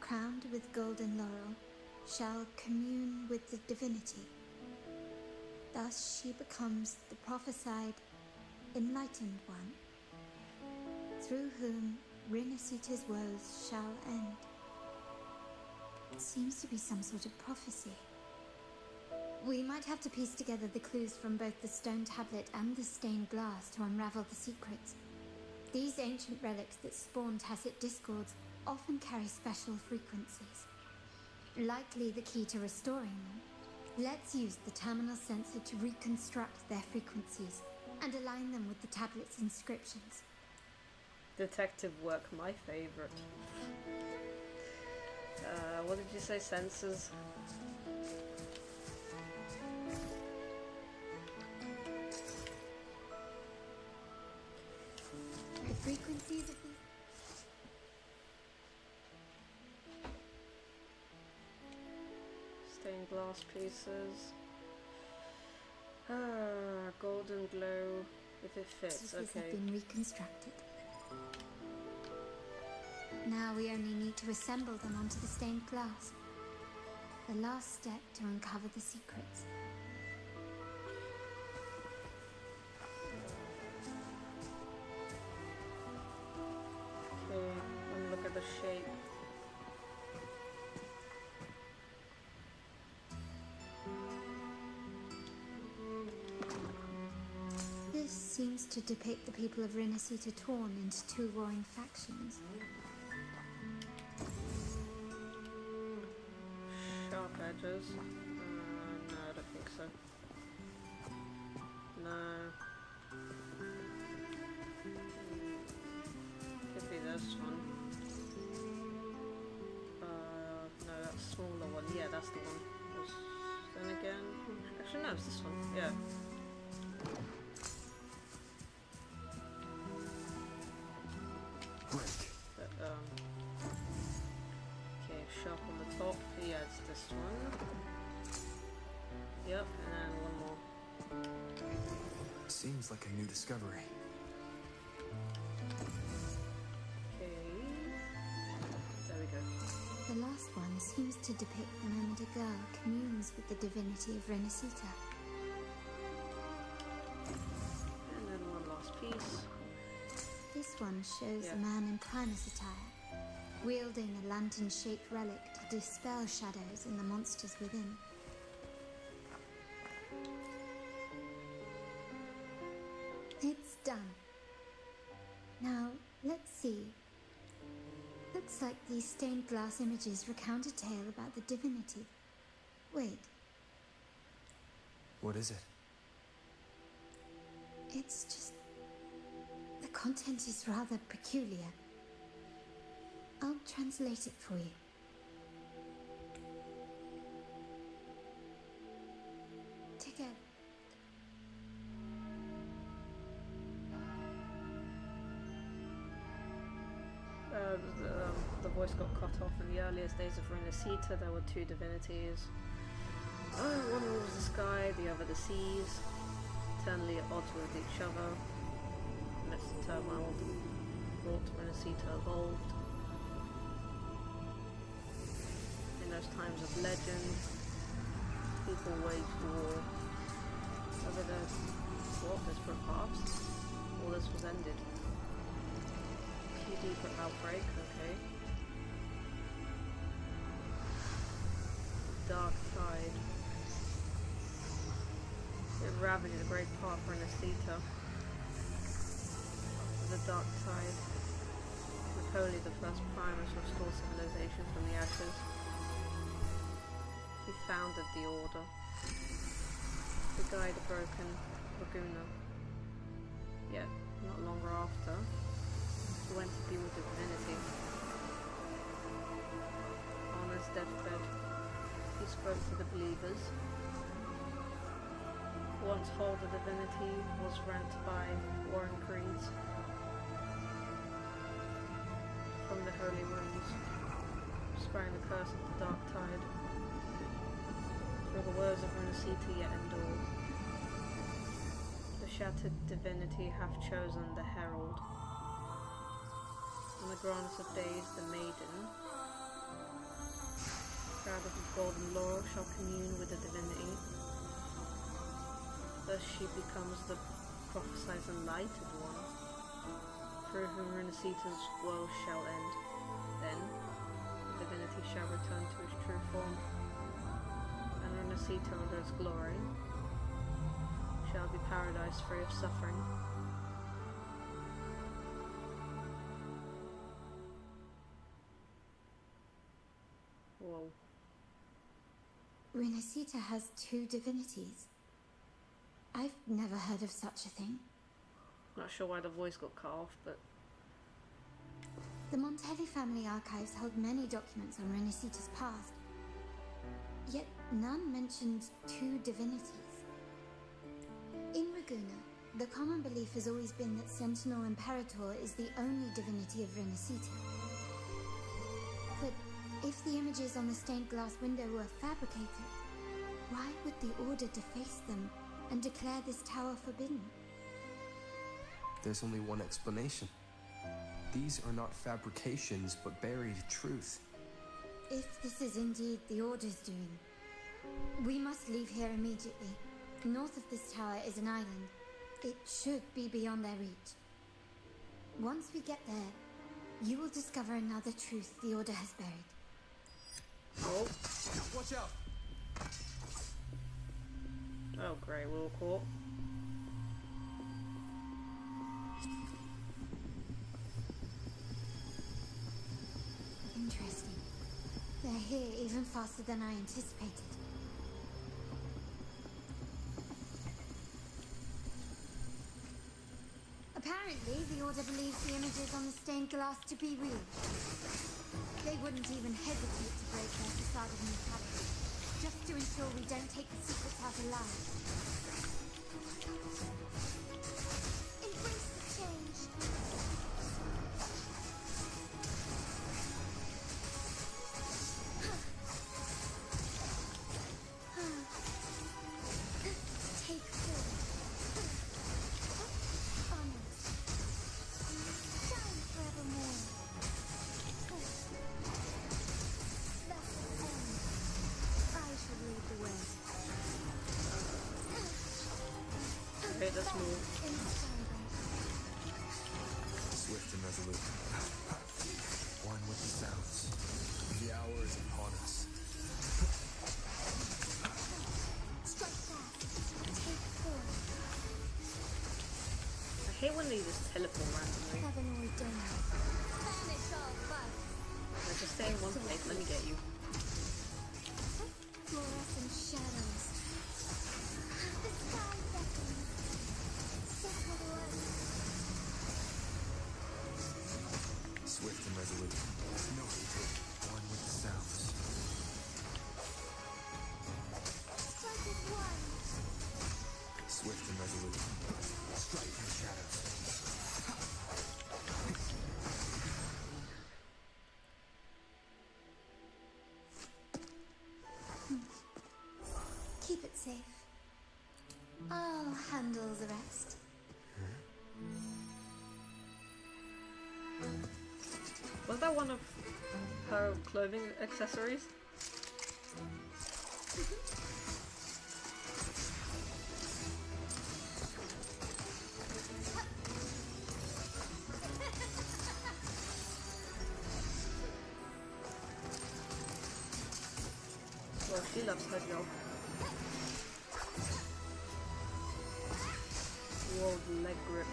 crowned with golden laurel, shall commune with the divinity. Thus she becomes the prophesied enlightened one, through whom Rinascita's woes shall end. It seems to be some sort of prophecy. We might have to piece together the clues from both the stone tablet and the stained glass to unravel the secrets. These ancient relics that spawn tacit discords often carry special frequencies. Likely the key to restoring them. Let's use the terminal sensor to reconstruct their frequencies and align them with the tablet's inscriptions. Detective work, my favorite. What did you say, sensors? The frequencies of these... Stained glass pieces. Golden glow, if it fits, pieces okay. have been reconstructed. Now we only need to assemble them onto the stained glass. The last step to uncover the secrets. Okay, let me look at the shape. This seems to depict the people of Rinascita torn into two warring factions. Sharp edges. No, I don't think so. No. Could be this one. No, that's the smaller one. Yeah, that's the one. Then again, actually no, it's this one. Yeah. But, okay, sharp on the top. Yeah, it's this one. Yep, and then one more. Seems like a new discovery. Okay. There we go. The last one seems to depict the moment a girl communes with the divinity of Rinascita. And then one last piece. This one shows Yeah. a man in Primus attire, wielding a lantern-shaped relic to dispel shadows and the monsters within. It's done. Now, let's see. Looks like these stained glass images recount a tale about the divinity. Wait, What is it? it's just... the content is rather peculiar. I'll translate it for you. Take a... The voice got cut off. In the earliest days of Rinascita, there were two divinities. One rules the sky, the other the seas, eternally at odds with each other. Amidst the turmoil that brought Rinascita evolved. In those times of legend, people waged war over the disparate paths. All this was ended. Deeper outbreak, okay. Dark tide. It ravaged a great part of Rinascita. The dark tide. Napoleon, the first Primus, restored civilization from the ashes. He founded the Order. To guide a broken Laguna. Yet, not longer after, he went to be with the divinity. On his deathbed, he spoke to the believers. Once whole, the divinity was rent by warring creeds from the holy wounds, sprang the curse of the dark tide. Through the words of Rinascita yet endured. The shattered divinity hath chosen the herald. On the grants of days, the maiden, proud of his golden laurel, shall commune with the divinity. Thus she becomes the prophesied enlightened one, through whom Rinascita's woe shall end. Then the divinity shall return to its true form, and Rinascita with its glory shall be paradise free of suffering. Whoa. Rinascita has two divinities. I've never heard of such a thing. Not sure why the voice got cut off, but The Montelli family archives hold many documents on Rinascita's past, yet none mentioned two divinities. In Raguna, the common belief has always been that Sentinel Imperator is the only divinity of Rinascita. But if the images on the stained glass window were fabricated, why would the Order deface them and declare this tower forbidden? There's only one explanation. These are not fabrications, but buried truth. If this is indeed the Order's doing, we must leave here immediately. North of this tower is an island. It should be beyond their reach. Once we get there, you will discover another truth the Order has buried. Oh. Watch out! Oh, great, we're all caught. Interesting. They're here even faster than I anticipated. Apparently, the Order believes the images on the stained glass to be real. They wouldn't even hesitate to break their facade of neutrality, just to ensure we don't take the secrets out alive. Embrace the change. Take 4. Honest. Shine forevermore. That's the end. I shall lead the way. Okay, let's move. Swift and resolute. One with the sounds. The hour is upon us. Strike fast. Take 4. I hate when they just teleport randomly. Heaven ordained. Banish all fun. Like, just stay in one place, let me get you. Fluorescent shadows. The sky beckons. Settle away. Swift and resolute. No hatred. One with the sounds. Strike as one. Swift and resolute. Strike in shadows. Keep it safe. I'll handle the rest. Was that one of her clothing accessories? Well, she loves her job. World leg grip.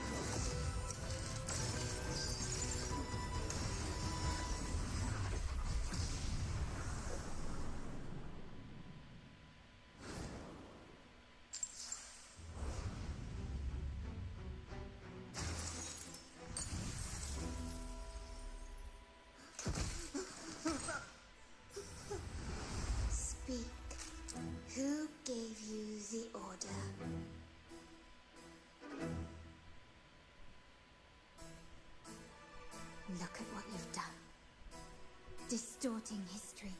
Speak. Who gave you the order? Look at what you've done. Distorting history.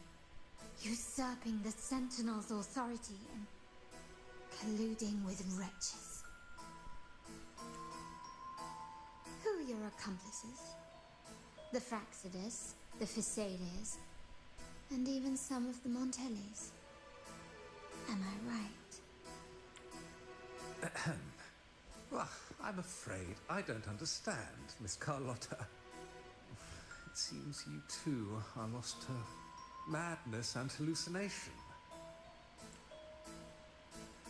Usurping the Sentinel's authority and colluding with wretches. Who are your accomplices? The Fraxidus, the Phisades, and even some of the Montellis. Am I right? Well, I'm afraid I don't understand, Miss Carlotta. It seems you too are lost to madness and hallucination.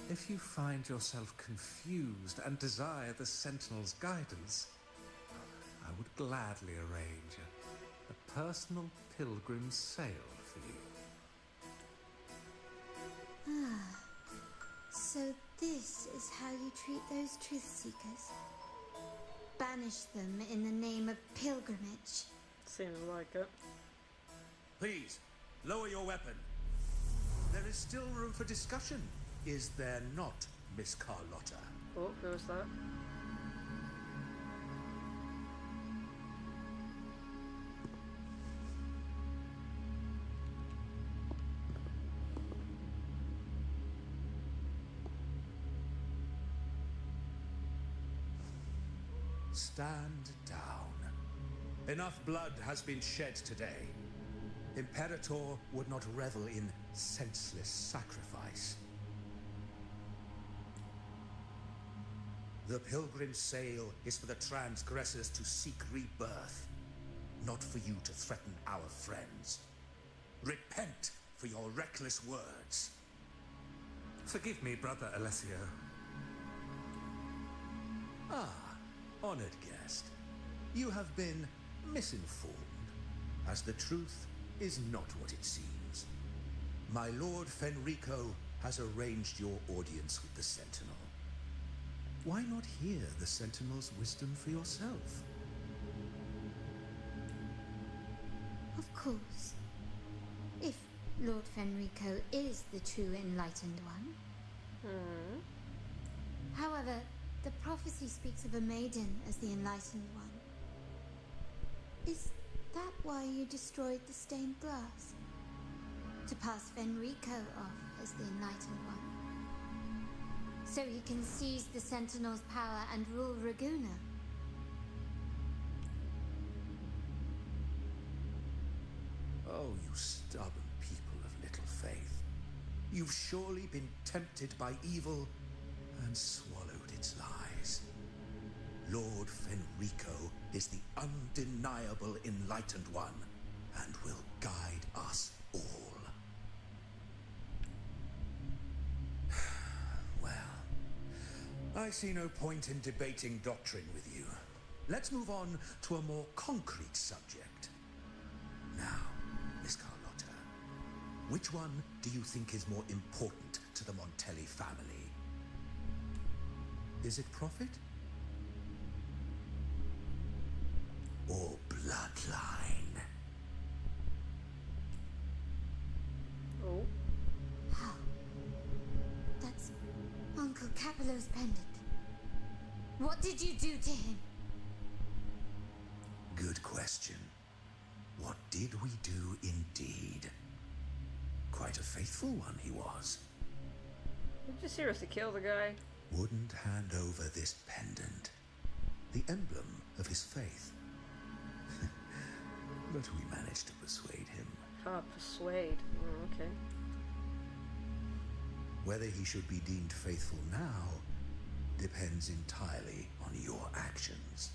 If you find yourself confused and desire the Sentinel's guidance, I would gladly arrange a personal pilgrim's sail for you. Ah, so this is how you treat those truth seekers. Banish them in the name of pilgrimage. Seems like it. Please, lower your weapon. There is still room for discussion, is there not, Miss Carlotta? Oh, who was that? Stand down. Enough blood has been shed today. Imperator would not revel in senseless sacrifice. The pilgrim's sail is for the transgressors to seek rebirth, not for you to threaten our friends. Repent for your reckless words. Forgive me, Brother Alessio. Ah, honored guest. You have been misinformed, as the truth is not what it seems. My Lord Fenrico has arranged your audience with the Sentinel. Why not hear the Sentinel's wisdom for yourself? Of course. If Lord Fenrico is the true enlightened one. However, the prophecy speaks of a maiden as the enlightened one. Is that why you destroyed the stained glass? To pass Fenrico off as the enlightened one? So he can seize the Sentinel's power and rule Raguna? Oh, you stubborn people of little faith. You've surely been tempted by evil and swallowed its lies. Lord Fenrico is the undeniable enlightened one and will guide us all. Well, I see no point in debating doctrine with you. Let's move on to a more concrete subject. Now, Miss Carlotta, which one do you think is more important to the Montelli family? Is it profit? Or bloodline? Oh. How? That's Uncle Capello's pendant. What did you do to him? Good question. What did we do indeed? Quite a faithful one he was. Did you seriously kill the guy? Wouldn't hand over this pendant, the emblem of his faith. But we managed to persuade him. Ah, persuade. Okay. Whether he should be deemed faithful now depends entirely on your actions.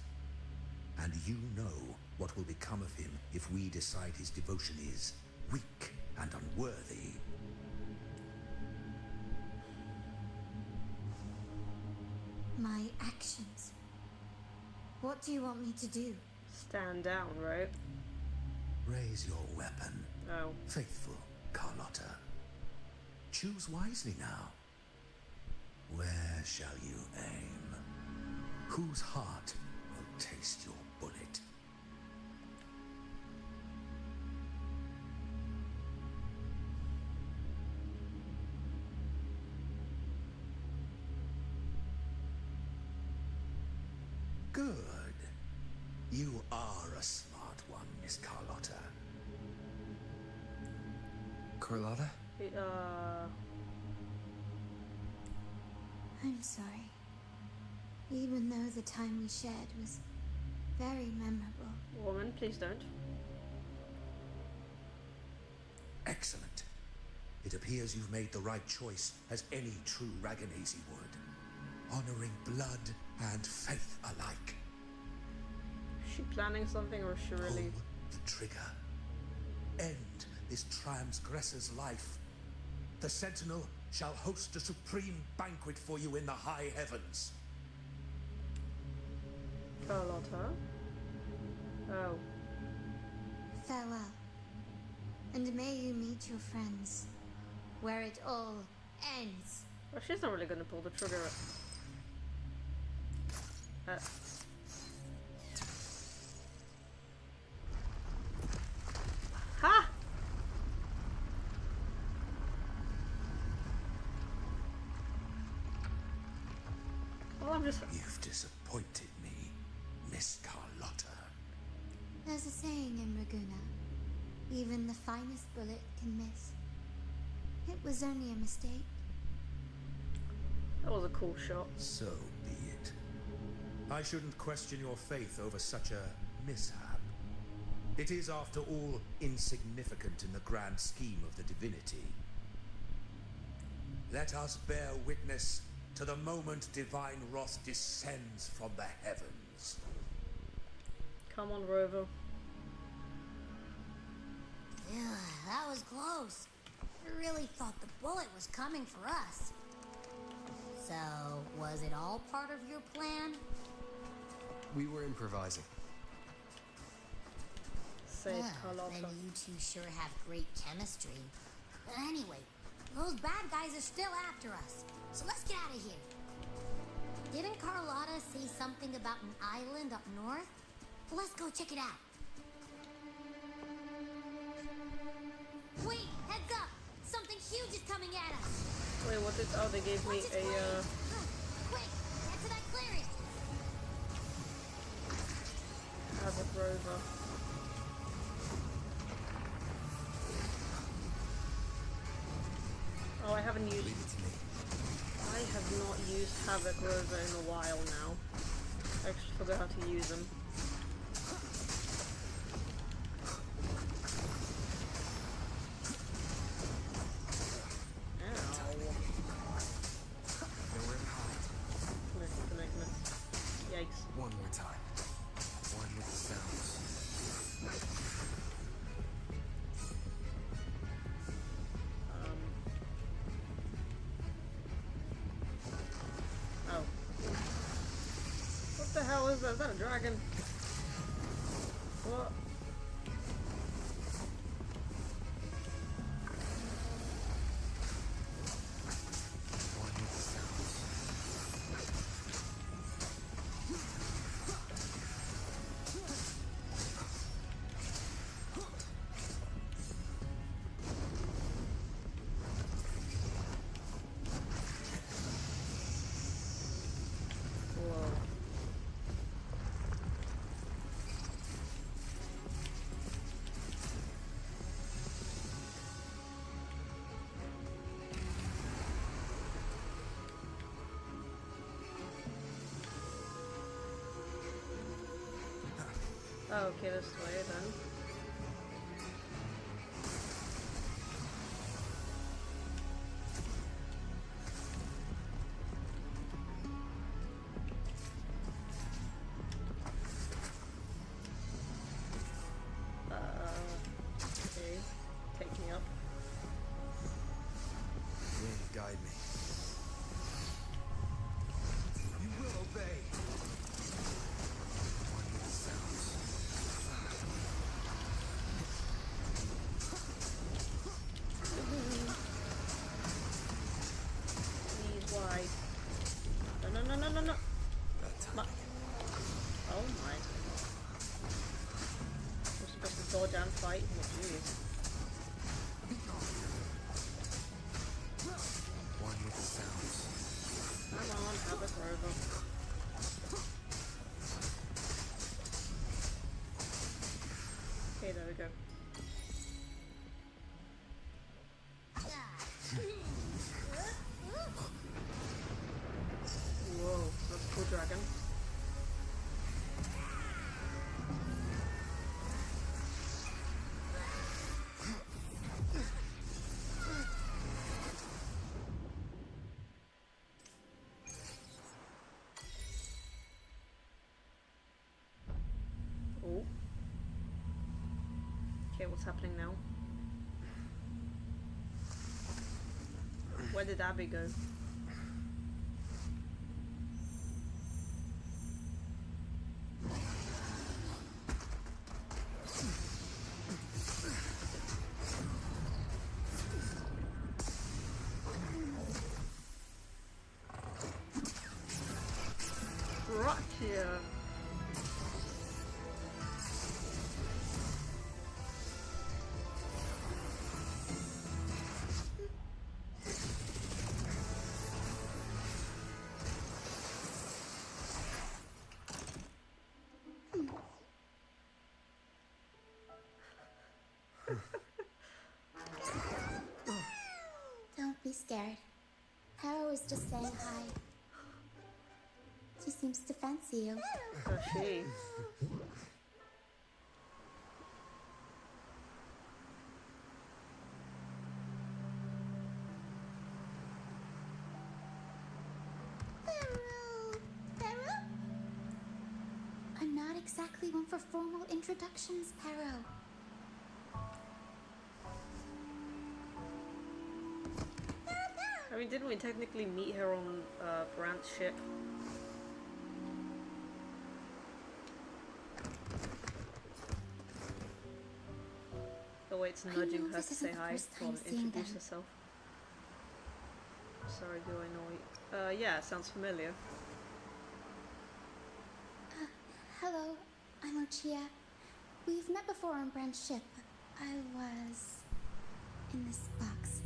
And you know what will become of him if we decide his devotion is weak and unworthy. My actions. What do you want me to do? Stand down, right? Raise your weapon. Oh. Faithful Carlotta. Choose wisely now. Where shall you aim? Whose heart will taste your bullet? Good. You are a smart one, Miss Carlotta. Carlotta? I'm sorry. Even though the time we shared was very memorable. Woman, please don't. Excellent. It appears you've made the right choice, as any true Raganese would. Honoring blood and faith alike. Is she planning something, or is she really... Pull the trigger. End this transgressor's life. The Sentinel shall host a supreme banquet for you in the high heavens. Carlotta? Oh. Farewell. And may you meet your friends, where it all ends. Well, she's not really going to pull the trigger. Ha! Well, I'm just... You've disappointed me, Miss Carlotta. There's a saying in Raguna, even the finest bullet can miss. It was only a mistake. That was a cool shot. So be it. I shouldn't question your faith over such a mishap. It is, after all, insignificant in the grand scheme of the divinity. Let us bear witness to the moment divine wrath descends from the heavens. Come on, Rover. Yeah, that was close. I really thought the bullet was coming for us. So, was it all part of your plan? We were improvising. Says Carlotta. Then you two sure have great chemistry. But anyway, those bad guys are still after us. So let's get out of here. Didn't Carlotta say something about an island up north? Let's go check it out. Wait, heads up! Something huge is coming at us! Wait, what did... Oh, they gave me a, Quick, get to that clearing! Havoc Rover. Oh, I haven't used... Leave it to me. I have not used Havoc Rover in a while now. I actually forgot how to use them. One more time. One with the sounds. Oh. What the hell is that? Is that a dragon? What? One with the sounds. Oh, okay, this way then. Okay, take me up. Wind, guide me. You will obey. One with the sounds. Please, why? No. That time. Oh my. We're supposed to dodge and fight? Oh jeez. One with the sounds. Come on, Havoc Rover. Okay, there we go. Whoa, that's a cool dragon. Oh. Okay, what's happening now? Where did Abby go? Gotcha. Don't be scared. Hera was just saying hi. She seems to fancy you. Oh, she. exactly one for formal introductions, Pero. I mean, didn't we technically meet her on Brant's ship? The way it's nudging her to say hi or introduce herself. Sorry, do I know you? Yeah, sounds familiar. Hello, I'm Ochia. We've met before on Brant's ship. I was in this box.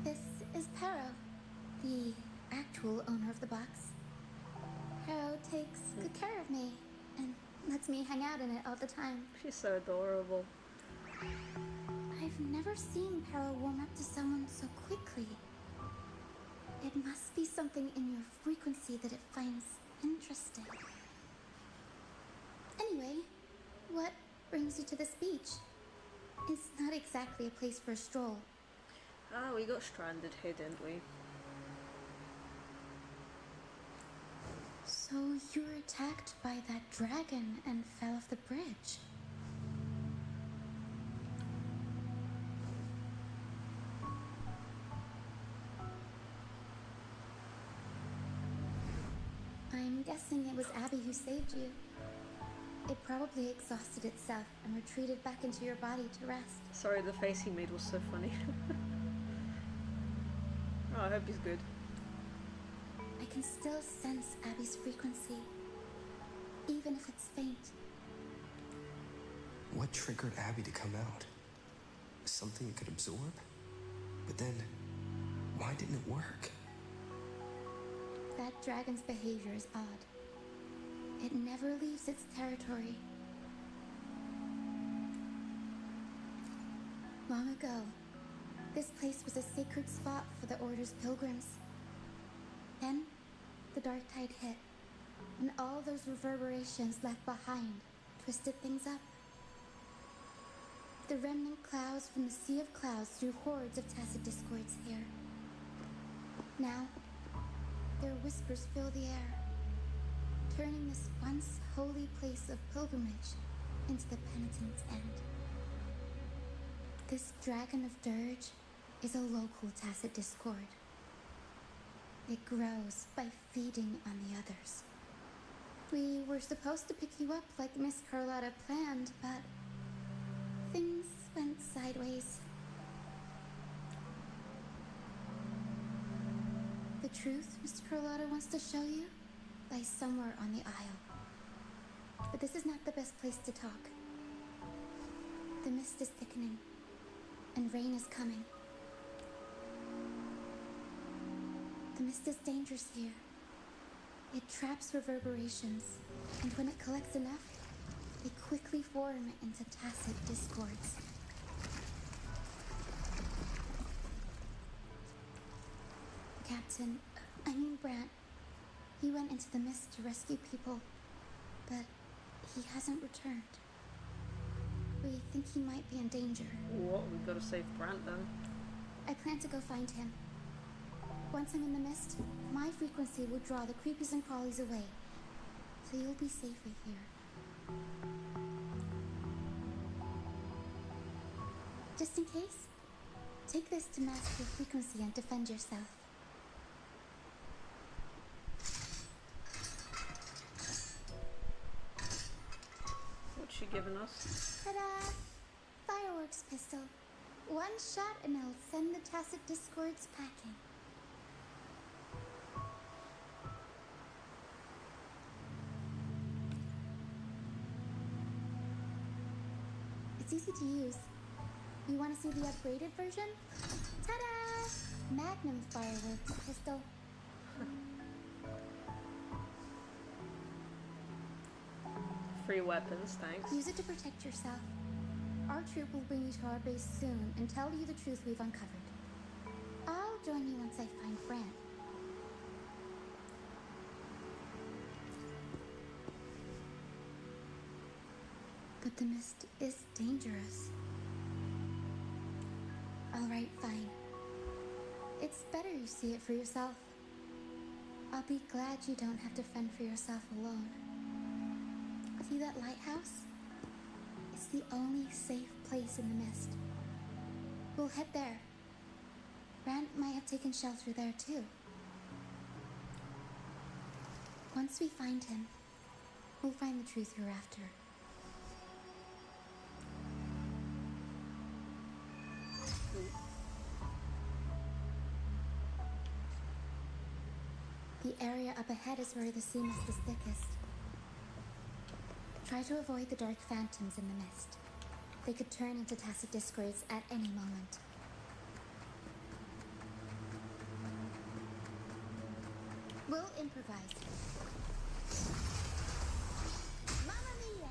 This is Pero, the actual owner of the box. Pero takes good care of me and lets me hang out in it all the time. She's so adorable. I've never seen Pero warm up to someone so quickly. It must be something in your frequency that it finds interesting. Anyway, what brings you to this beach? It's not exactly a place for a stroll. Ah, we got stranded here, didn't we? So you were attacked by that dragon and fell off the bridge. I'm guessing it was Abby who saved you. It probably exhausted itself and retreated back into your body to rest. Sorry, the face he made was so funny. Oh, I hope he's good. I can still sense Abby's frequency, even if it's faint. What triggered Abby to come out? Something it could absorb? But then, why didn't it work? That dragon's behavior is odd. It never leaves its territory. Long ago, this place was a sacred spot for the Order's pilgrims. Then, the dark tide hit, and all those reverberations left behind twisted things up. The remnant clouds from the Sea of Clouds threw hordes of tacit discords here. Now, their whispers fill the air, turning this once holy place of pilgrimage into the penitent's end. This dragon of dirge is a local tacit discord. It grows by feeding on the others. We were supposed to pick you up like Miss Carlotta planned, but things went sideways. The truth Mr. Carlotta wants to show you lies somewhere on the aisle. But this is not the best place to talk. The mist is thickening, and rain is coming. The mist is dangerous here. It traps reverberations, and when it collects enough, they quickly form into tacit discords. Brant. He went into the mist to rescue people, but he hasn't returned. We think he might be in danger. What? We've got to save Brant then. I plan to go find him. Once I'm in the mist, my frequency will draw the creepies and crawlies away, so you'll be safer here. Just in case, take this to mask your frequency and defend yourself. What's she giving us? Ta-da! Fireworks pistol. One shot and it'll send the tacit discords packing. It's easy to use. You want to see the upgraded version? Ta-da! Magnum fireworks pistol. Free weapons, thanks. Use it to protect yourself. Our troop will bring you to our base soon and tell you the truth we've uncovered. I'll join you once I find Brant. But the mist is dangerous. Alright, fine. It's better you see it for yourself. I'll be glad you don't have to fend for yourself alone. See that lighthouse? It's the only safe place in the mist. We'll head there. Rand might have taken shelter there too. Once we find him, we'll find the truth hereafter. The area up ahead is where the sea mist is thickest. Try to avoid the dark phantoms in the mist. They could turn into tacit discords at any moment. We'll improvise. Mamma mia!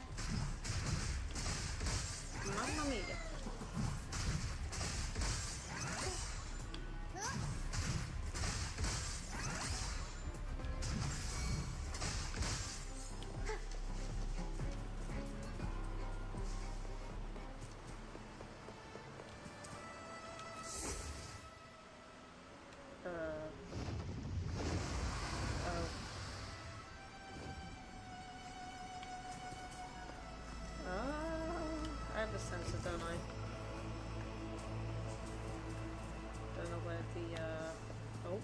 Mamma mia. I have a sensor, don't I? Don't know where the, oh.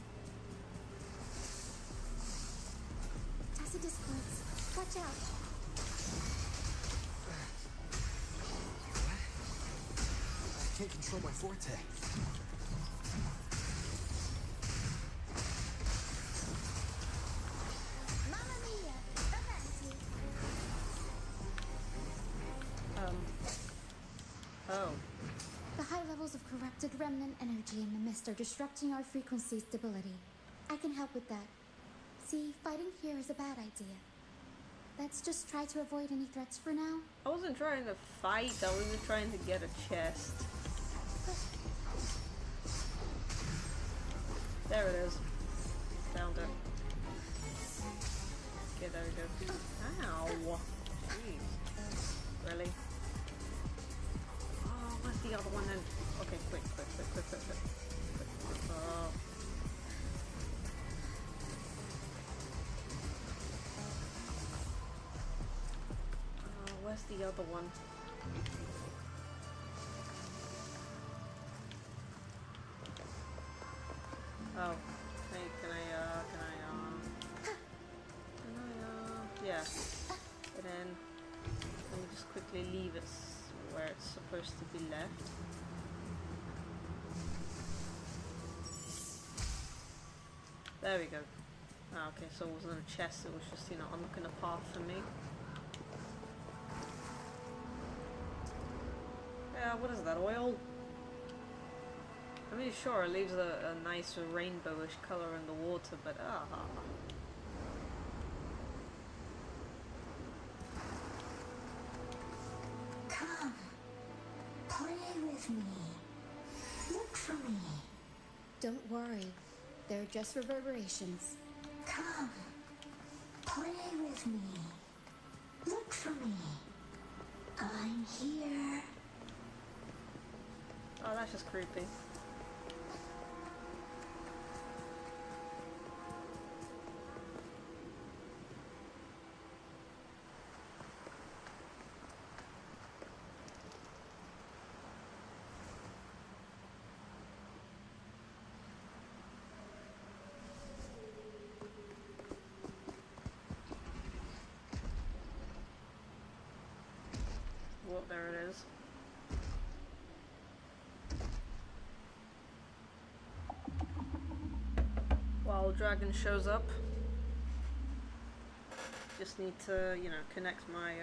Tacit discords. Watch out! I can't control my forte. Mamma mia! Avanti! Oh. The high levels of corrupted remnant energy in the mist are disrupting our frequency stability. I can help with that. See, fighting here is a bad idea. Let's just try to avoid any threats for now. I wasn't trying to fight, I was just trying to get a chest. There it is. Found it. Okay, there we go. Ow! Jeez. Really? Oh, where's the other one then? Okay, quick. Oh. Where's the other one? Oh, hey, can I, yeah. And then, let me just quickly leave it where it's supposed to be left. There we go. Ah, okay, so it wasn't a chest, it was just, you know, unlocking a path for me. Yeah, what is that, oil? I mean, sure, it leaves a nice rainbowish color in the water, but Come, play with me. Look for me. Don't worry, they're just reverberations. Come, play with me. Look for me. I'm here. Oh, that's just creepy. Well, there it is. While Dragon shows up, just need to, you know, connect my,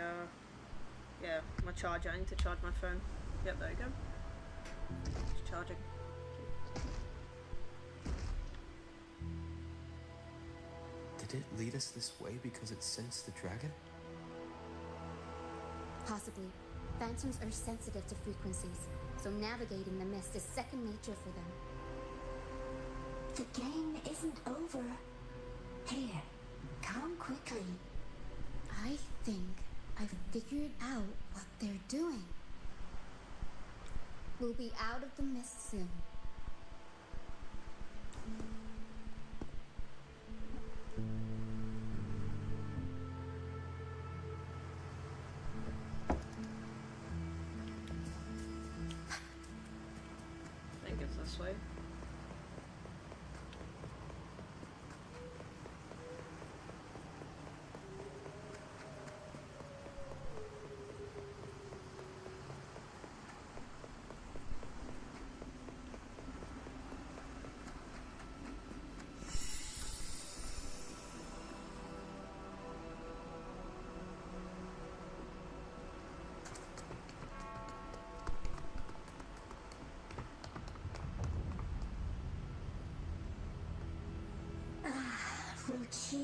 yeah, my charger. I need to charge my phone. Yep, there you go. It's charging. Did it lead us this way because it sensed the dragon? Possibly. Phantoms are sensitive to frequencies, so navigating the mist is second nature for them. The game isn't over. Here, come quickly. I think I've figured out what they're doing. We'll be out of the mist soon. this way. Lucia,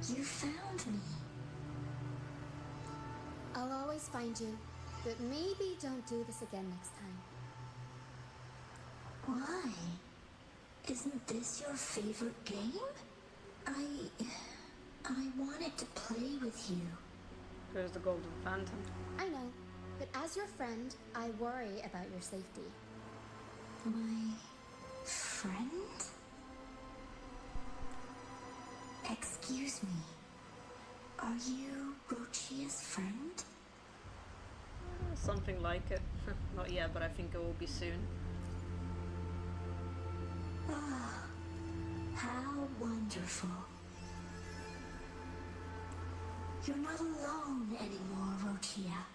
you found me. I'll always find you, but maybe don't do this again next time. Why? Isn't this your favorite game? I wanted to play with you. There's the Golden Phantom. I know, but as your friend, I worry about your safety. My friend? Excuse me. Are you Rochia's friend? Something like it. Not yet, but I think it will be soon. Ah, how wonderful. You're not alone anymore, Rochia.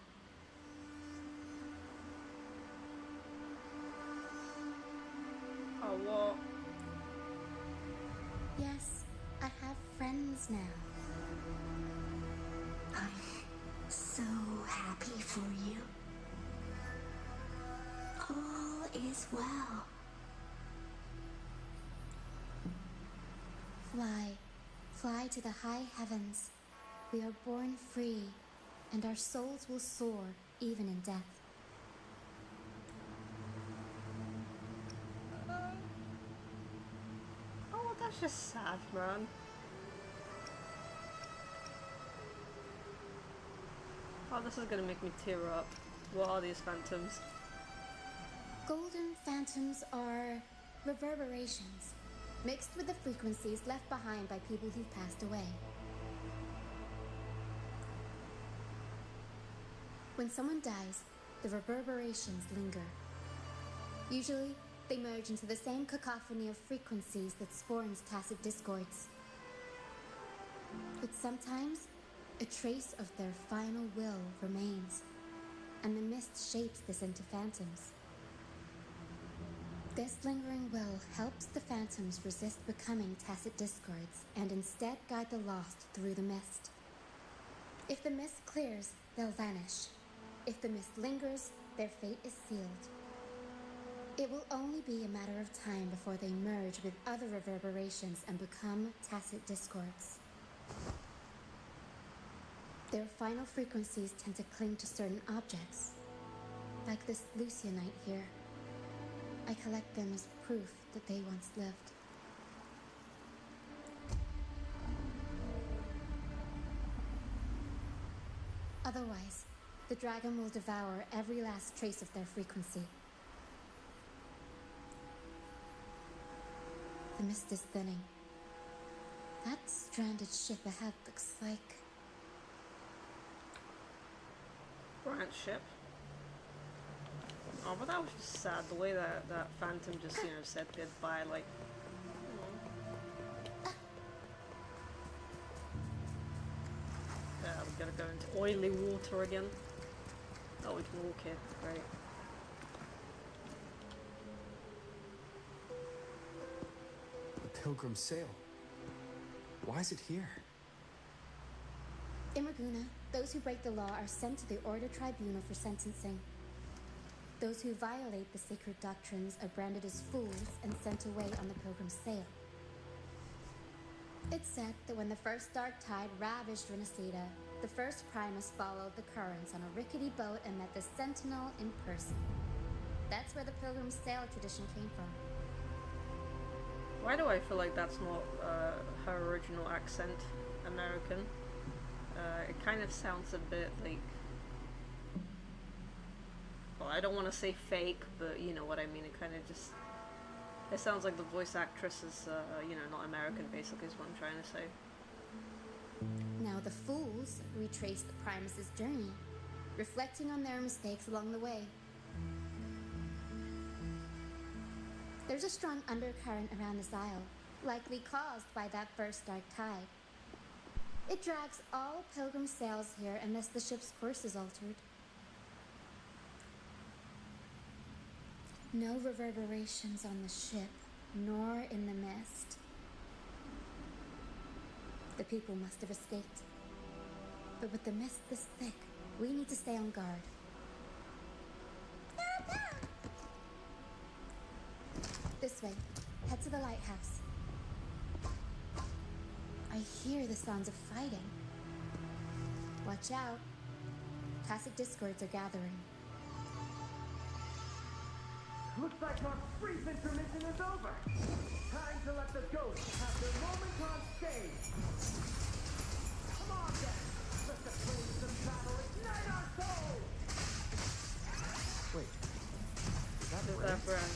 Oh, what? Yes, I have friends now. I'm so happy for you. All is well. Fly to the high heavens. We are born free, and our souls will soar even in death. Oh, that's just sad, man. Oh, this is gonna make me tear up. What are these phantoms? Golden phantoms are reverberations, mixed with the frequencies left behind by people who've passed away. When someone dies, the reverberations linger. Usually, they merge into the same cacophony of frequencies that spawns tacit discords. But sometimes, a trace of their final will remains, and the mist shapes this into phantoms. This lingering will helps the phantoms resist becoming tacit discords and instead guide the lost through the mist. If the mist clears, they'll vanish. If the mist lingers, their fate is sealed. It will only be a matter of time before they merge with other reverberations and become tacit discords. Their final frequencies tend to cling to certain objects, like this Lucianite here. I collect them as proof that they once lived. Otherwise, the dragon will devour every last trace of their frequency. The mist is thinning. That stranded ship ahead looks like... Branch ship. Oh, but that was just sad. The way that phantom just, you know, said goodbye, like... Yeah, we gotta go into oily water again. Oh, we can walk here. Great. The Pilgrim Sail. Why is it here? In Raguna, those who break the law are sent to the Order Tribunal for sentencing. Those who violate the sacred doctrines are branded as fools and sent away on the Pilgrim's Sail. It's said that when the first dark tide ravaged Rinascita, the first Primus followed the currents on a rickety boat and met the Sentinel in person. That's where the Pilgrim's Sail tradition came from. Why do I feel like that's not her original accent, American? It kind of sounds a bit like... Well, I don't want to say fake, but you know what I mean. It kind of just... It sounds like the voice actress is, you know, not American, basically, is what I'm trying to say. Now the fools retrace the Primus' journey, reflecting on their mistakes along the way. There's a strong undercurrent around this isle, likely caused by that first dark tide. It drags all pilgrim sails here unless the ship's course is altered. No reverberations on the ship, nor in the mist. The people must have escaped. But with the mist this thick, we need to stay on guard. This way. Head to the lighthouse. I hear the sounds of fighting. Watch out. Tacit discords are gathering. Looks like our brief intermission is over. Time to let the ghosts have their moment on stage. Come on then. Let the flames of battle ignite our souls. Wait. Is that Is Brand? that Brand?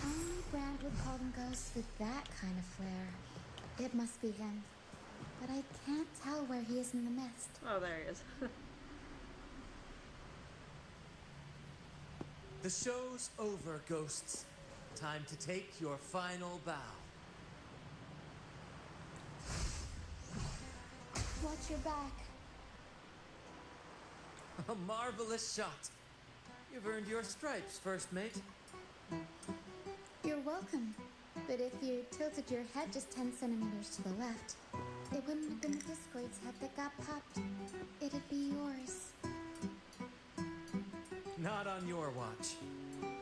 Only Brand would call them ghosts with that kind of flair. It must be him. But I can't tell where he is in the mist. Oh, there he is. The show's over, ghosts. Time to take your final bow. Watch your back. A marvelous shot. You've earned your stripes, first mate. You're welcome. But if you tilted your head just 10 centimeters to the left, it wouldn't have been the Discord's head that got popped. It'd be yours. Not on your watch.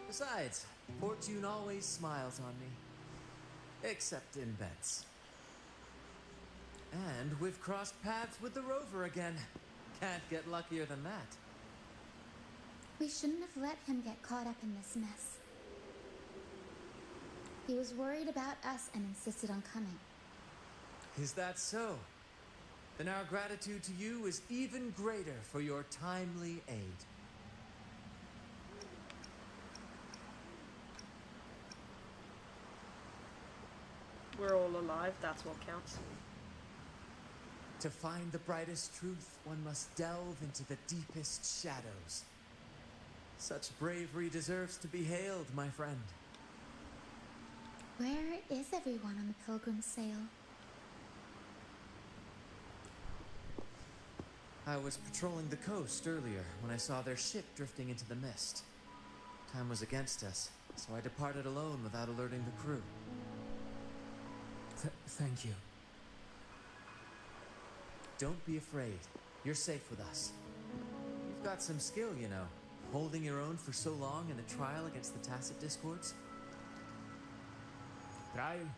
Besides, fortune always smiles on me. Except in bets. And we've crossed paths with the rover again. Can't get luckier than that. We shouldn't have let him get caught up in this mess. He was worried about us and insisted on coming. Is that so? Then our gratitude to you is even greater for your timely aid. We're all alive, that's what counts. To find the brightest truth, one must delve into the deepest shadows. Such bravery deserves to be hailed, my friend. Where is everyone on the Pilgrim sail? I was patrolling the coast earlier when I saw their ship drifting into the mist. Time was against us, so I departed alone without alerting the crew. Thank you. Don't be afraid. You're safe with us. You've got some skill, you know, holding your own for so long in a trial against the Tacit Discords. Trial?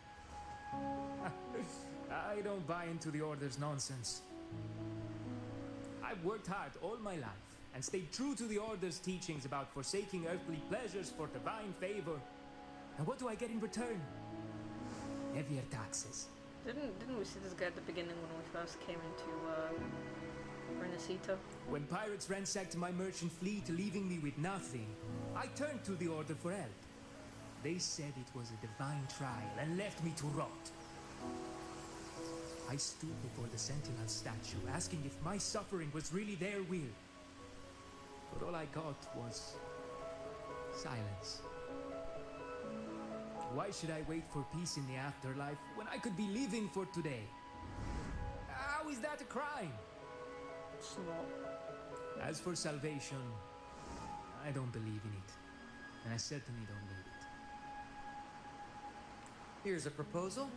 I don't buy into the Order's nonsense. I've worked hard all my life and stayed true to the Order's teachings about forsaking earthly pleasures for divine favor. And what do I get in return? Heavier taxes. Didn't we see this guy at the beginning when we first came into Rinascita? When pirates ransacked my merchant fleet, leaving me with nothing, I turned to the Order for help. They said it was a divine trial and left me to rot. I stood before the Sentinel statue, asking if my suffering was really their will. But all I got was silence. Why should I wait for peace in the afterlife when I could be living for today? How is that a crime? It's not. As for salvation, I don't believe in it. And I certainly don't need it. Here's a proposal.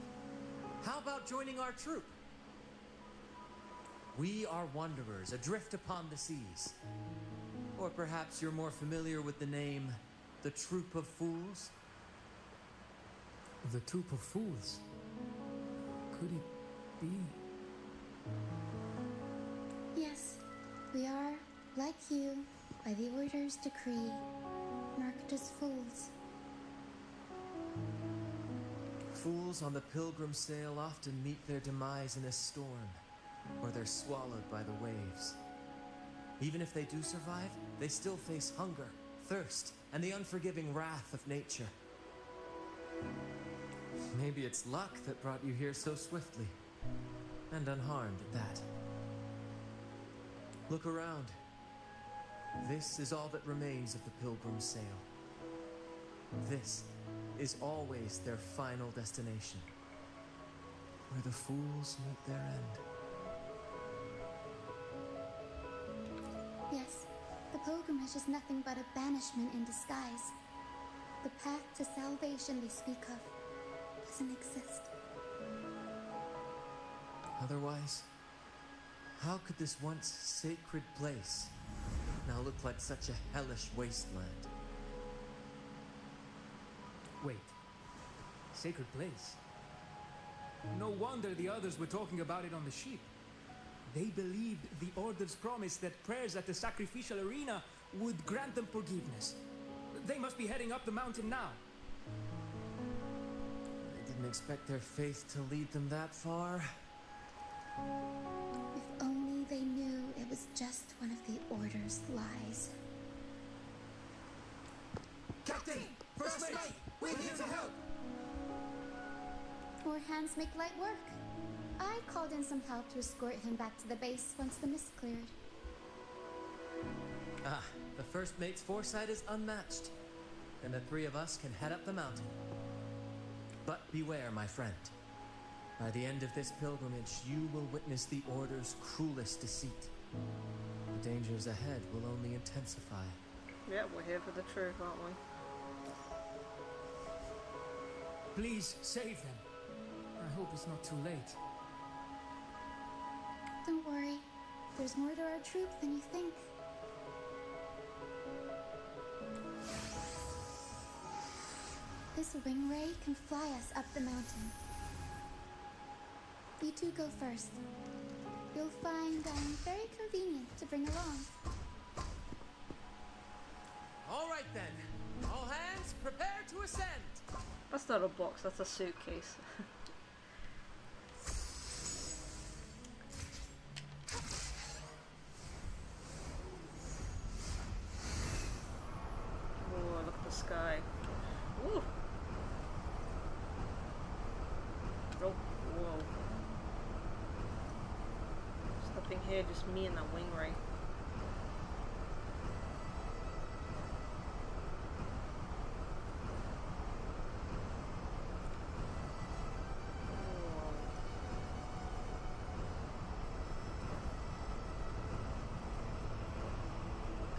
How about joining our troop? We are wanderers, adrift upon the seas. Or perhaps you're more familiar with the name, the Troop of Fools? The Troop of Fools? Could it be? Yes, we are, like you, by the Order's decree, marked as fools. Fools on the pilgrim sail often meet their demise in a storm, or they're swallowed by the waves. Even if they do survive, they still face hunger, thirst, and the unforgiving wrath of nature. Maybe it's luck that brought you here so swiftly, and unharmed at that. Look around. This is all that remains of the pilgrim sail. This is always their final destination, where the fools meet their end. Yes, the pilgrimage is nothing but a banishment in disguise. The path to salvation they speak of doesn't exist. Otherwise, how could this once sacred place now look like such a hellish wasteland? Wait. Sacred place? No wonder the others were talking about it on the ship. They believed the Order's promise that prayers at the sacrificial arena would grant them forgiveness. They must be heading up the mountain now. I didn't expect their faith to lead them that far. If only they knew it was just one of the Order's lies. Captain! First mate! We're here to help! More hands make light work. I called in some help to escort him back to the base once the mist cleared. Ah, the first mate's foresight is unmatched, and the three of us can head up the mountain. But beware, my friend. By the end of this pilgrimage, you will witness the Order's cruelest deceit. The dangers ahead will only intensify. Yeah, we're here for the truth, aren't we? Please save them. I hope it's not too late. Don't worry. There's more to our troop than you think. This wing ray can fly us up the mountain. You two go first. You'll find very convenient to bring along. All right then. All hands, prepare to ascend. That's not a box, that's a suitcase. Oh, look at the sky. Ooh. Oh, whoa. There's nothing here, just me and that wing ray.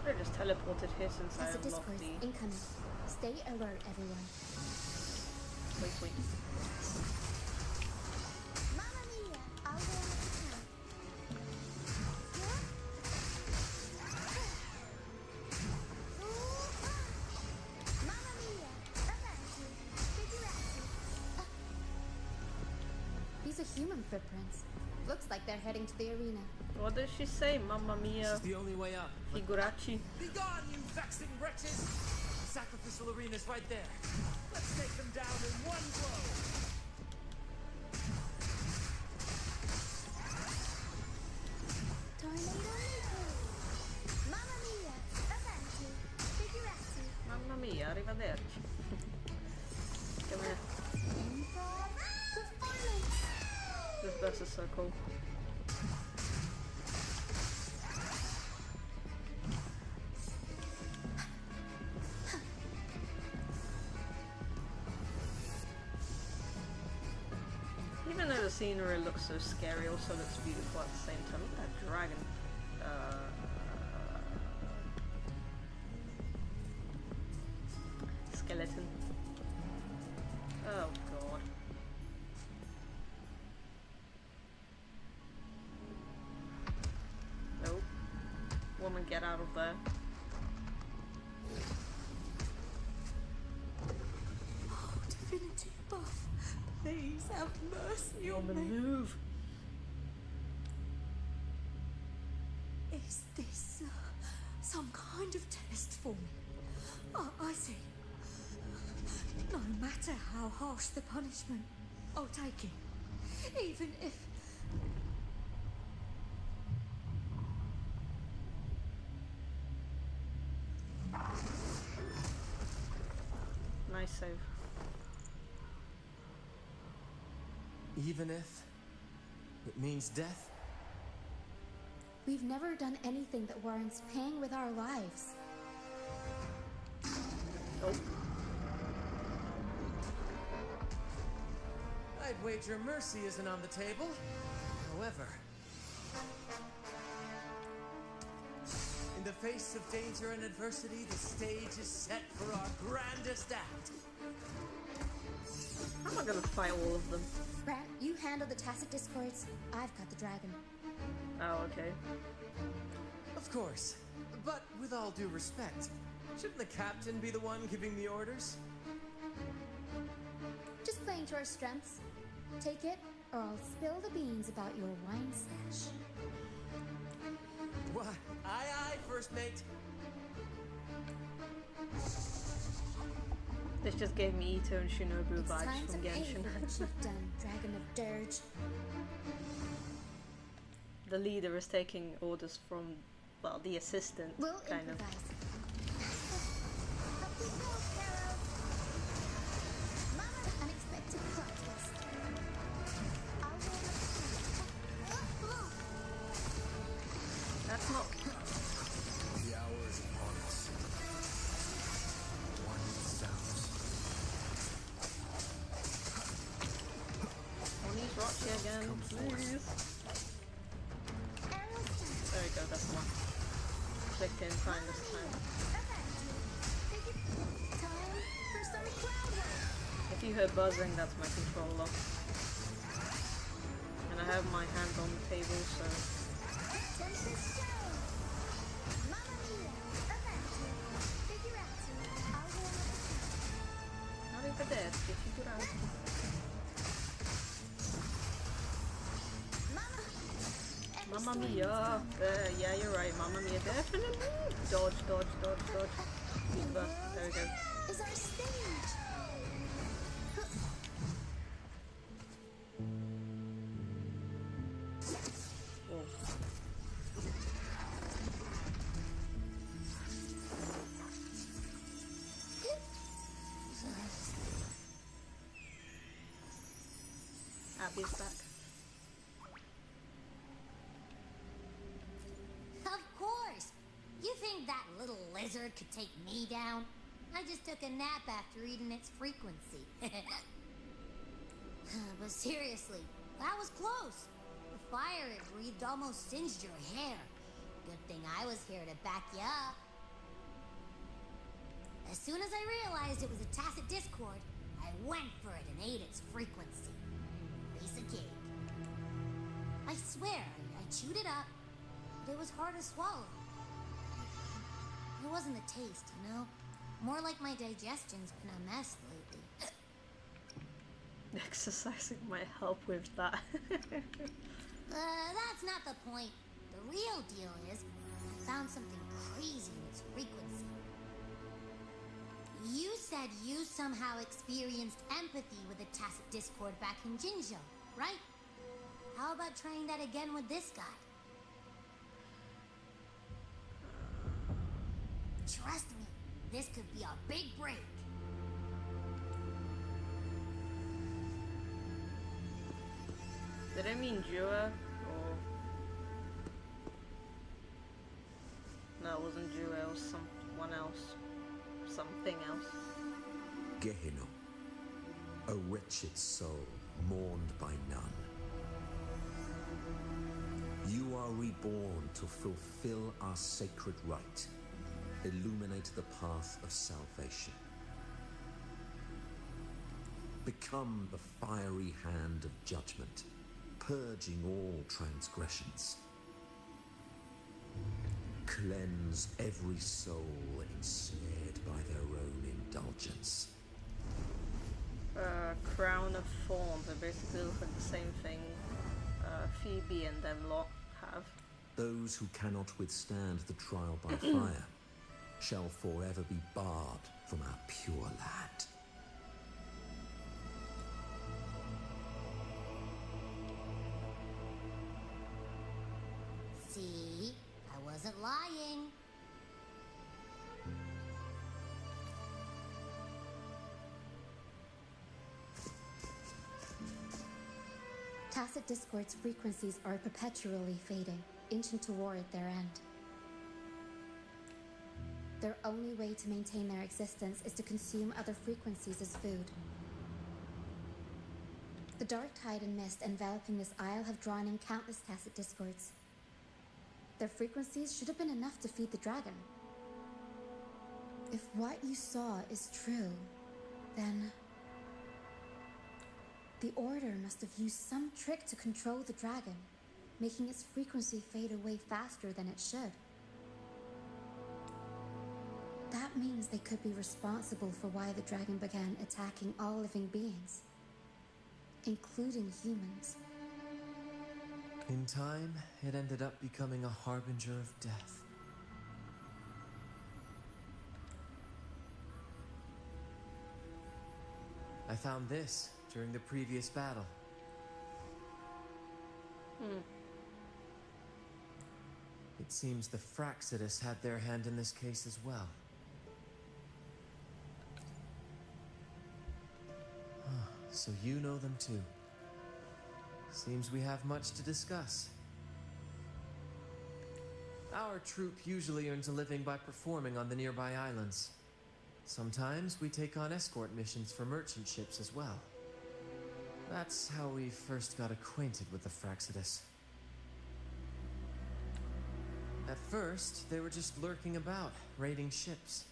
I just teleported here since I That's a unlocked discourse the... incoming. Stay alert, everyone. Wait. Mamma mia! I'll go on the count. Mamma mia! Avanti! Figurati! These are human footprints. Looks like they're heading to the arena. What did she say? Mamma mia. This is the only way up. Figuracci. Be gone, you vexing wretches! Sacrificial arena's right there. Let's take them down in one blow. Tornado Mamma mia! Avanti! Figurati! Mamma mia, arrivederci. Come here. Improv performance! This bus is so cool. Even though the scenery looks so scary, also looks beautiful at the same time. Look at that dragon. Skeleton. Oh god. Nope. Woman, get out of there. Oh, divinity above, please have mercy on Woman, me. move. Is this some kind of test for me? I see. No matter how harsh the punishment, I'll take it. Even if... Nice save. Even if it means death? We've never done anything that warrants paying with our lives. Nope. I'd wager mercy isn't on the table. However, in the face of danger and adversity, the stage is set for our grandest act. I'm not gonna fight all of them. Grant, you handle the tacit discords. I've got the dragon. Oh, okay. Of course. But with all due respect, shouldn't the captain be the one giving the orders? Just playing to our strengths. Take it, or I'll spill the beans about your wine stash. What? Aye, aye, first mate. This just gave me Ito and Shinobu It's vibes time from to pay Genshin. for what you've done, Dragon of Dirge. The leader is taking orders from, well, the assistant, We'll kind of. improvise. Up we go, Pharaoh. Mama, unexpected plot twist. I'll roll That's not. The hour is upon us. One sounds. Oni Rocky again, please. There we go, that's the one. Clicked in fine this time. Time for some cloud work. If you hear buzzing, that's my controller. And I have my hand on the table, so. Tempest show. Mamma mia. Avanti. Figurati. I'll warm up. Arrivederci, figurati. Mamma mia! Yeah, you're right. Mamma mia, definitely. Dodge, dodge, dodge, dodge. There we go. Is our stage. Abby's back. Of course! You think that little lizard could take me down? I just took a nap after reading its frequency. But seriously, that was close. The fire it breathed almost singed your hair. Good thing I was here to back you up. As soon as I realized it was a tacit discord, I went for it and ate its frequency. Piece of cake. I swear, I chewed it up, but it was hard to swallow. It wasn't the taste, you know? More like my digestion's been a mess lately. Exercising might help with that. That's not the point. The real deal is, I found something crazy in its frequency. You said you somehow experienced empathy with the tacit discord back in Jinzhou, right? How about trying that again with this guy? Trust me, this could be a big break. Did I mean Jua? Or... No, it wasn't Jua, it was someone else. Something else. Gehinnom, a wretched soul mourned by none. You are reborn to fulfill our sacred rite, illuminate the path of salvation. Become the fiery hand of judgment, purging all transgressions. Cleanse every soul ensnared by their own indulgence. Crown of Thorns, they basically look like the same thing Phoebe and them lot have. Those who cannot withstand the trial by fire shall forever be barred from our pure land. See? I wasn't lying. Tacit discord's frequencies are perpetually fading, inching toward their end. Their only way to maintain their existence is to consume other frequencies as food. The dark tide and mist enveloping this isle have drawn in countless tacit discords. Their frequencies should have been enough to feed the dragon. If what you saw is true, then the Order must have used some trick to control the dragon, making its frequency fade away faster than it should. That means they could be responsible for why the dragon began attacking all living beings, including humans. In time, it ended up becoming a harbinger of death. I found this during the previous battle. It seems the Fraxidus had their hand in this case as well. So you know them too. Seems we have much to discuss. Our troop usually earns a living by performing on the nearby islands. Sometimes we take on escort missions for merchant ships as well. That's how we first got acquainted with the Fraxidus. At first, they were just lurking about, raiding ships.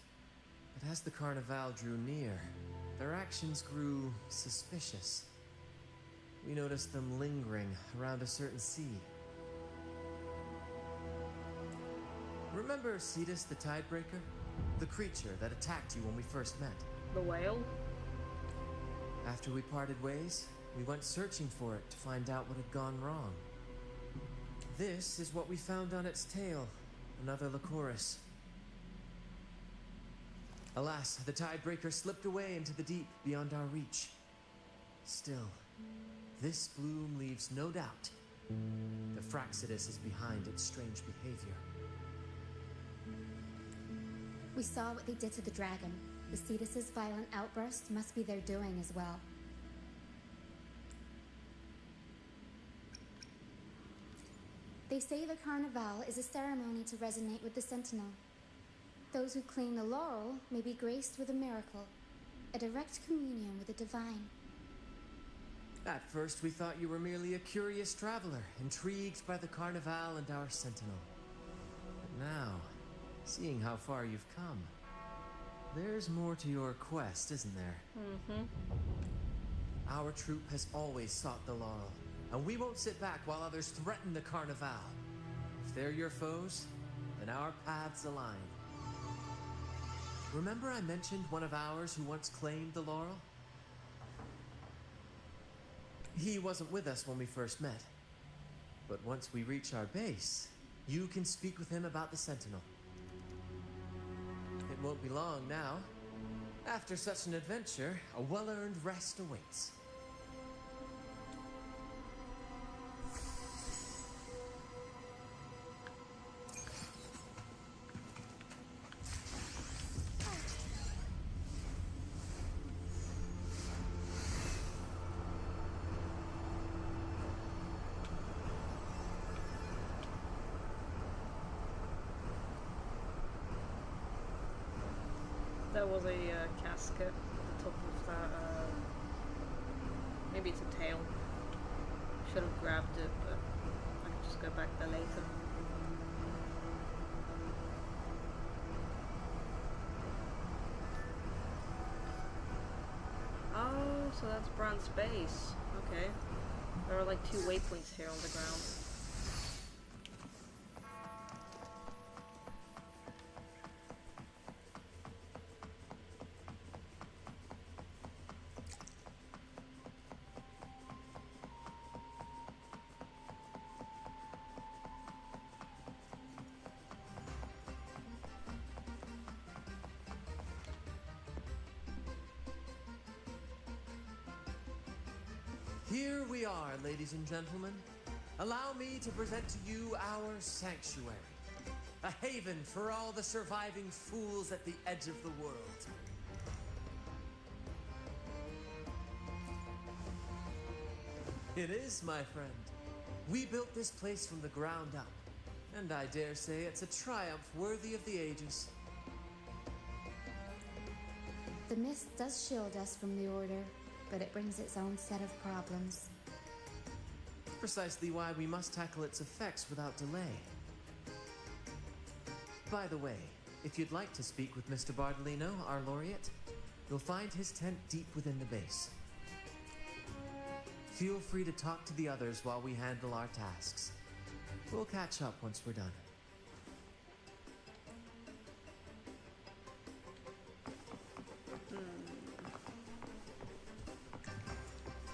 But as the Carnival drew near, their actions grew suspicious. We noticed them lingering around a certain sea. Remember Cetus the Tidebreaker? The creature that attacked you when we first met. The whale? After we parted ways, we went searching for it to find out what had gone wrong. This is what we found on its tail, another Lycoris. Alas, the Tidebreaker slipped away into the deep beyond our reach. Still, this bloom leaves no doubt. The Fraxidus is behind its strange behavior. We saw what they did to the dragon. The Cetus's violent outburst must be their doing as well. They say the Carnival is a ceremony to resonate with the Sentinel. Those who claim the laurel may be graced with a miracle, a direct communion with the divine. At first, we thought you were merely a curious traveler, intrigued by the Carnival and our Sentinel. But now, seeing how far you've come, there's more to your quest, isn't there? Our troop has always sought the laurel, and we won't sit back while others threaten the Carnival. If they're your foes, then our paths align. Remember I mentioned one of ours who once claimed the laurel? He wasn't with us when we first met. But once we reach our base, you can speak with him about the Sentinel. It won't be long now. After such an adventure, a well-earned rest awaits. There was a casket at the top of that, maybe it's a tail. Should have grabbed it, but I can just go back there later. Oh, so that's Brand's base. Okay. There are like 2 waypoints here on the ground. Here we are, ladies and gentlemen. Allow me to present to you our sanctuary. A haven for all the surviving fools at the edge of the world. It is, my friend. We built this place from the ground up. And I dare say it's a triumph worthy of the ages. The mist does shield us from the Order. but it brings its own set of problems. Precisely why we must tackle its effects without delay. By the way, if you'd like to speak with Mr. Bardolino, our laureate, you'll find his tent deep within the base. Feel free to talk to the others while we handle our tasks. We'll catch up once we're done.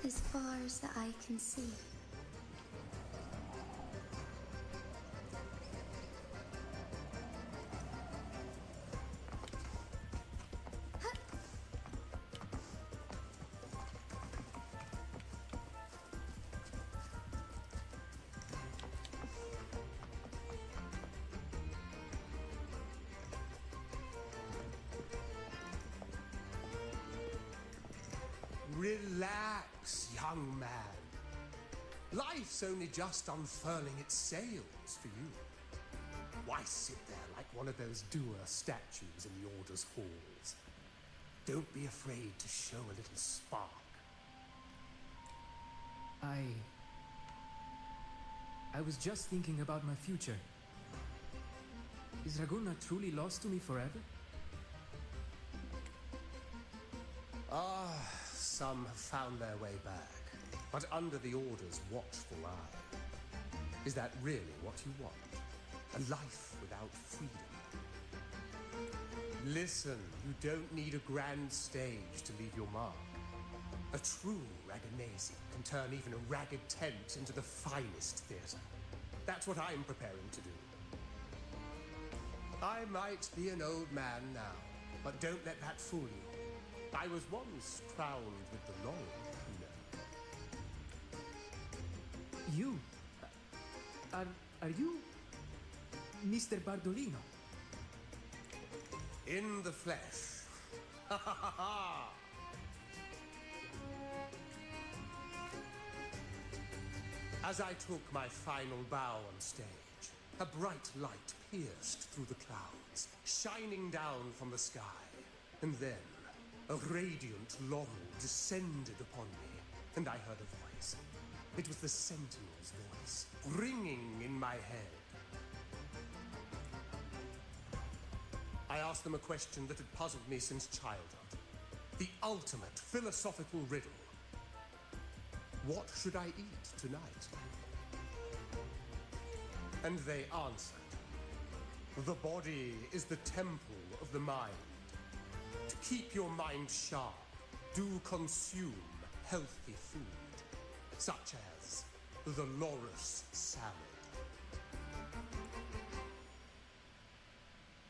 As far as the eye can see. Relax, young man. Life's only just unfurling its sails for you. Why sit there like one of those dour statues in the Order's halls? Don't be afraid to show a little spark. I was just thinking about my future. Is Raguna truly lost to me forever? Some have found their way back, but under the Order's watchful eye. Is that really what you want? A life without freedom? Listen, you don't need a grand stage to leave your mark. A true Raganese can turn even a ragged tent into the finest theatre. That's what I'm preparing to do. I might be an old man now, but don't let that fool you. I was once crowned with the laurel, you know. You? Are you Mr. Bardolino? In the flesh. Ha ha ha ha! As I took my final bow on stage, a bright light pierced through the clouds, shining down from the sky, and then a radiant laurel descended upon me, and I heard a voice. It was the Sentinel's voice, ringing in my head. I asked them a question that had puzzled me since childhood. The ultimate philosophical riddle. What should I eat tonight? And they answered. The body is the temple of the mind. To keep your mind sharp, do consume healthy food, such as the Loris salad.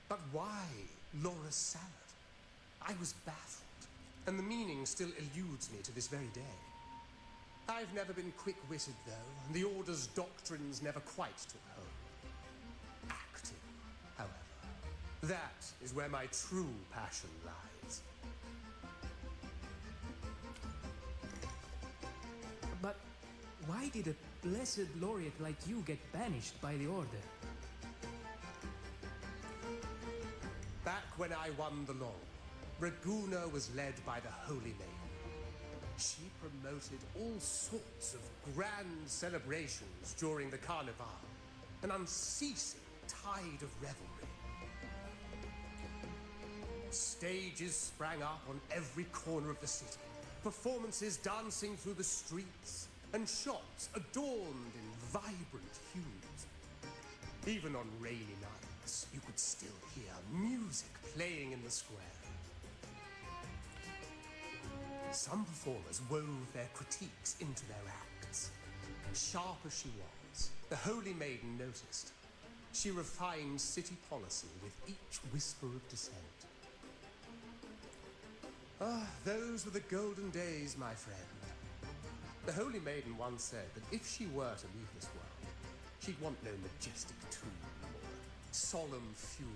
But why Loris salad? I was baffled, and the meaning still eludes me to this very day. I've never been quick-witted, though, and the Order's doctrines never quite took hold. Acting, however, that is where my true passion lies. But why did a blessed laureate like you get banished by the Order? Back when I won the laurel, Raguna was led by the Holy Maiden. She promoted all sorts of grand celebrations during the Carnival, an unceasing tide of revelry. Stages sprang up on every corner of the city, performances dancing through the streets, and shops adorned in vibrant hues. Even on rainy nights, you could still hear music playing in the square. Some performers wove their critiques into their acts. Sharp as she was, the Holy Maiden noticed. She refined city policy with each whisper of dissent. Those were the golden days, my friend. The Holy Maiden once said that if she were to leave this world, she'd want no majestic tomb or solemn funeral,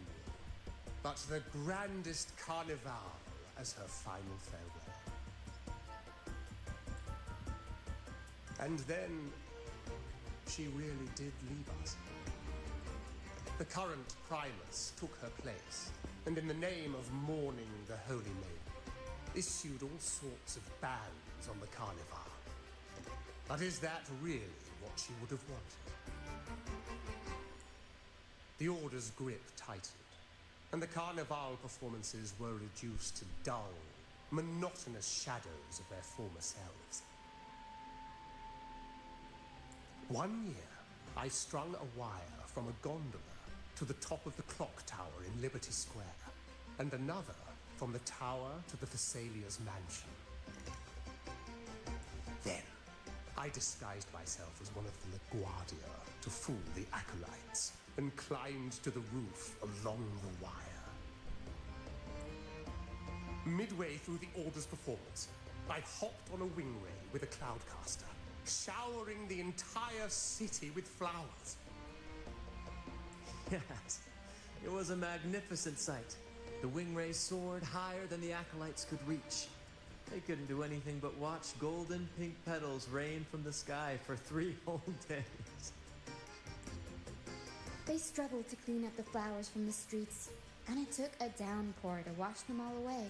but the grandest carnival as her final farewell. And then she really did leave us. The current Primus took her place, and in the name of mourning the Holy Maiden, issued all sorts of bans demands on the Carnival. But is that really what she would have wanted? The Order's grip tightened, and the Carnival performances were reduced to dull, monotonous shadows of their former selves. One year, I strung a wire from a gondola to the top of the clock tower in Liberty Square, and another from the tower to the Thessalia's mansion. Then, I disguised myself as one of the LaGuardia to fool the acolytes, and climbed to the roof along the wire. Midway through the Order's performance, I hopped on a wing ray with a cloudcaster, showering the entire city with flowers. Yes, it was a magnificent sight. The wing rays soared higher than the acolytes could reach. They couldn't do anything but watch golden pink petals rain from the sky for 3 whole days. They struggled to clean up the flowers from the streets, and it took a downpour to wash them all away.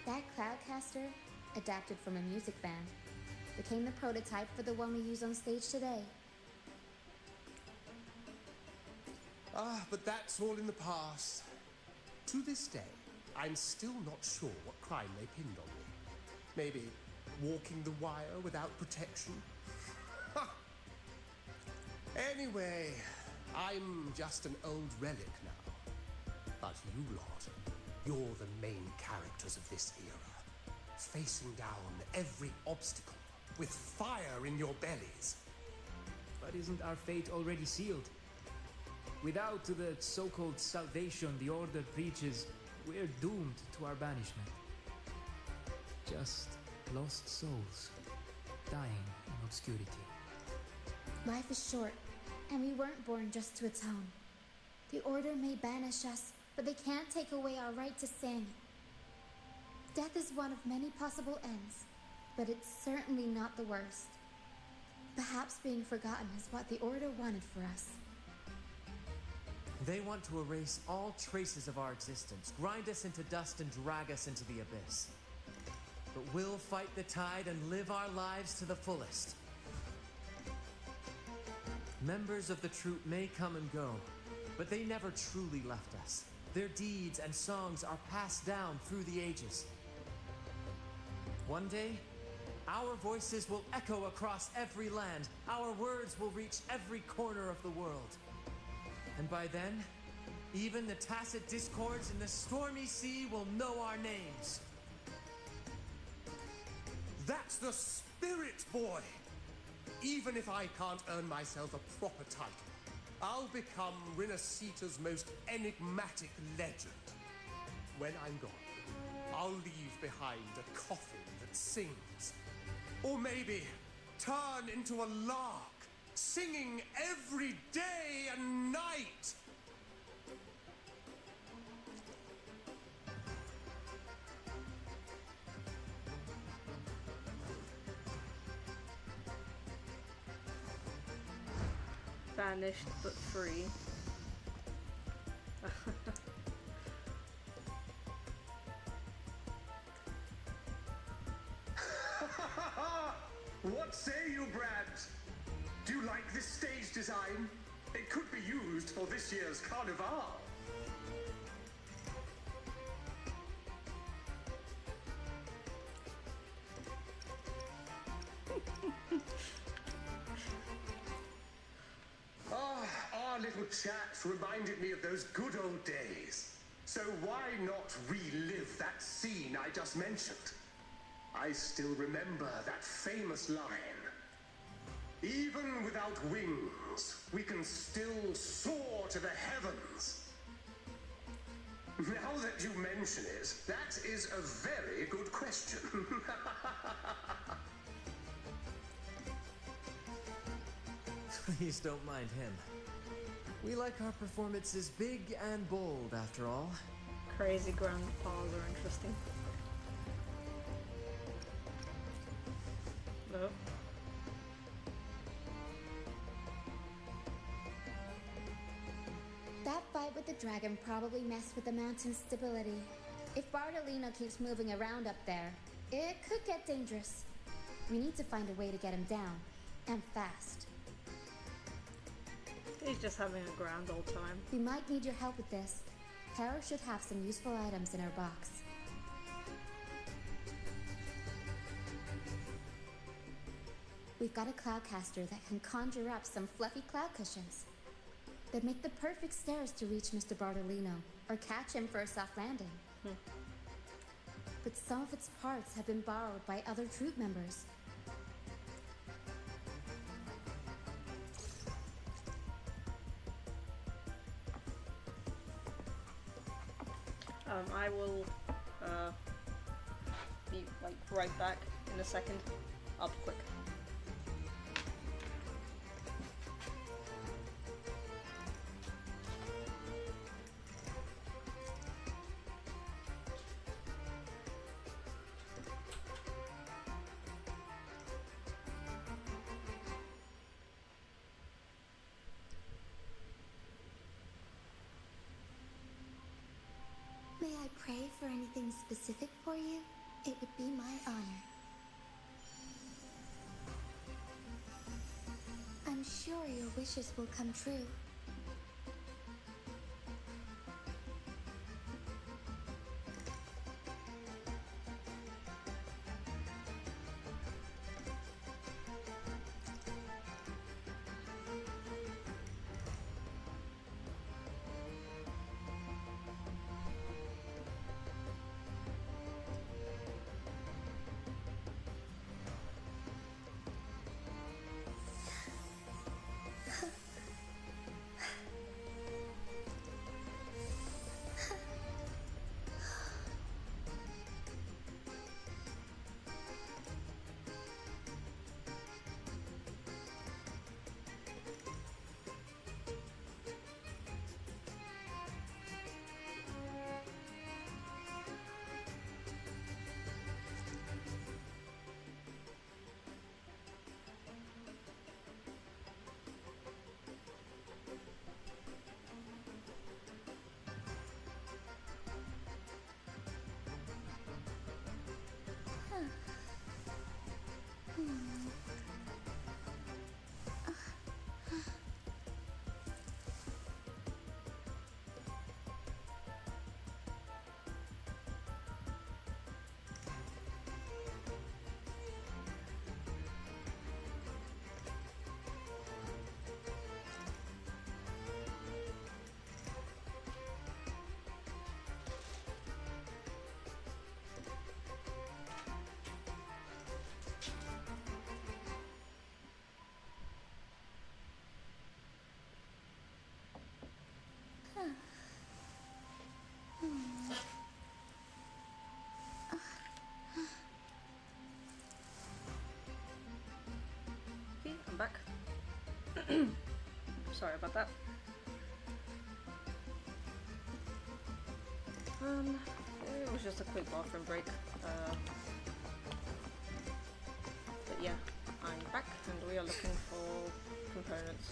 That cloudcaster, adapted from a music band, became the prototype for the one we use on stage today. But that's all in the past. To this day, I'm still not sure what crime they pinned on me. Maybe walking the wire without protection? Anyway, I'm just an old relic now. But you lot, you're the main characters of this era, facing down every obstacle with fire in your bellies. But isn't our fate already sealed? Without the so-called salvation the Order preaches, we're doomed to our banishment. Just lost souls, dying in obscurity. Life is short, and we weren't born just to atone. The Order may banish us, but they can't take away our right to sing. Death is one of many possible ends, but it's certainly not the worst. Perhaps being forgotten is what the Order wanted for us. They want to erase all traces of our existence, grind us into dust and drag us into the abyss. But we'll fight the tide and live our lives to the fullest. Members of the troupe may come and go, but they never truly left us. Their deeds and songs are passed down through the ages. One day, our voices will echo across every land. Our words will reach every corner of the world. And by then, even the tacit discords in the stormy sea will know our names. That's the spirit, boy! Even if I can't earn myself a proper title, I'll become Rinascita's most enigmatic legend. When I'm gone, I'll leave behind a coffin that sings. Or maybe turn into a lark, singing every day and night. Banished but free. What say you, Brad? Do you like this stage design? It could be used for this year's Carnival. Our little chat reminded me of those good old days. So why not relive that scene I just mentioned? I still remember that famous line. Even without wings, we can still soar to the heavens. Now that you mention it, that is a very good question. Please don't mind him. We like our performances big and bold, after all. Crazy grandpas are interesting. No. That fight with the dragon probably messed with the mountain's stability. If Bartolino keeps moving around up there, it could get dangerous. We need to find a way to get him down. And fast. He's just having a grand old time. We might need your help with this. Kara should have some useful items in her box. We've got a cloudcaster that can conjure up some fluffy cloud cushions. They'd make the perfect stairs to reach Mr. Bartolino, or catch him for a soft landing. But some of its parts have been borrowed by other troop members. I will be like right back in a second. I'll be quick. May I pray for anything specific for you? It would be my honor. I'm sure your wishes will come true. Okay, I'm back. Sorry about that. It was just a quick bathroom break. But yeah, I'm back and we are looking for components.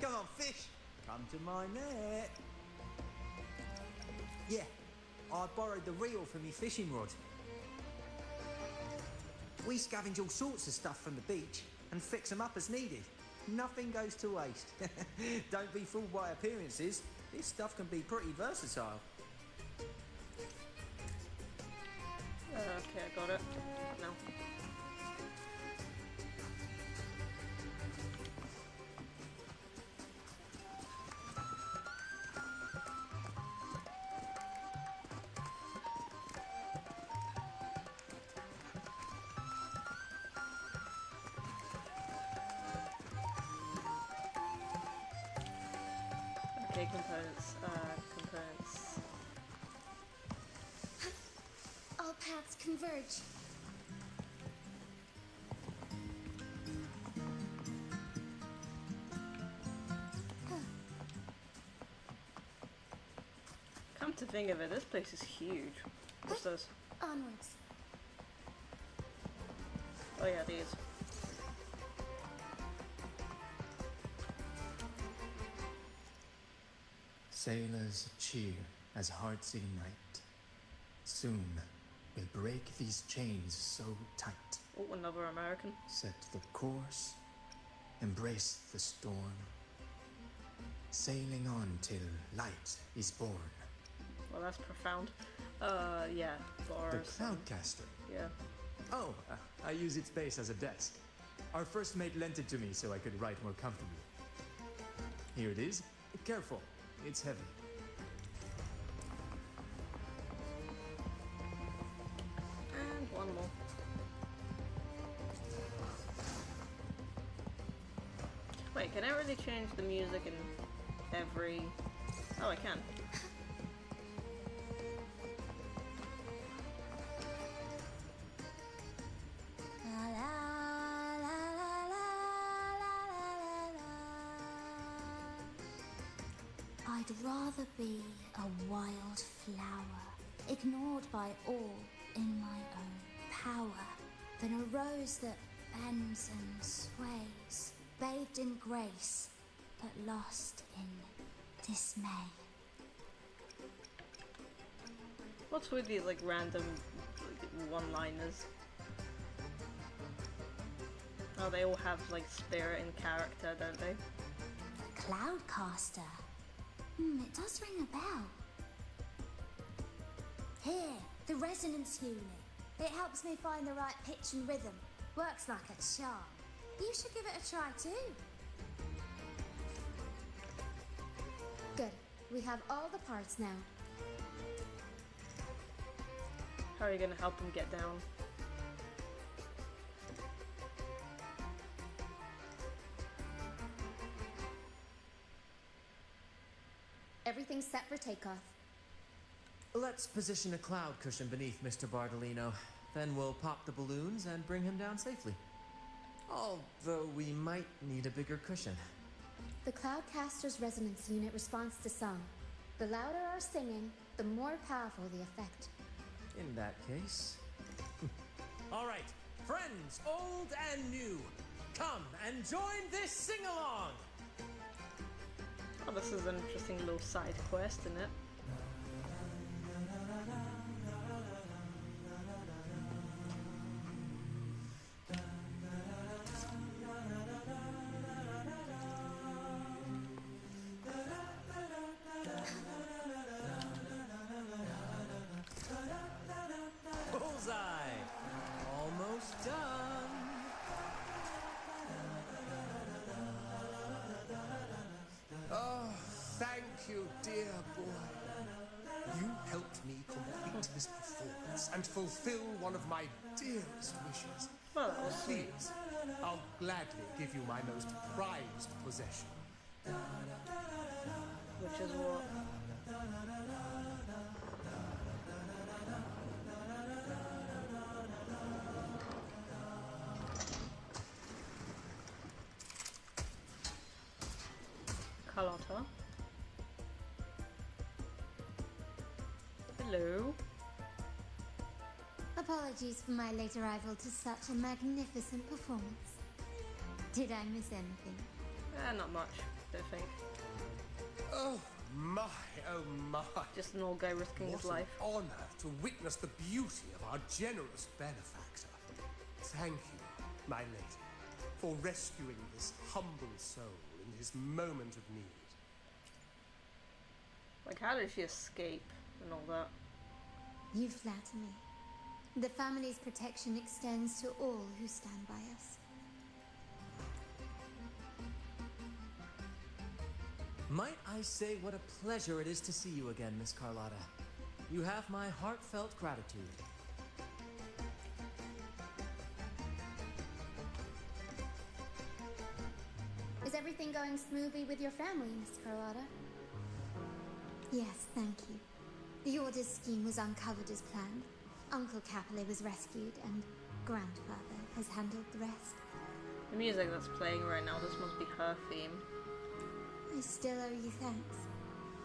Come on, fish! Come to my net. Yeah, I borrowed the reel for me fishing rod. We scavenge all sorts of stuff from the beach and fix them up as needed. Nothing goes to waste. Don't be fooled by appearances. This stuff can be pretty versatile. Okay, I got it. No. Okay, components. Components. All paths converge. Come to think of it, this place is huge. What's this? Onwards. Oh yeah, these. Sailors cheer as hearts ignite. Soon we'll break these chains so tight. Oh, another American. Set the course, embrace the storm, sailing on till light is born. Well, that's profound. Yeah, The bars. Cloudcaster. Yeah. Oh, I use its base as a desk. Our first mate lent it to me so I could write more comfortably. Here it is. Careful, it's heavy. And one more. Wait, can I really change the music in every... Oh, I can. La la la la la la la la. I'd rather be a wild flower, ignored by all in my own power, than a rose that bends and sways, bathed in grace, but lost in dismay. What's with these like random like, one-liners? Oh, they all have like spirit and character, don't they? Cloudcaster. It does ring a bell. Here, the resonance unit. It helps me find the right pitch and rhythm. Works like a charm. You should give it a try too. Good. We have all the parts now. How are you gonna help them get down? Everything's set for takeoff. Let's position a cloud cushion beneath Mr. Bardolino. Then we'll pop the balloons and bring him down safely. Although we might need a bigger cushion. The Cloudcaster's resonance unit responds to song. The louder our singing, the more powerful the effect. In that case... All right, friends, old and new, come and join this sing-along! Oh, this is an interesting little side quest, isn't it? Bullseye! Almost done! Oh, thank you, dear boy. You helped me complete this performance and fulfill one of my dearest wishes. Well, that was sweet. Please, I'll gladly give you my most prized possession. Which is what? Carlotta. Hello. Apologies for my late arrival to such a magnificent performance. Did I miss anything? Not much, don't think. Oh my, oh my. Just an old guy risking his life. What an honor to witness the beauty of our generous benefactor. Thank you, my lady, for rescuing this humble soul in his moment of need. Like, how did she escape and all that? You flatter me. The family's protection extends to all who stand by us. Might I say what a pleasure it is to see you again, Miss Carlotta. You have my heartfelt gratitude. Is everything going smoothly with your family, Miss Carlotta? Yes, thank you. The Order's scheme was uncovered as planned. Uncle Capital was rescued, and Grandfather has handled the rest. The music that's playing right now, this must be her theme. I still owe you thanks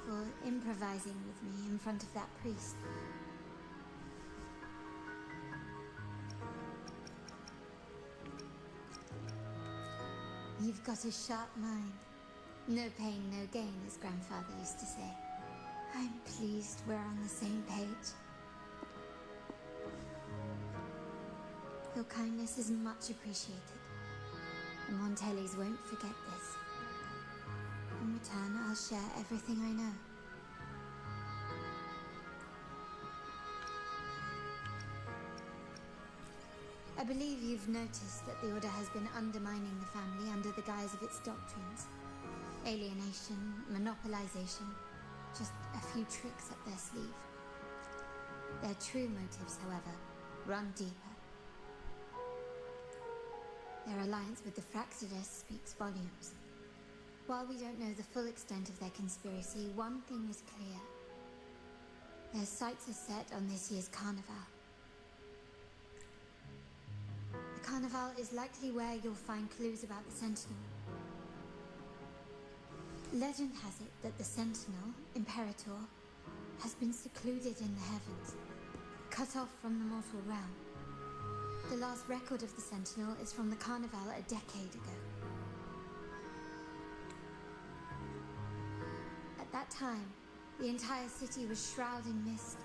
for improvising with me in front of that priest. You've got a sharp mind. No pain, no gain, as Grandfather used to say. I'm pleased we're on the same page. Your kindness is much appreciated. The Montellis won't forget this. In return, I'll share everything I know. I believe you've noticed that the Order has been undermining the family under the guise of its doctrines. Alienation, monopolization, just a few tricks up their sleeve. Their true motives, however, run deeper. Their alliance with the Fraxidus speaks volumes. While we don't know the full extent of their conspiracy, one thing is clear. Their sights are set on this year's carnival. The carnival is likely where you'll find clues about the Sentinel. Legend has it that the Sentinel, Imperator, has been secluded in the heavens, cut off from the mortal realm. The last record of the Sentinel is from the carnival a decade ago. At that time, the entire city was shrouded in mist.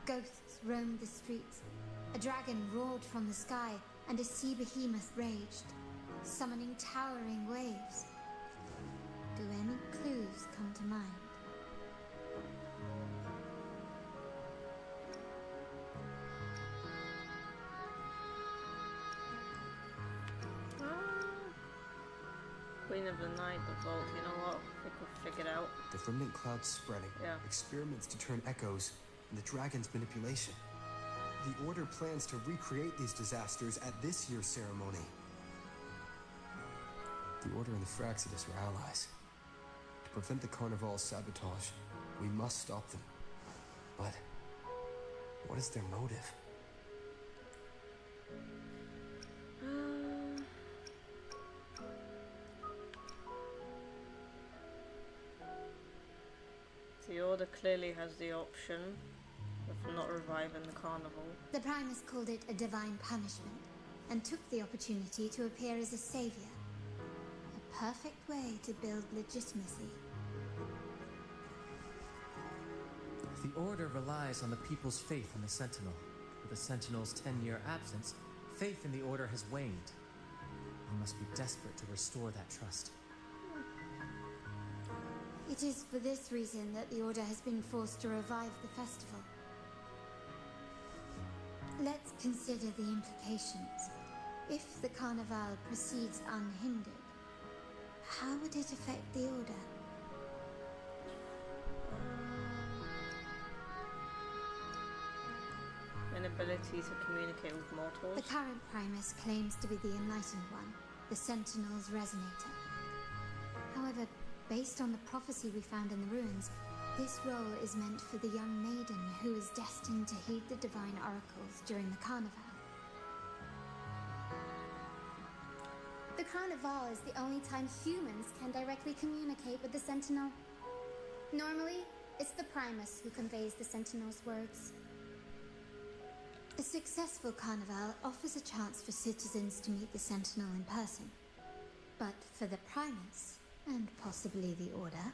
Ghosts roamed the streets. A dragon roared from the sky, and a sea behemoth raged, summoning towering waves. Do any clues come to mind? Queen of the Night, the Vault, you know what? We could figure it out. The remnant cloud's spreading. Yeah. Experiments to turn echoes, and the dragon's manipulation. The Order plans to recreate these disasters at this year's ceremony. The Order and the Fraxidus were allies. To prevent the Carnival's sabotage, we must stop them. But what is their motive? The Order clearly has the option of not reviving the carnival. The Primus called it a divine punishment, and took the opportunity to appear as a savior. A perfect way to build legitimacy. The Order relies on the people's faith in the Sentinel. With the Sentinel's 10-year absence, faith in the Order has waned. We must be desperate to restore that trust. It is for this reason that the Order has been forced to revive the festival. Let's consider the implications. If the Carnival proceeds unhindered, how would it affect the Order? Inability to communicate with mortals. The current Primus claims to be the Enlightened One, the Sentinel's Resonator. However, based on the prophecy we found in the ruins, this role is meant for the young maiden who is destined to heed the divine oracles during the carnival. The carnival is the only time humans can directly communicate with the Sentinel. Normally, it's the Primus who conveys the Sentinel's words. A successful carnival offers a chance for citizens to meet the Sentinel in person. But for the Primus, and possibly the Order,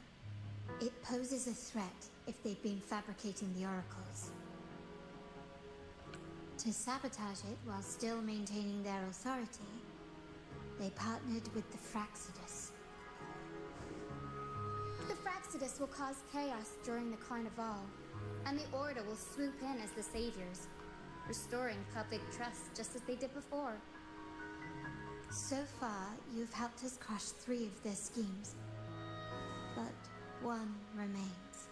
it poses a threat if they've been fabricating the oracles. To sabotage it while still maintaining their authority, they partnered with the Fraxidus. The Fraxidus will cause chaos during the carnival, and the Order will swoop in as the saviors, restoring public trust just as they did before. So far, you've helped us crush 3 of their schemes, but one remains.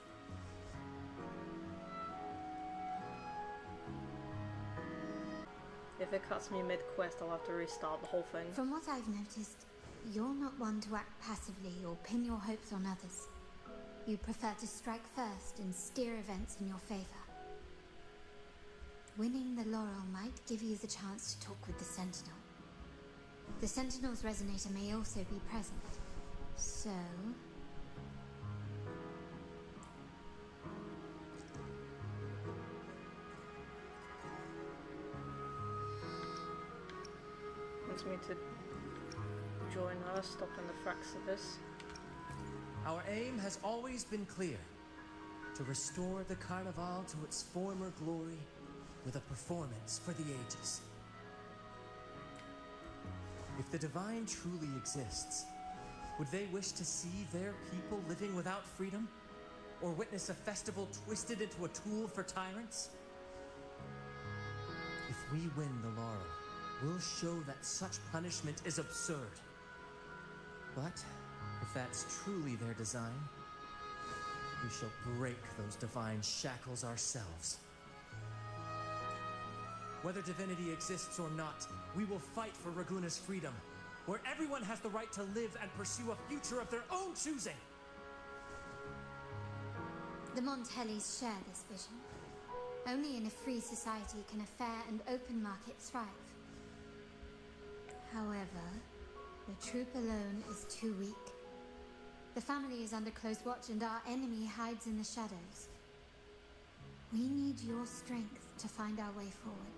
If it cuts me mid-quest, I'll have to restart the whole thing. From what I've noticed, you're not one to act passively or pin your hopes on others. You prefer to strike first and steer events in your favor. Winning the laurel might give you the chance to talk with the Sentinel. The Sentinel's Resonator may also be present, so... Wants me to join her, stopping the Fraxidus. Our aim has always been clear. to restore the Carnival to its former glory with a performance for the ages. If the divine truly exists, would they wish to see their people living without freedom? Or witness a festival twisted into a tool for tyrants? If we win the laurel, we'll show that such punishment is absurd. But if that's truly their design, we shall break those divine shackles ourselves. Whether divinity exists or not, we will fight for Raguna's freedom, where everyone has the right to live and pursue a future of their own choosing. The Montellis share this vision. Only in a free society can a fair and open market thrive. However, the troop alone is too weak. The family is under close watch and our enemy hides in the shadows. We need your strength to find our way forward.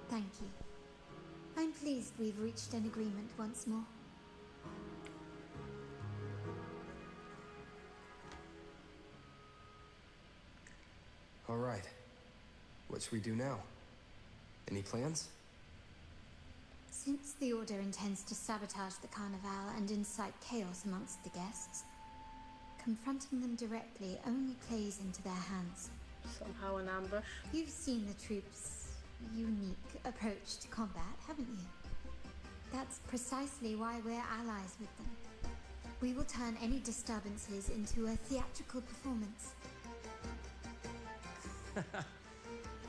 Thank you. I'm pleased we've reached an agreement once more. All right. What should we do now? Any plans? Since the Order intends to sabotage the Carnival and incite chaos amongst the guests, confronting them directly only plays into their hands. Somehow an ambush. You've seen the troops' unique approach to combat, haven't you? That's precisely why we're allies with them. We will turn any disturbances into a theatrical performance.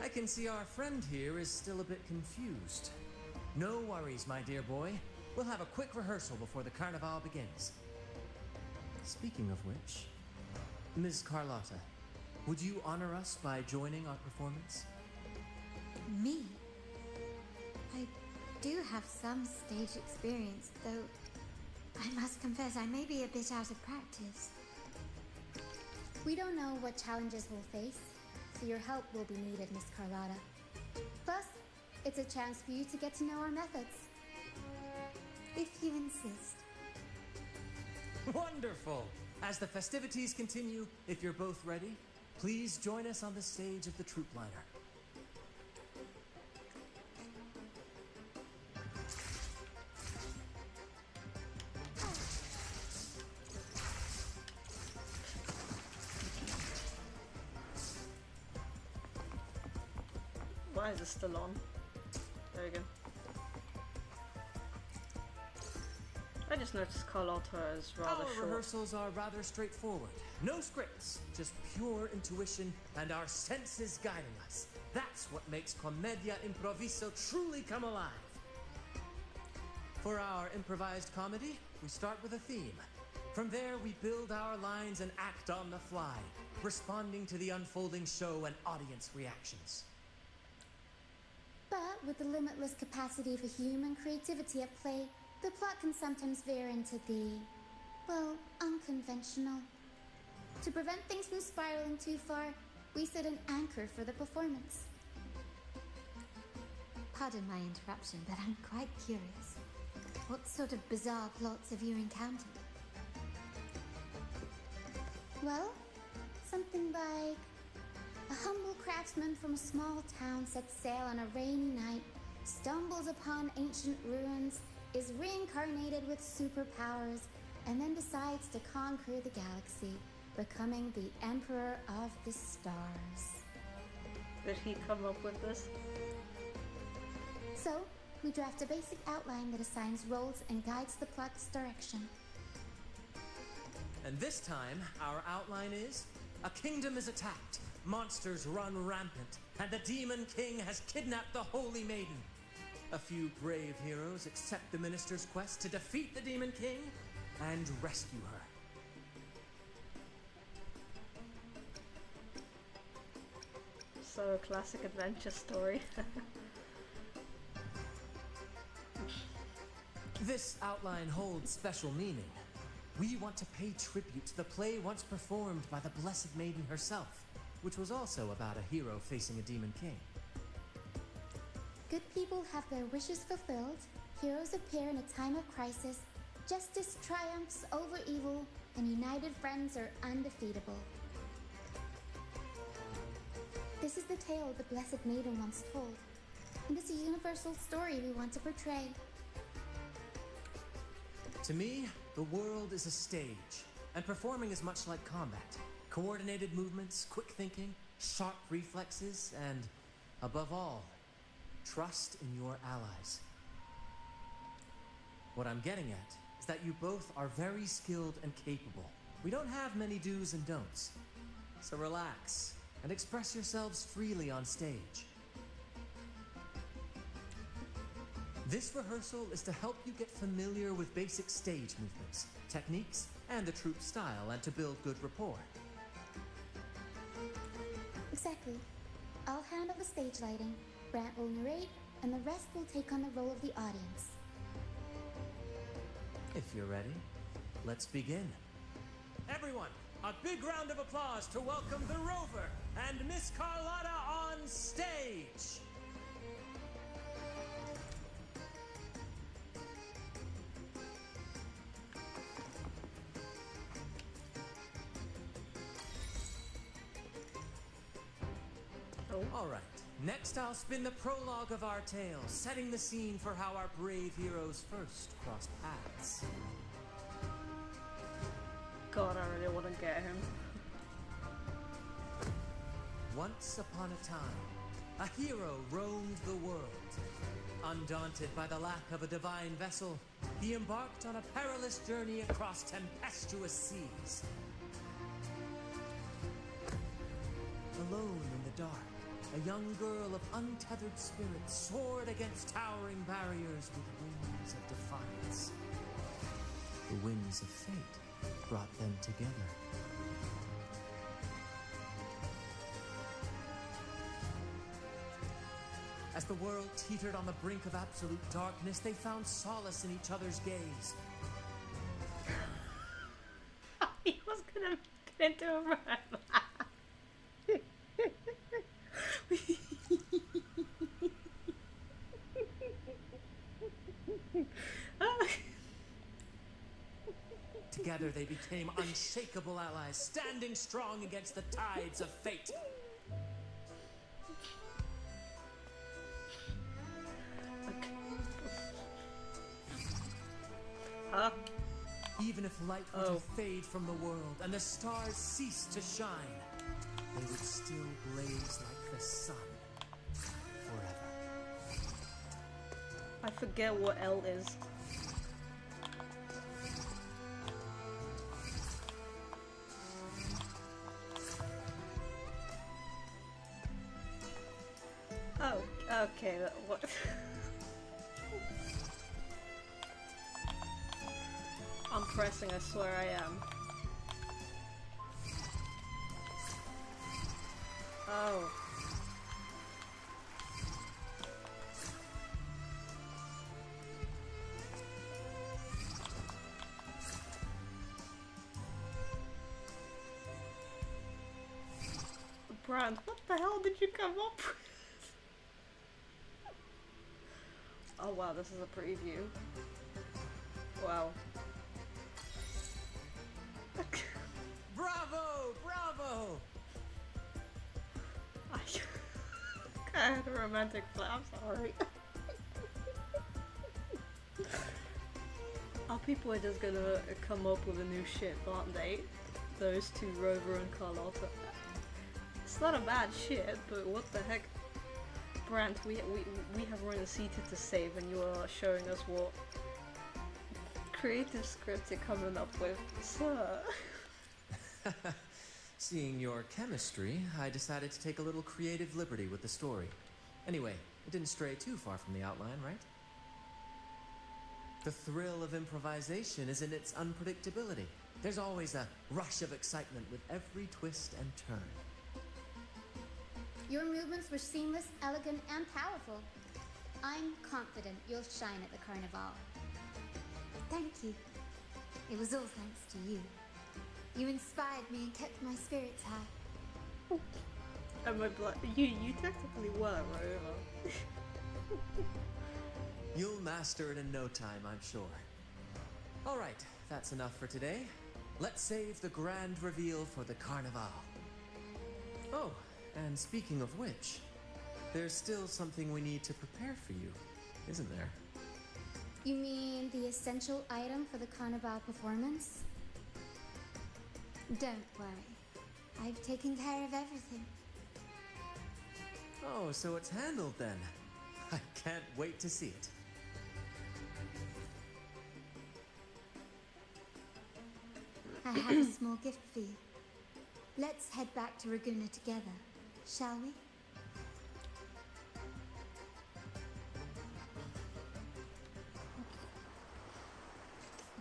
I can see our friend here is still a bit confused. No worries, my dear boy. We'll have a quick rehearsal before the Carnival begins. Speaking of which, Ms. Carlotta, would you honor us by joining our performance? Me? I do have some stage experience, though I must confess I may be a bit out of practice. We don't know what challenges we'll face, so your help will be needed, Miss Carlotta. Plus, it's a chance for you to get to know our methods. If you insist. Wonderful! As the festivities continue, if you're both ready, please join us on the stage of the troop liner. Why is this still on? There we go. I just noticed Carlotta is rather Our short. rehearsals are rather straightforward. No scripts, just pure intuition and our senses guiding us. That's what makes Commedia Improviso truly come alive. For our improvised comedy, we start with a theme. From there, we build our lines and act on the fly, responding to the unfolding show and audience reactions. But with the limitless capacity for human creativity at play, the plot can sometimes veer into the, well, unconventional. To prevent things from spiraling too far, we set an anchor for the performance. Pardon my interruption, but I'm quite curious. What sort of bizarre plots have you encountered? Well, something like a humble craftsman from a small town sets sail on a rainy night, stumbles upon ancient ruins, is reincarnated with superpowers, and then decides to conquer the galaxy, becoming the Emperor of the Stars. Did he come up with this? So, we draft a basic outline that assigns roles and guides the plot's direction. And this time, our outline is: a kingdom is attacked, monsters run rampant, and the Demon King has kidnapped the Holy Maiden. A few brave heroes accept the minister's quest to defeat the Demon King and rescue her. So a classic adventure story. This outline holds special meaning. We want to pay tribute to the play once performed by the Blessed Maiden herself, which was also about a hero facing a Demon King. Good people have their wishes fulfilled, heroes appear in a time of crisis, Justice triumphs over evil, and united friends are undefeatable. This is the tale the Blessed Maiden once told, and it's a universal story we want to portray. To me, the world is a stage, and performing is much like combat. Coordinated movements, quick thinking, sharp reflexes, and, above all, trust in your allies. What I'm getting at is that you both are very skilled and capable. We don't have many do's and don'ts. So relax and express yourselves freely on stage. This rehearsal is to help you get familiar with basic stage movements, techniques, and the troupe style, and to build good rapport. Exactly. I'll handle the stage lighting, Brant will narrate, and the rest will take on the role of the audience. If you're ready, let's begin. Everyone, a big round of applause to welcome the Rover and Miss Carlotta on stage! All right, next I'll spin the prologue of our tale, setting the scene for how our brave heroes first crossed paths. God, I really want to get him. Once upon a time, a hero roamed the world. Undaunted by the lack of a divine vessel, he embarked on a perilous journey across tempestuous seas. Alone in the dark, a young girl of untethered spirit soared against towering barriers with wings of defiance. The winds of fate brought them together. As the world teetered on the brink of absolute darkness, they found solace in each other's gaze. He was gonna get into a run. Together they became unshakable allies, standing strong against the tides of fate. Even if light were to fade from the world and the stars cease to shine, they would still blaze like the sun forever. I forget what L is. Oh, okay, what? I'm pressing, I swear I am. Oh. Brand, what the hell did you come up with? Oh wow, this is a preview. Wow. Bravo! Bravo! I had a romantic flash, I'm sorry. Our people are just gonna come up with a new ship, aren't they? Those two, Rover and Carlotta. It's not a bad shit, but what the heck? Brant, we have Rinascita to save, and you are showing us what creative script you're coming up with, sir. Seeing your chemistry, I decided to take a little creative liberty with the story. Anyway, it didn't stray too far from the outline, right? The thrill of improvisation is in its unpredictability. There's always a rush of excitement with every twist and turn. Your movements were seamless, elegant, and powerful. I'm confident you'll shine at the carnival. Thank you. It was all thanks to you. You inspired me and kept my spirits high. And my blood. You technically were, Rover. You'll master it in no time, I'm sure. Alright, that's enough for today. Let's save the grand reveal for the Carnival. Oh, and speaking of which, there's still something we need to prepare for you, isn't there? You mean the essential item for the Carnival performance? Don't worry. I've taken care of everything. Oh, so it's handled then. I can't wait to see it. I have a small gift for you. Let's head back to Raguna together, shall we?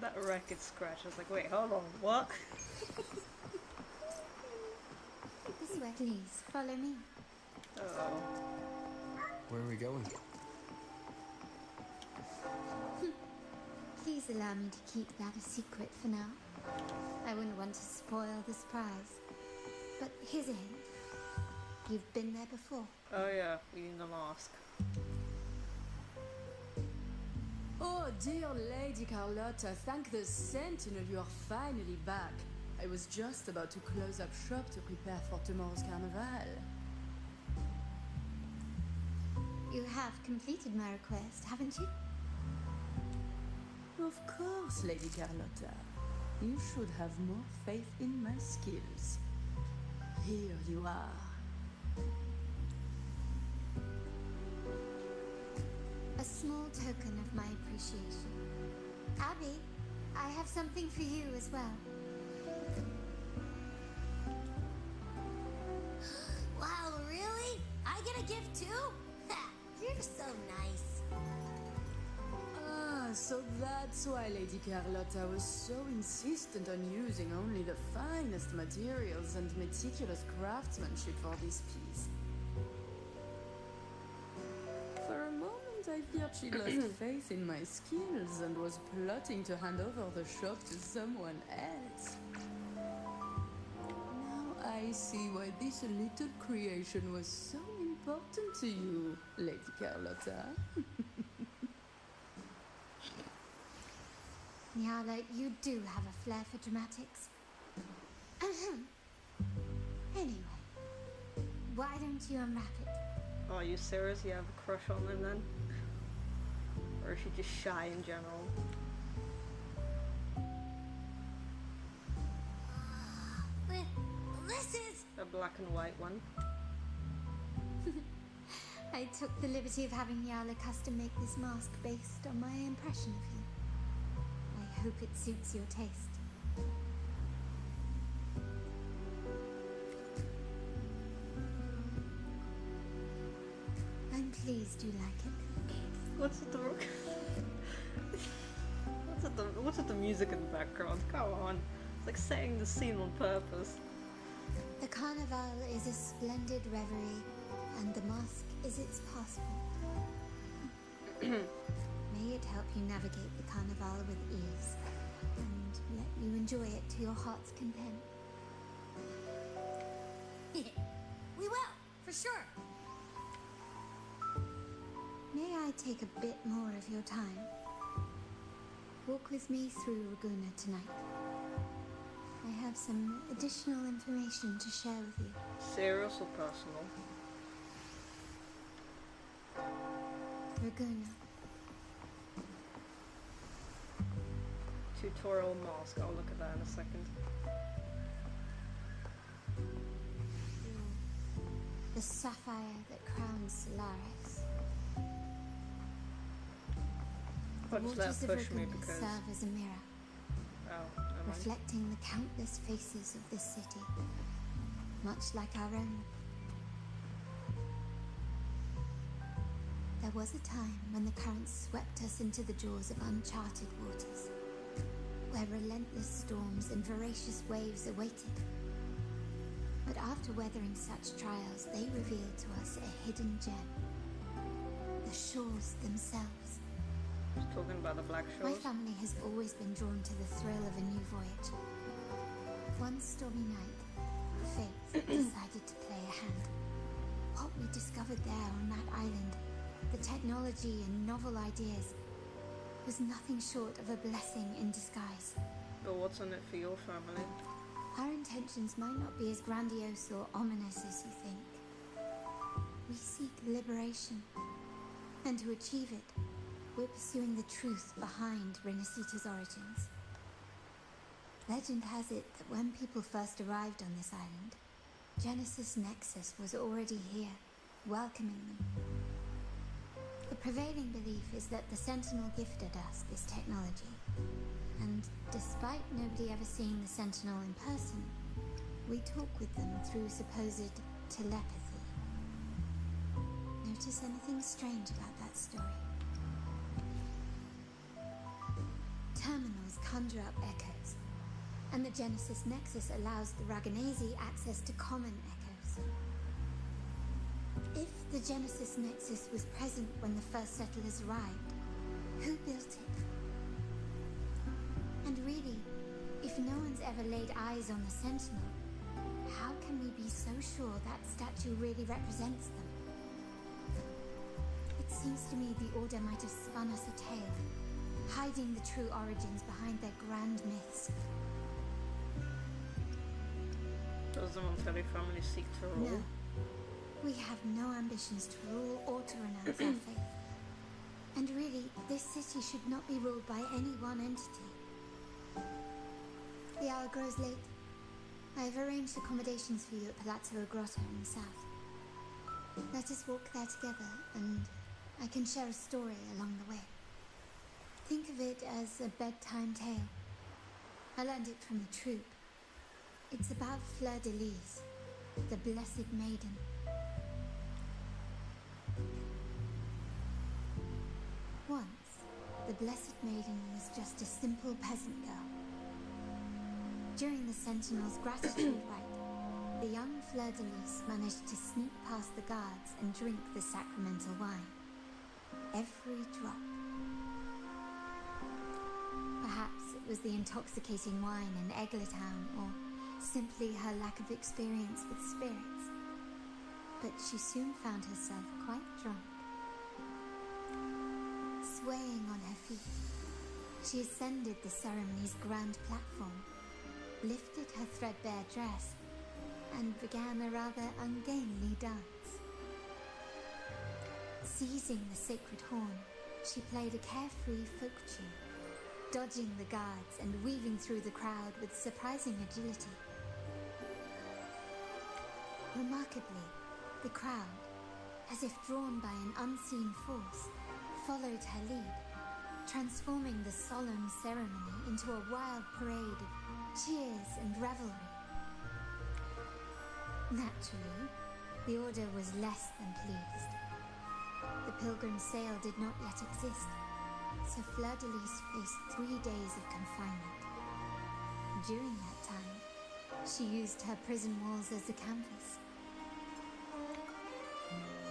That record scratch, I was like, wait, hold on, what? This way, please, follow me. Oh. Where are we going? Please allow me to keep that a secret for now. I wouldn't want to spoil the surprise. But here's a hint. You've been there before. Oh yeah, we need the mask. Oh, dear Lady Carlotta, thank the Sentinel you are finally back. I was just about to close up shop to prepare for tomorrow's carnival. You have completed my request, haven't you? Of course, Lady Carlotta. You should have more faith in my skills. Here you are. A small token of my appreciation. Abby, I have something for you as well. Wow, really? I get a gift too? You're so nice. So that's why Lady Carlotta was so insistent on using only the finest materials and meticulous craftsmanship for this piece. For a moment I feared she lost faith in my skills and was plotting to hand over the shop to someone else. Now I see why this little creation was so important to you, Lady Carlotta. Nyala, you do have a flair for dramatics. Anyway, why don't you unwrap it? Oh, are you serious? You have a crush on him then? Or is she just shy in general? This is... A black and white one. I took the liberty of having Nyala custom make this mask based on my impression of you. I hope it suits your taste. I'm pleased you like it. What's with the what's with the music in the background? Come on. It's like setting the scene on purpose. The carnival is a splendid reverie, and the mask is its passport. May it help you navigate the carnival with ease, and let you enjoy it to your heart's content. We will, for sure. May I take a bit more of your time? Walk with me through Raguna tonight. I have some additional information to share with you. Serious or personal? Raguna. Tutorial mask. I'll look at that in a second. The sapphire that crowns Solaris. The I'll just let waters of push me Raguna because... serve as a mirror, Oh, reflecting the countless faces of this city, much like our own. There was a time when the currents swept us into the jaws of uncharted waters, where relentless storms and voracious waves awaited. But after weathering such trials, they revealed to us a hidden gem. The shores themselves. Just talking about the Black My Shores. family has always been drawn to the thrill of a new voyage. One stormy night, fate decided to play a hand. What we discovered there on that island, the technology and novel ideas, was nothing short of a blessing in disguise. But what's in it for your family? Our intentions might not be as grandiose or ominous as you think. We seek liberation, and to achieve it, we're pursuing the truth behind Rinascita's origins. Legend has it that when people first arrived on this island, Genesis Nexus was already here, welcoming them. The prevailing belief is that the Sentinel gifted us this technology, and despite nobody ever seeing the Sentinel in person, we talk with them through supposed telepathy. Notice anything strange about that story? Terminals conjure up echoes, and the Genesis Nexus allows the Raganese access to common echoes. If the Genesis Nexus was present when the first settlers arrived, who built it? And really, if no one's ever laid eyes on the Sentinel, how can we be so sure that statue really represents them? It seems to me the Order might have spun us a tale, hiding the true origins behind their grand myths. Does the Montelli family seek to rule? No. We have no ambitions to rule or to renounce our faith. And really, this city should not be ruled by any one entity. The hour grows late. I have arranged accommodations for you at Palazzo Grotto in the south. Let us walk there together, and I can share a story along the way. Think of it as a bedtime tale. I learned it from the troupe. It's about Fleur de Lis, the Blessed Maiden. Once, the Blessed Maiden was just a simple peasant girl. During the Sentinel's gratitude rite, the young Fleur de Lis managed to sneak past the guards and drink the sacramental wine. Every drop. Perhaps it was the intoxicating wine in Eglatown, or simply her lack of experience with spirits. But she soon found herself quite drunk. Swaying on her feet, she ascended the ceremony's grand platform, lifted her threadbare dress, and began a rather ungainly dance. Seizing the sacred horn, she played a carefree folk tune, dodging the guards and weaving through the crowd with surprising agility. Remarkably, the crowd, as if drawn by an unseen force, followed her lead, transforming the solemn ceremony into a wild parade of cheers and revelry. Naturally, the Order was less than pleased. The pilgrim sale did not yet exist, so Fleur de Lis faced 3 days of confinement. During that time, she used her prison walls as a canvas.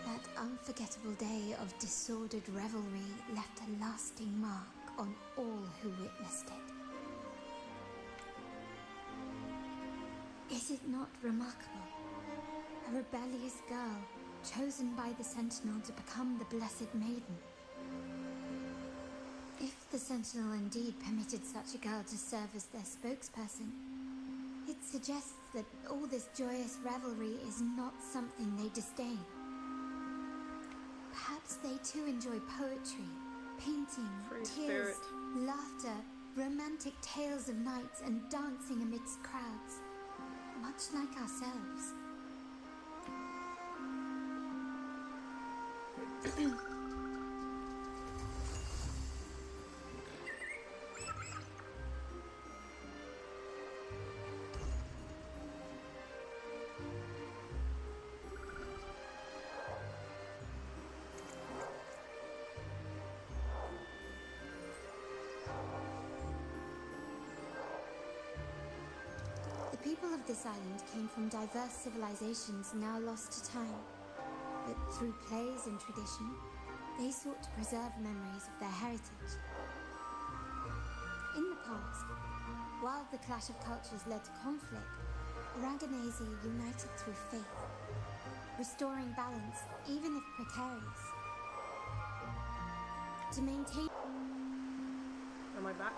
That unforgettable day of disordered revelry left a lasting mark on all who witnessed it. Is it not remarkable? A rebellious girl chosen by the Sentinel to become the Blessed Maiden. If the Sentinel indeed permitted such a girl to serve as their spokesperson, it suggests that all this joyous revelry is not something they disdain. Perhaps they too enjoy poetry, painting, tears, laughter, romantic tales of nights, and dancing amidst crowds, much like ourselves. The people of this island came from diverse civilizations now lost to time, but through plays and tradition, they sought to preserve memories of their heritage. In the past, while the clash of cultures led to conflict, Raganese united through faith, restoring balance even if precarious. To maintain my back.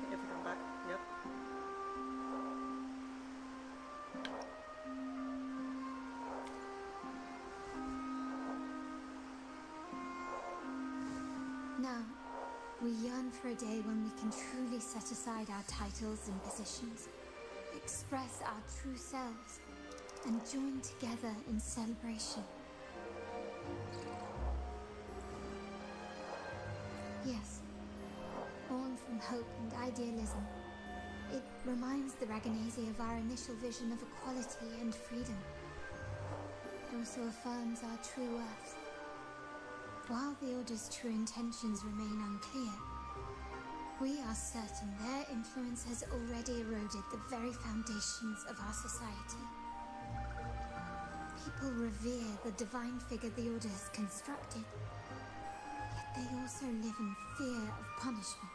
Okay, if I come back, yep. Now, we yearn for a day when we can truly set aside our titles and positions, express our true selves, and join together in celebration. Yes, born from hope and idealism, it reminds the Raganese of our initial vision of equality and freedom. It also affirms our true worth. While the Order's true intentions remain unclear, we are certain their influence has already eroded the very foundations of our society. People revere the divine figure the Order has constructed, yet they also live in fear of punishment.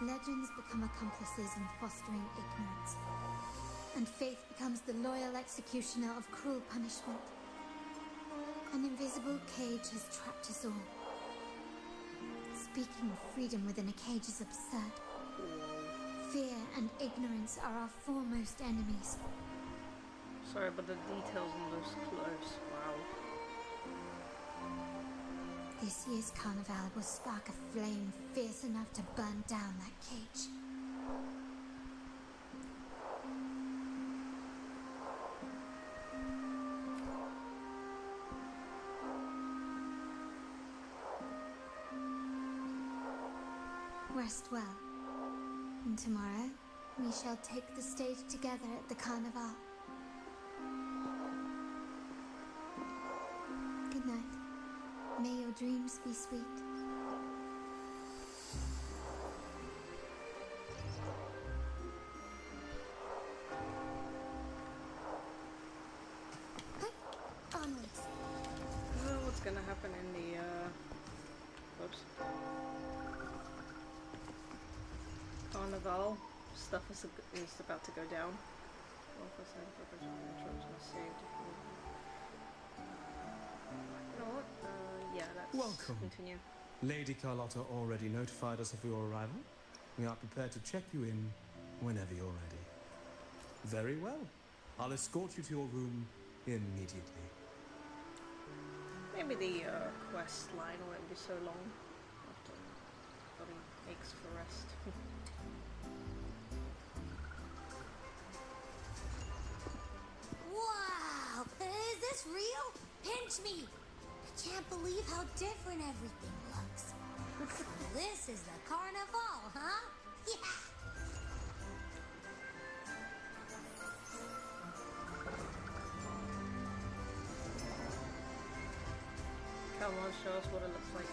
Legends become accomplices in fostering ignorance, and faith becomes the loyal executioner of cruel punishment. An invisible cage has trapped us all. Speaking of freedom within a cage is absurd. Fear and ignorance are our foremost enemies. Sorry, but the details on those clothes, wow. This year's carnival will spark a flame fierce enough to burn down that cage. Rest well, and tomorrow we shall take the stage together at the carnival. Good night. May your dreams be sweet. Onwards. What's gonna happen in the whoops. Carnival stuff is about to go down. 12% of the troops are saved. You know what? Yeah, let's Welcome. continue. Lady Carlotta already notified us of your arrival. We are prepared to check you in whenever you're ready. Very well. I'll escort you to your room immediately. Maybe the quest line won't be so long. After body aches for rest. Wow! Is this real? Pinch me! I can't believe how different everything looks. This is the carnival, huh? Yeah! Come on, show us what it looks like.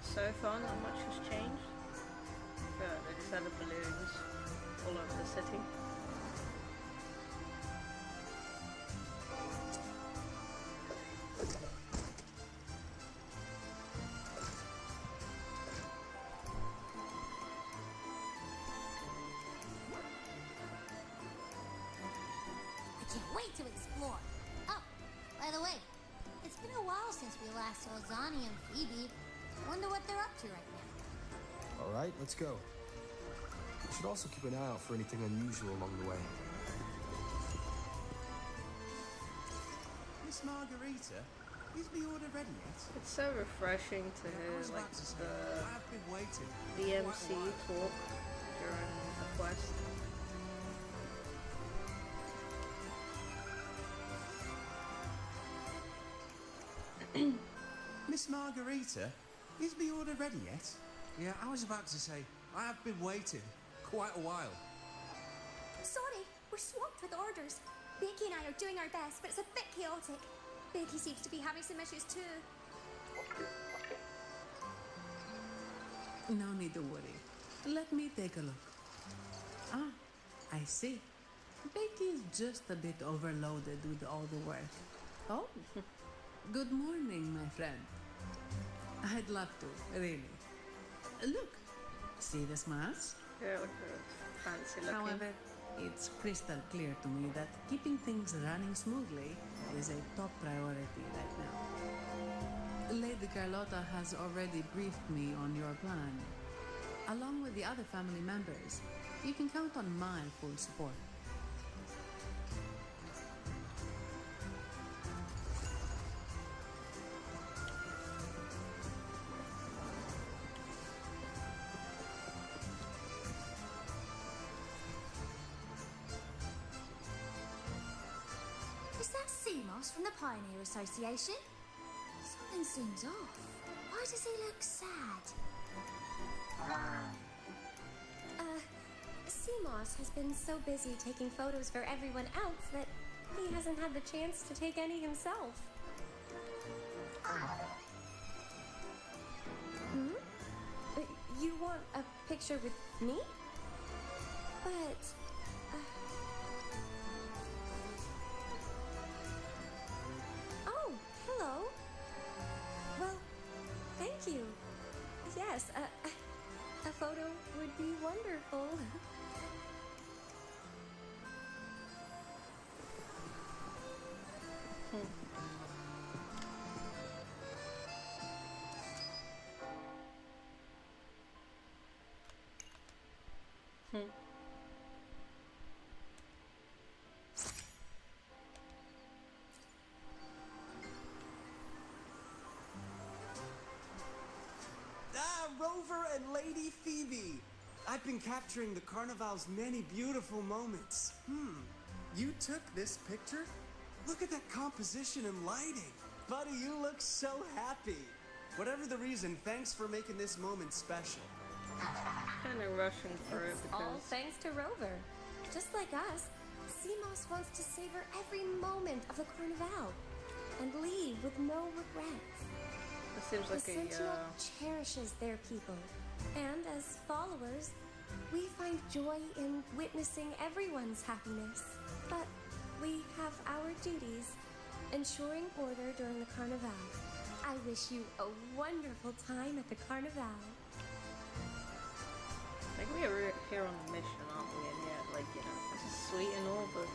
So far, not much has changed. They just had the balloons all over the city. I can't wait to explore. Oh, by the way, it's been a while since we last saw Zani and Phoebe. Wonder what they're up to right now. All right, let's go. We should also keep an eye out for anything unusual along the way. Miss Margarita, is the order ready yet? It's so refreshing to hear like the MC talk during the quest. Miss Margarita, is the order ready yet? Yeah, I was about to say, I have been waiting quite a while. Sorry, we're swamped with orders. Becky and I are doing our best, but it's a bit chaotic. Becky seems to be having some issues too. No need to worry. Let me take a look. Ah, I see. Becky is just a bit overloaded with all the work. Oh, good morning, my friend. I'd love to, really. Look, see this mask? Yeah, look fancy looking. However, it's crystal clear to me that keeping things running smoothly is a top priority right now. Lady Carlotta has already briefed me on your plan. Along with the other family members, you can count on my full support. Is that Seamoss from the Pioneer Association? Something seems off. Why does he look sad? Seamoss has been so busy taking photos for everyone else that he hasn't had the chance to take any himself. You want a picture with me? But... Oh, hello. Well, thank you. Yes, a photo would be wonderful. Rover and Lady Phoebe! I've been capturing the Carnival's many beautiful moments. You took this picture? Look at that composition and lighting. Buddy, you look so happy. Whatever the reason, thanks for making this moment special. Kind of rushing through it because... All thanks to Rover. Just like us, Seamoss wants to savor every moment of the Carnival and leave with no regrets. It seems like the Sentinel cherishes their people, and as followers, we find joy in witnessing everyone's happiness. But we have our duties, ensuring order during the Carnival. I wish you a wonderful time at the Carnival. Like, we're here on a mission, aren't we? And yeah, like, you know, this is sweet and all, but...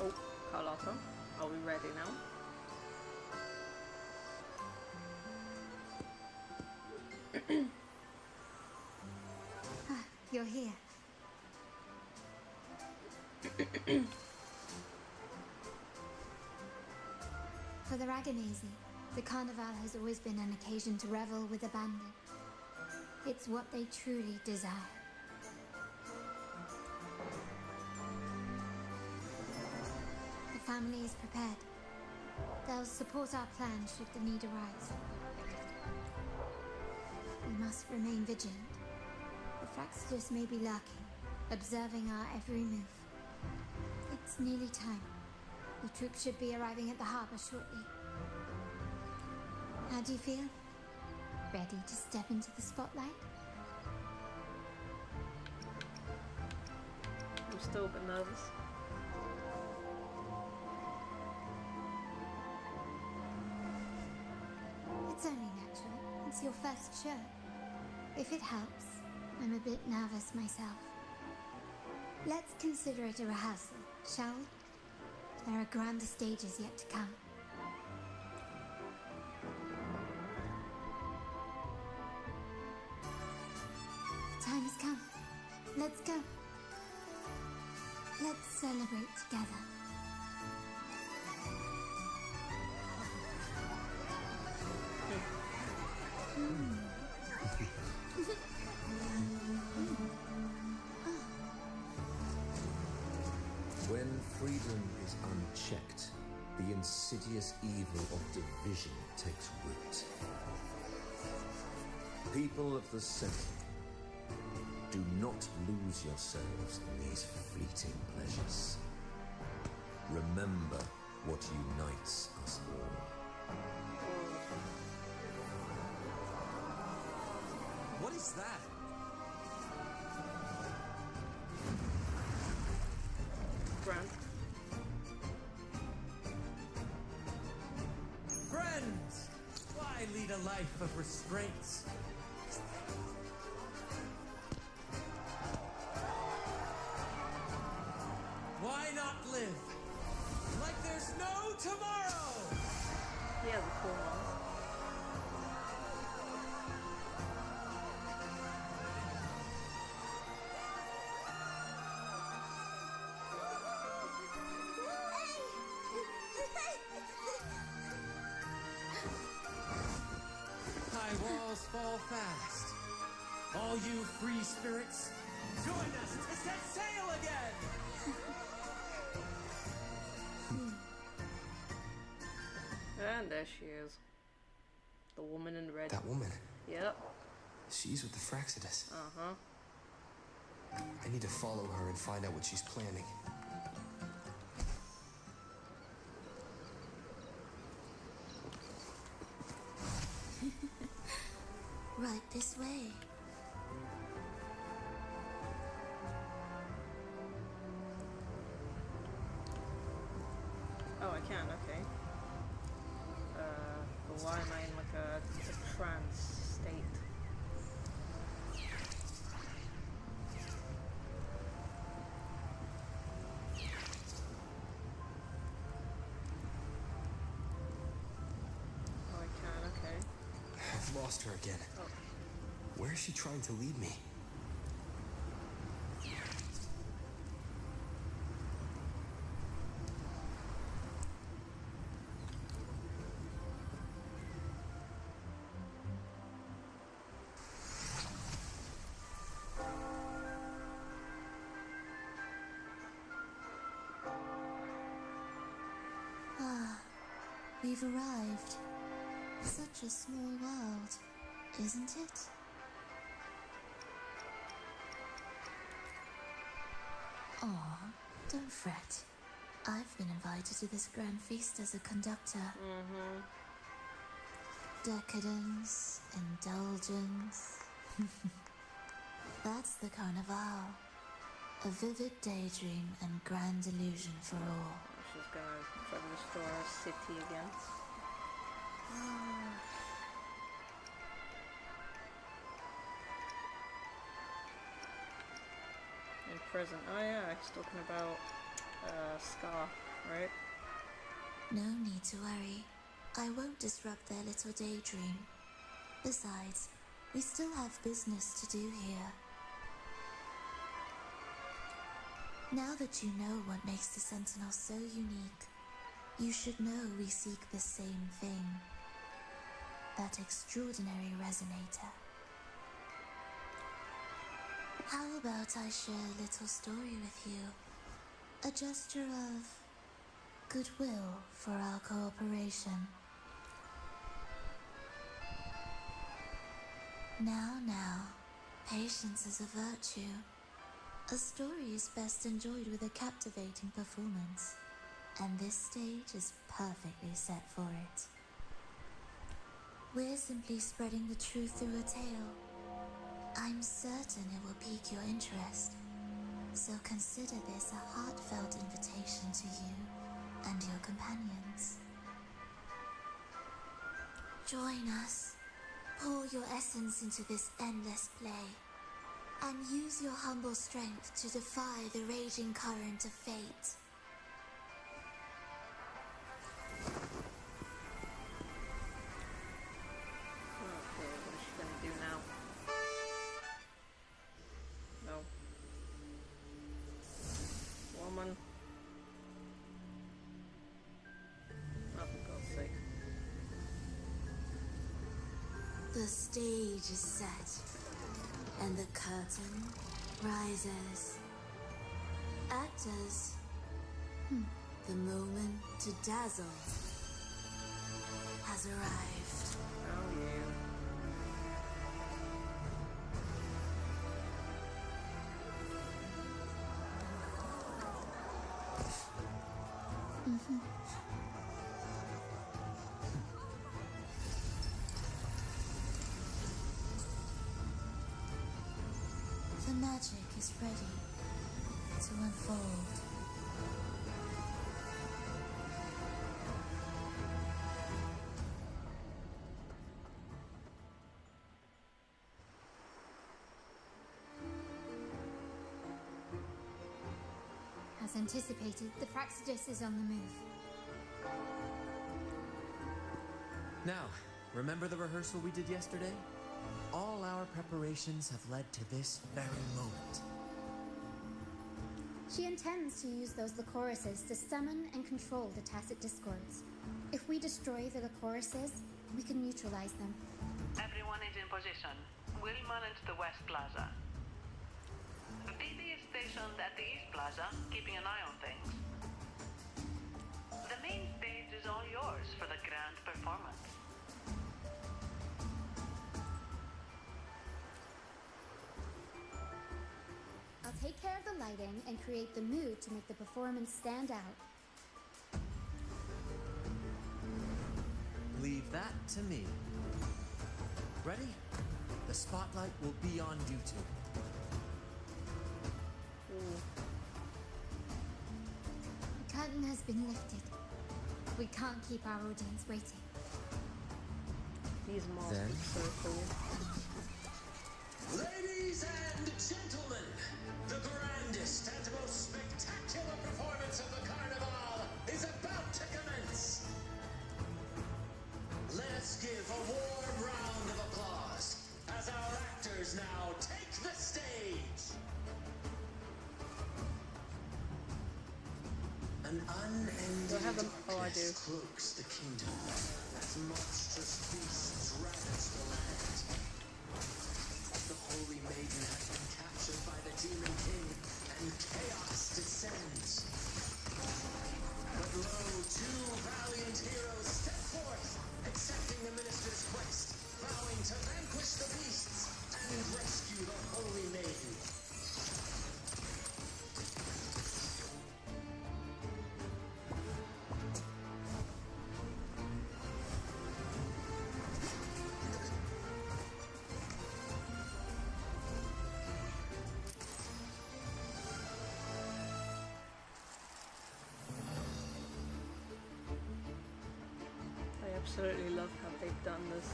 Oh, Carlotta, are we ready now? You're here. For the Raganese, the Carnival has always been an occasion to revel with abandon. It's what they truly desire. The family is prepared. They'll support our plan should the need arise. We must remain vigilant. The Fraxidus may be lurking, observing our every move. It's nearly time. The troops should be arriving at the harbor shortly. How do you feel? Ready to step into the spotlight? I'm still a bit nervous. It's only natural. It's your first show. If it helps, I'm a bit nervous myself. Let's consider it a rehearsal, shall we? There are grander stages yet to come. The time has come. Let's go. Let's celebrate together. freedom is unchecked, the insidious evil of division takes root. People of the Sentinel, do not lose yourselves in these fleeting pleasures. Remember what unites us all. What is that? Grant. Friends! Why lead a life of restraints? Why not live like there's no tomorrow? Yeah, the cool ones. High walls fall fast. All you free spirits, join us to set sail again! And there she is. The woman in red. That woman. Yep. She's with the Fraxidus. Uh-huh. I need to follow her and find out what she's planning. Right this way. Oh, I can, okay. But why am I in like a trance state? Oh, I can, okay. I've lost her again. Oh. Where is she trying to lead me? Ah, we've arrived. Such a small world, isn't it? Aw, don't fret. I've been invited to this grand feast as a conductor. Decadence, indulgence. That's the Carnival. A vivid daydream and grand illusion for all. She's gonna try to restore our city again. In prison. Oh yeah, he's talking about Scar, right? No need to worry. I won't disrupt their little daydream. Besides, we still have business to do here. Now that you know what makes the Sentinel so unique, you should know we seek the same thing. That extraordinary resonator. How about I share a little story with you? A gesture of goodwill for our cooperation. Now, patience is a virtue. A story is best enjoyed with a captivating performance, and this stage is perfectly set for it. We're simply spreading the truth through a tale. I'm certain it will pique your interest, so consider this a heartfelt invitation to you and your companions. Join us. Pour your essence into this endless play, and use your humble strength to defy the raging current of fate. Okay, what is she gonna do now? No. Woman. Oh, for God's sake. The stage is set, and the curtain rises. Actors, The moment to dazzle has arrived. Oh yeah. The magic is ready to unfold. As anticipated, the Praxidus is on the move. Now, remember the rehearsal we did yesterday? All our preparations have led to this very moment. She intends to use those Lycorises to summon and control the Tacit Discords. If we destroy the Lycorises, we can neutralize them. Everyone is in position. We'll manage the West Plaza. BB is stationed at the East Plaza, keeping an eye on things. The main stage is all yours for the grand performance. I'll take care of the lighting and create the mood to make the performance stand out. Leave that to me. Ready? The spotlight will be on you two. The curtain has been lifted. We can't keep our audience waiting. These masks Then? are so cool. Ladies and gentlemen, the grandest and most spectacular performance of the Carnival is about to commence. Let us give a warm round of applause as our actors now take the stage. An unending Do I have them? Oh, I do. darkness cloaks the kingdom as monstrous beasts ravage the land. The Holy Maiden has been captured by the Demon King, and chaos descends. But lo, two valiant heroes step forth, accepting the minister's quest, vowing to vanquish the beasts and rescue the Holy Maiden. I absolutely love how they've done this.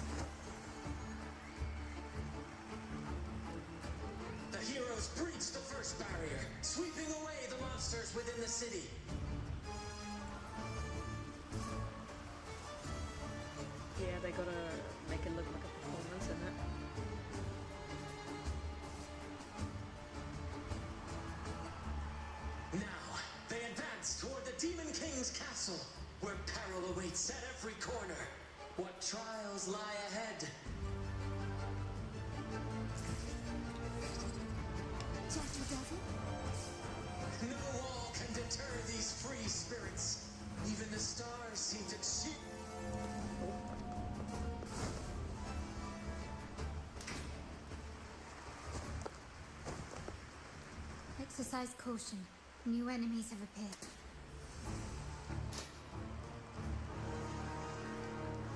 The heroes breach the first barrier, sweeping away the monsters within the city. Yeah, they gotta make it look like a performance, isn't it? Now, they advance toward the Demon King's castle, where peril awaits at every corner. What trials lie ahead? Jackie does it? No wall can deter these free spirits. Even the stars seem to cheat. Exercise caution. New enemies have appeared.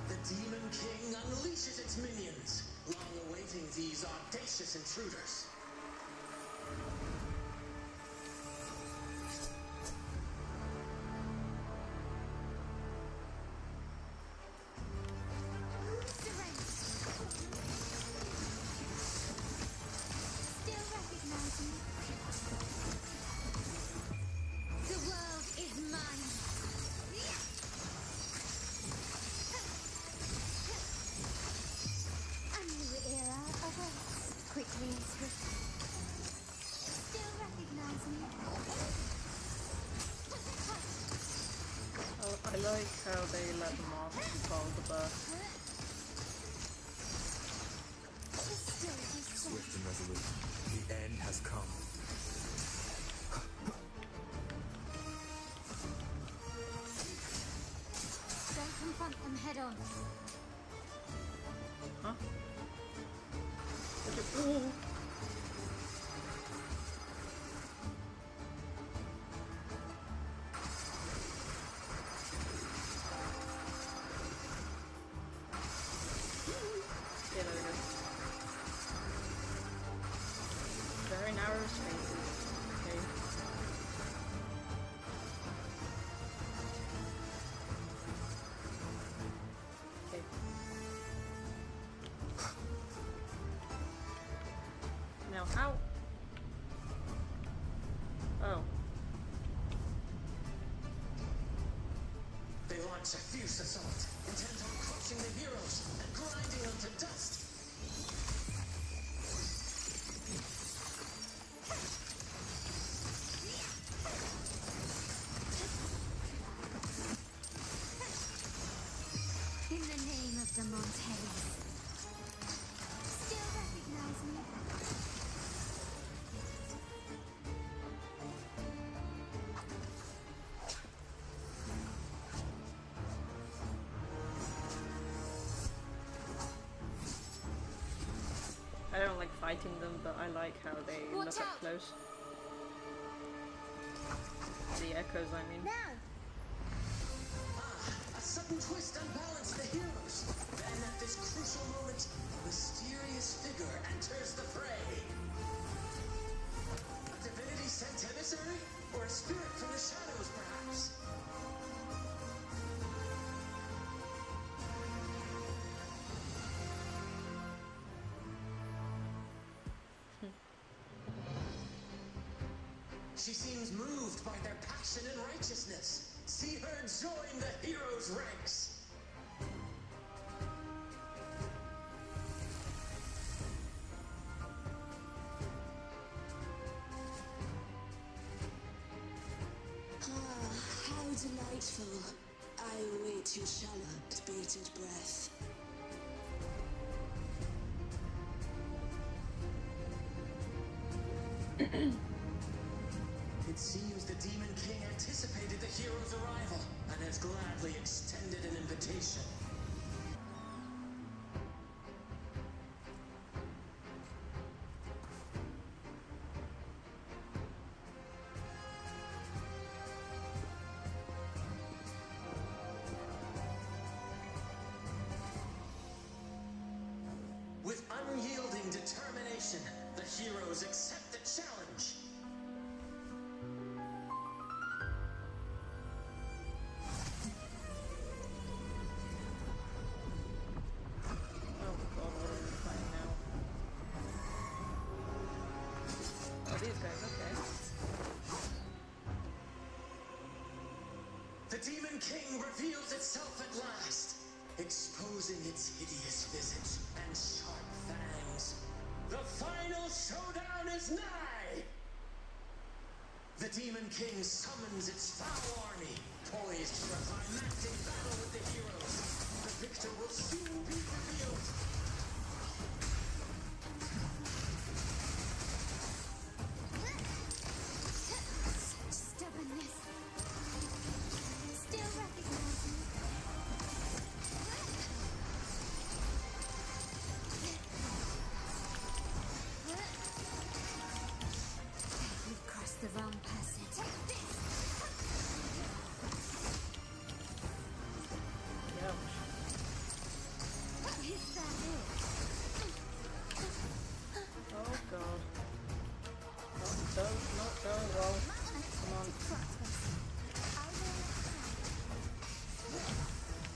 The Demon King unleashes its minions, long awaiting these audacious intruders. Still recognize me? The world is mine. A new era awaits. Quickly and swiftly. Still recognize me? Oh, I like how they let the mask follow the birth. Swift and resolute. The end has come. spaces. Okay. Okay. Now how? Oh. They launch a fierce assault, intent on crushing the heroes and grinding them to dust. In the name of the Montes. Still recognize me? I don't like fighting them, but I like how they Watch look out. up close. The echoes, I mean. Now! A sudden twist unbalanced the heroes. Then at this crucial moment, a mysterious figure enters the fray. A divinity sent emissary? Or a spirit from the shadows, perhaps? She seems moved by their passion and righteousness. See her join the heroes' ranks. Ah, how delightful. I await your shallow, bated breath. It seems the Demon King anticipated the hero's arrival and has gladly extended an invitation. With unyielding determination, the heroes accept the challenge. Oh god, what are we fighting now? Oh, these guys, okay. The Demon King reveals itself at last, exposing its hideous visage and sharp fangs. The final showdown is nigh! The Demon King summons its foul army, poised for a climactic battle with the heroes. The victor will soon be revealed. Stubbornness. Still recognize me? You've crossed the wrong person. Take this! Is that it? Oh god. Not going well. Come on.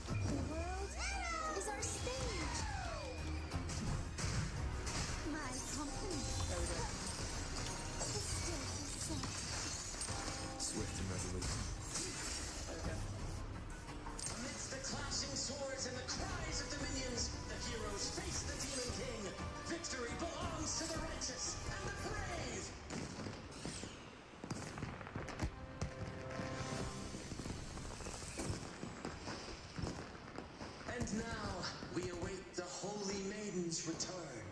The world is our stage. My company. There we go. The stage is set. Swift and resolute. There we go. Amidst the clashing swords and the cries of the minions, the heroes face the Demon King. Victory belongs to the righteous and the brave! And now, we await the Holy Maiden's return.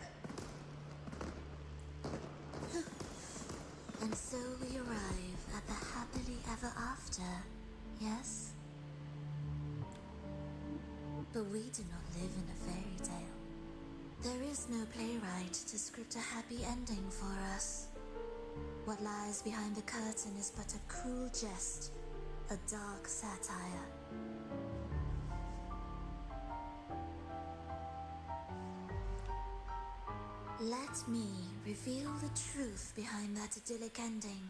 And so we arrive at the happily ever after, yes? But we do not live in a fairy tale. There is no playwright to script a happy ending for us. What lies behind the curtain is but a cruel jest, a dark satire. Let Let me reveal the truth behind that idyllic ending.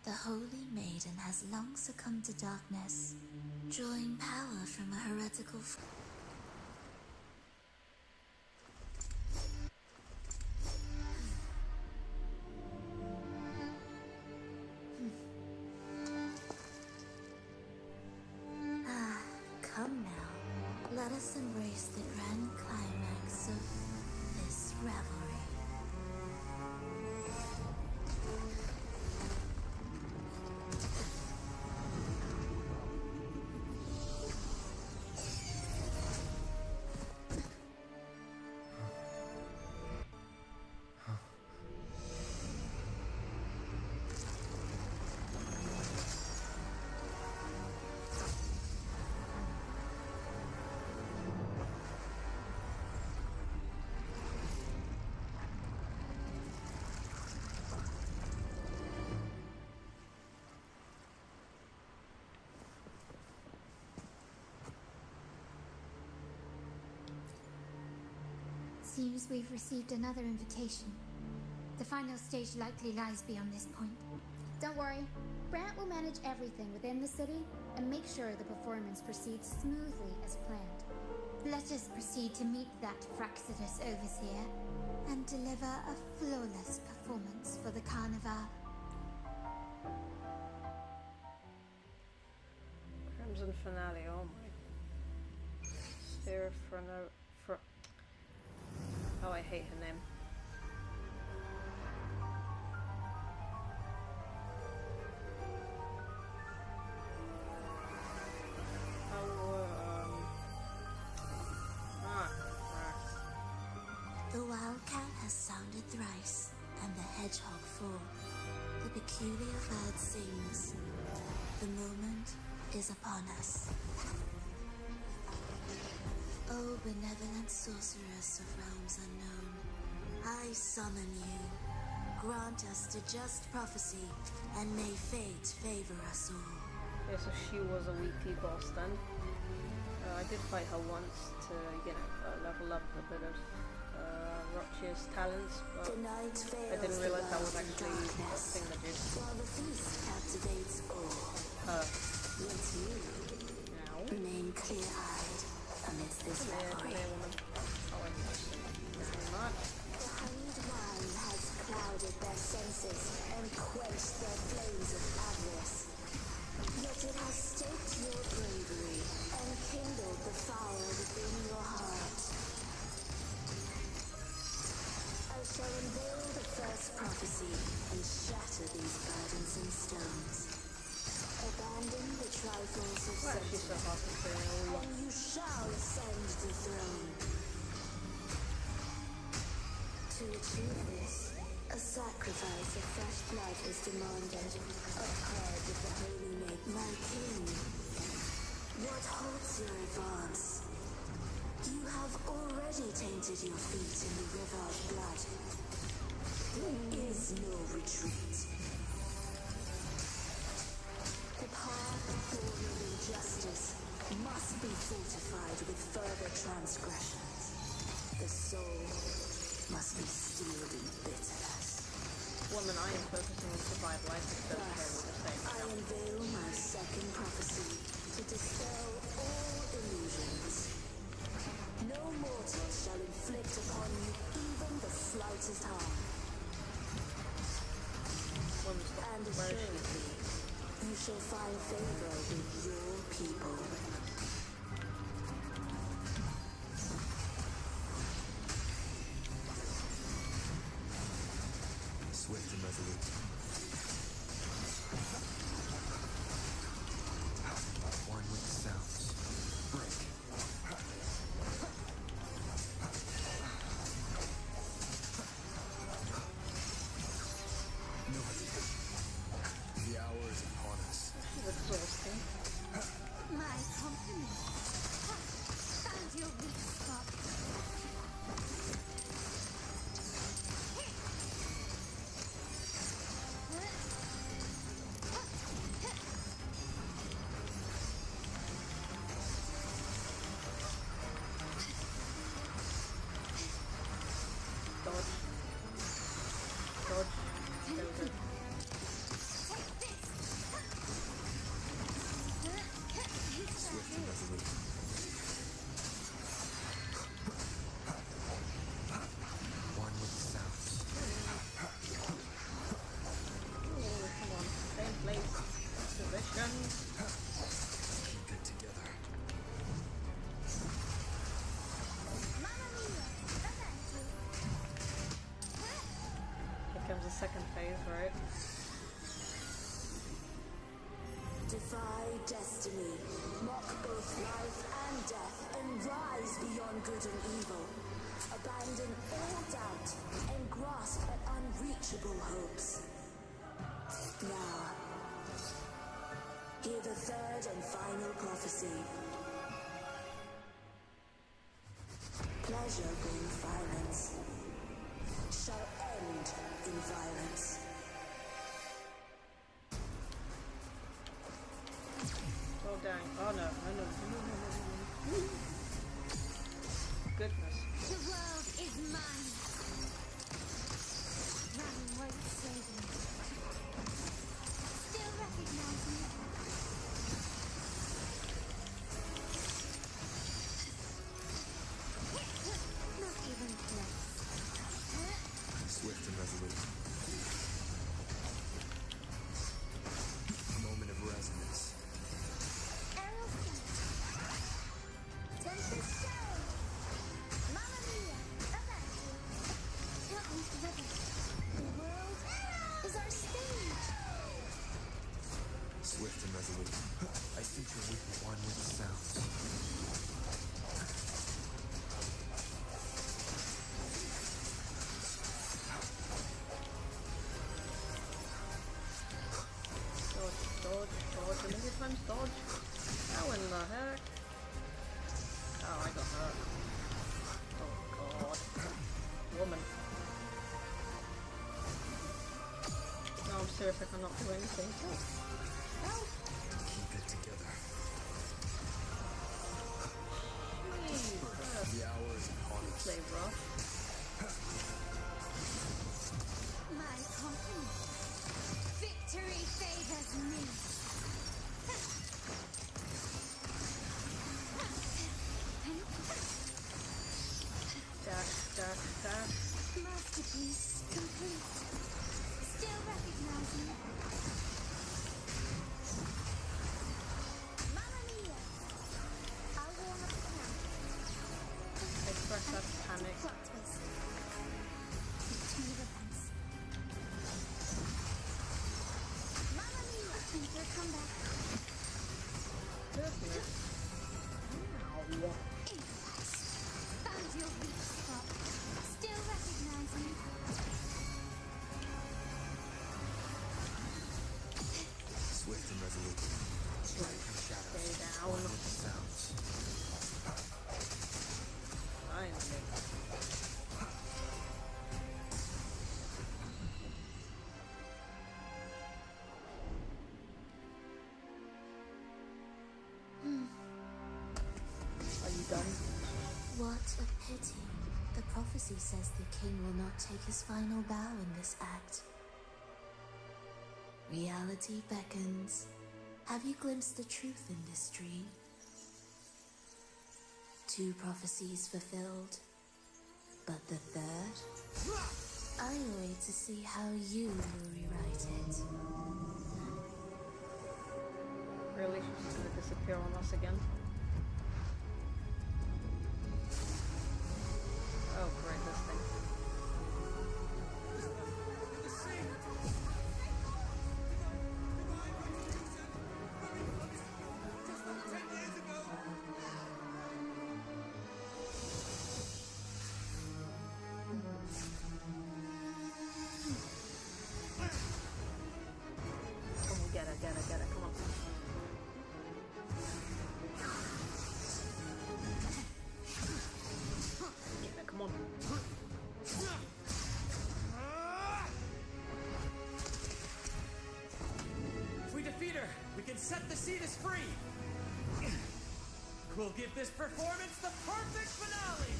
The Holy Maiden has long succumbed to darkness, drawing power from a heretical come now. Let us embrace the grand climax of this revelry. Seems we've received another invitation. The final stage likely lies beyond this point. Don't worry, Brant will manage everything within the city and make sure the performance proceeds smoothly as planned. Let us proceed to meet that Fraxidus overseer and deliver a flawless performance for the Carnival. Crimson Finale, oh my. Sphere Oh, I hate her name. The wildcat has sounded thrice, and the hedgehog four. The peculiar bird sings. The moment is upon us. O benevolent sorceress of realms unknown, I summon you. Grant us the just prophecy, and may fate favor us all. Yeah, so she was a weekly boss then. I did fight her once to, level up a bit of Rochia's talents, but I didn't realize that was actually a thing that did. While the feast captivates all, yet you remain clear-eyed amidst this revelry. The honeyed wine has clouded their senses and quenched their flames of avarice. Yet it has stoked your bravery and kindled the fire within your heart. I shall unveil the first prophecy and shatter these burdensome stones. Abandon the trifles of sentiment, and you shall ascend the throne. To achieve this, a sacrifice of fresh blood is demanded, a purge of the holy maid. My king, what halts your advance? You have already tainted your feet in the river of blood. There is no retreat. The path forward in justice must be fortified with further transgressions. The soul must be steeled in bitterness. Woman, I am focusing on survival. I just don't care what you're saying. I unveil my second prophecy to dispel all illusions. No mortal shall inflict upon you even the slightest harm. And assuredly, you shall find favor with your people. Swift and resolute. One with the sounds. Break. North. The hour is upon us. Exhausting. My compliments. Found your weak spot. There we go. Swift and resolute. One with the sounds. Oh, come on. Same place. Position. Keep it together. Here comes the second phase, right? Defy destiny, mock both life and death, and rise beyond good and evil. Abandon all doubt and grasp at unreachable hopes. Now, hear the third and final prophecy. Pleasure brings violence, shall end in violence. Oh dang. Oh no. No. Goodness. The world is mine. Running won't save me. Still recognize me. Not even close. Swift and resolute. A moment of resonance. Aerial feet. Tempest show. Mamma mia. Avanti. Help me forever. The world is our stage. Swift and resolute. I think you're with the one with the sounds. Dodge. A million times dodge. How in the heck? Oh, I got hurt. Oh god. Woman. No, I'm serious, I cannot do anything. No. Keep it together. Please. The hour is upon us. Play rough. My company. Victory favors me. Dash. Masterpiece complete. Still recognize me. Mamma mia. I'll warm up the camp. I press that panic. Plot twist. Turn of events. Mamma mia. Enter comeback. Goodness. Ow. Found your weak spot. Still recognize me. Swift and resolute. Strike from shadows. Stay down. One with the sounds. Finally. Are you done? What a pity. The prophecy says the king will not take his final bow in this act. Reality beckons. Have you glimpsed the truth in this dream? 2 prophecies fulfilled, but the third? I wait to see how you will rewrite it. Really? She's gonna disappear on us again? Oh great, this thing. Come on, get it, come on. Get it, come on. If we defeat her, we can set the Cetus free. We'll give this performance the perfect finale.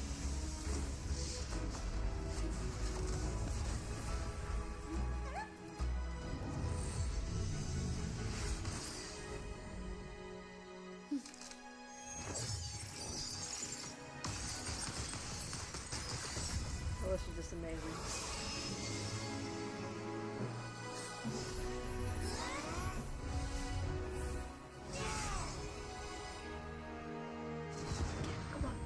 amazing. Come on.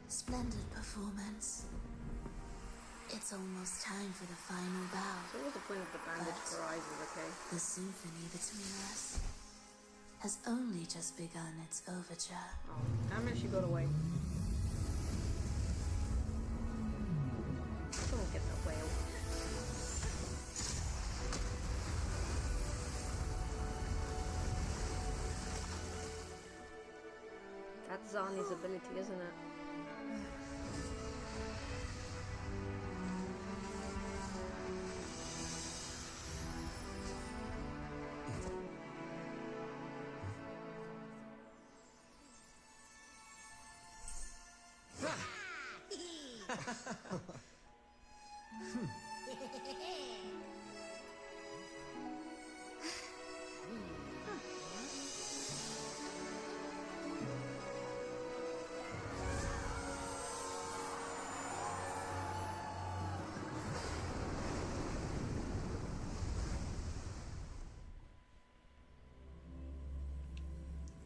Splendid performance. It's almost time for the final bow. So what's the point of the bandage for eyes, okay? The symphony between us has only just begun its overture. Oh, damn it, she got away. Someone get that whale. That's Zani's ability, isn't it?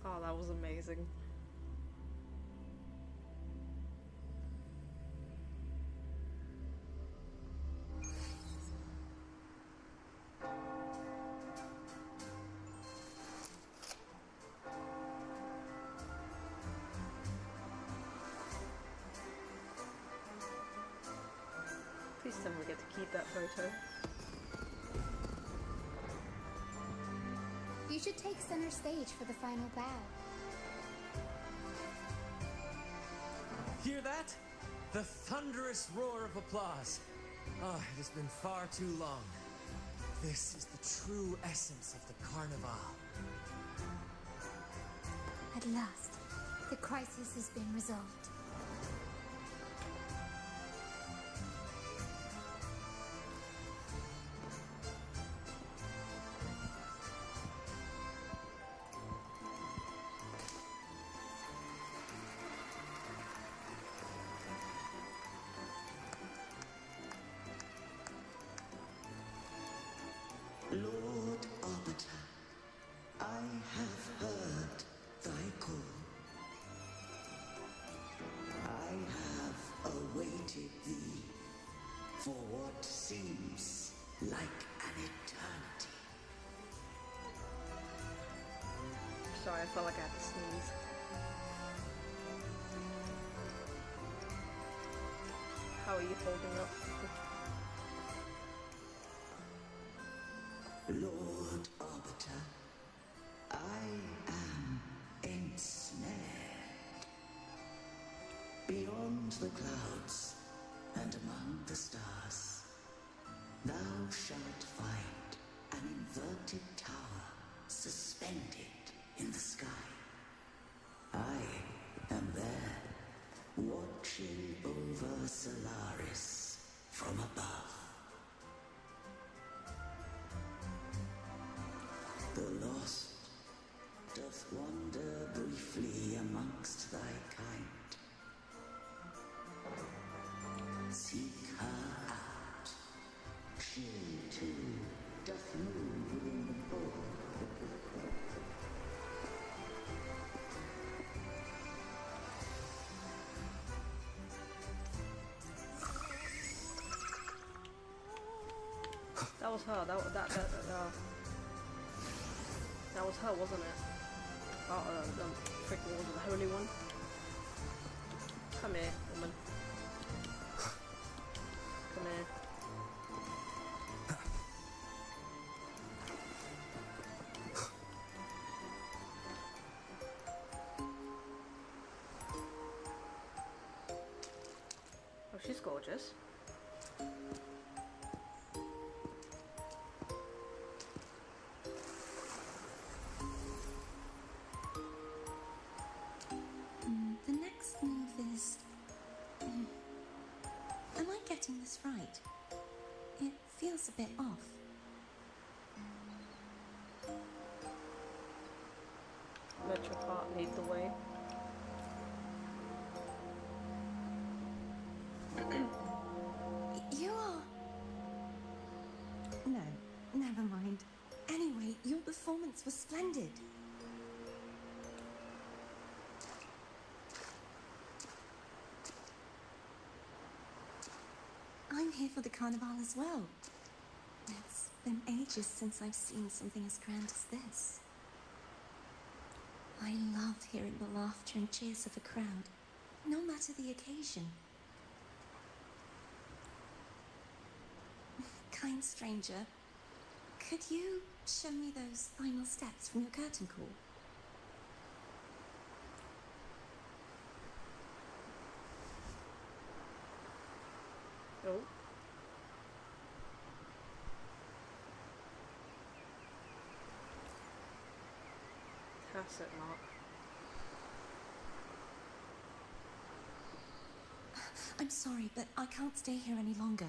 Oh, that was amazing. Please tell me we get to keep that photo. You should take center stage for the final bow. Hear that? The thunderous roar of applause. Oh, it has been far too long. This is the true essence of the Carnival. At last, the crisis has been resolved. Lord Arbiter, I have heard thy call. I have awaited thee for what seems like an eternity. Sorry, I felt like I had to sneeze. How are you holding up? Lord Arbiter, I am ensnared. Beyond the clouds and among the stars, thou shalt find an inverted tower suspended in the sky. I am there, watching over Solaris from above. The lost doth wander briefly amongst thy kind. Seek her out. She too doth move within the bowl. That was her. That was her, wasn't it? Oh, freaking was it the Holy One? Come here, woman. Come here. Oh, she's gorgeous. The next move is... Am I getting this right? It feels a bit off. I'm here for the carnival as well. It's been ages since I've seen something as grand as this. I love hearing the laughter and cheers of a crowd, no matter the occasion. Kind stranger, could you show me those final steps from your curtain call? Oh. Tacit mark. I'm sorry, but I can't stay here any longer.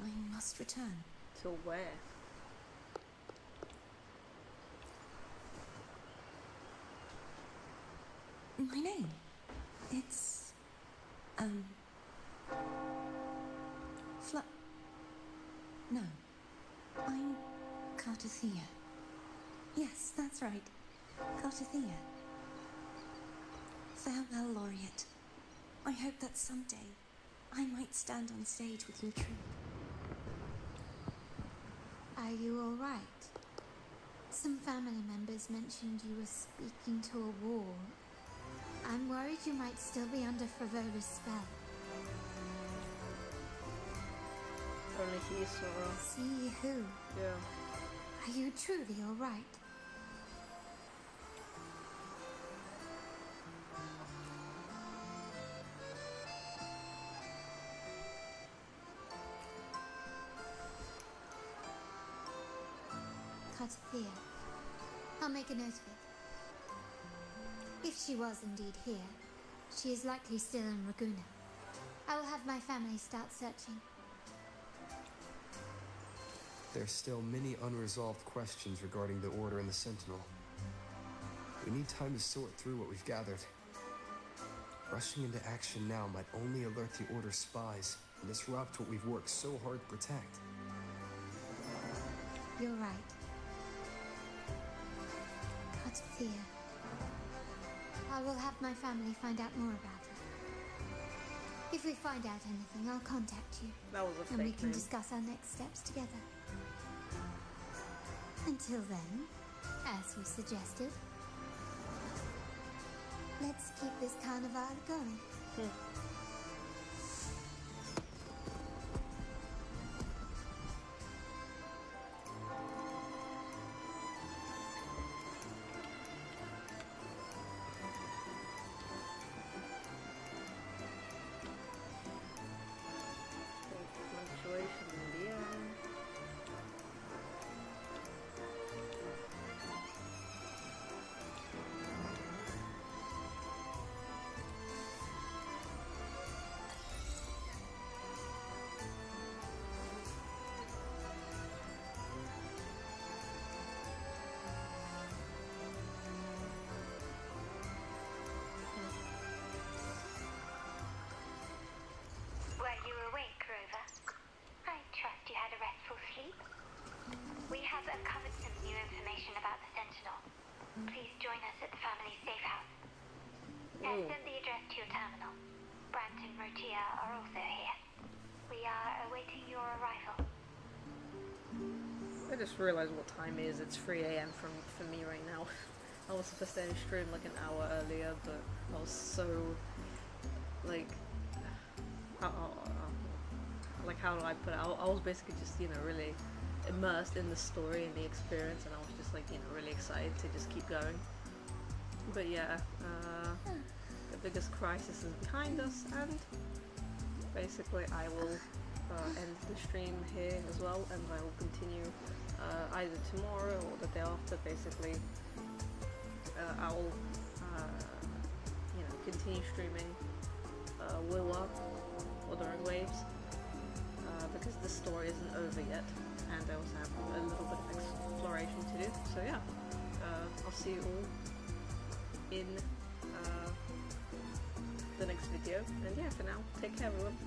I must return. To where? My name? It's... No. I'm Cartothea. Yes, that's right. Cartothea. Farewell, Laureate. I hope that someday I might stand on stage with your troupe. Are you all right? Some family members mentioned you were speaking to a wall. I'm worried you might still be under Frivola's spell. Only he saw her. See who? Yeah. Are you truly all right? Cartothea. I'll make a note of it. If she was indeed here, she is likely still in Raguna. I will have my family start searching. There's still many unresolved questions regarding the Order and the Sentinel. We need time to sort through what we've gathered. Rushing into action now might only alert the Order's spies and disrupt what we've worked so hard to protect. You're right. Cartothea. I will have my family find out more about her. If we find out anything, I'll contact you. That was a and we fake can name. discuss our next steps together. Until then, as you suggested, let's keep this carnival going. Fluctuations in the air. Were you awake, Rover? I trust you had a restful sleep. We have uncovered some new information about the Sentinel. Please join us at the family safe house. I've sent the address to your terminal. Brant and Rotia are also here. We are awaiting your arrival. I just realized what time it is. It's 3 AM for me right now. I was supposed to end stream like an hour earlier, but I was so like how do I put it? I was basically just, you know, really immersed in the story and the experience, and I was just like, you know, really excited to just keep going. But yeah, the biggest crisis is behind us, and basically I will end the stream here as well, and I will continue either tomorrow or the day after. Basically, I will you know, continue streaming Wuthering Waves, because the story isn't over yet, and I also have a little bit of exploration to do. So yeah, I'll see you all in the next video, and yeah, for now, take care everyone.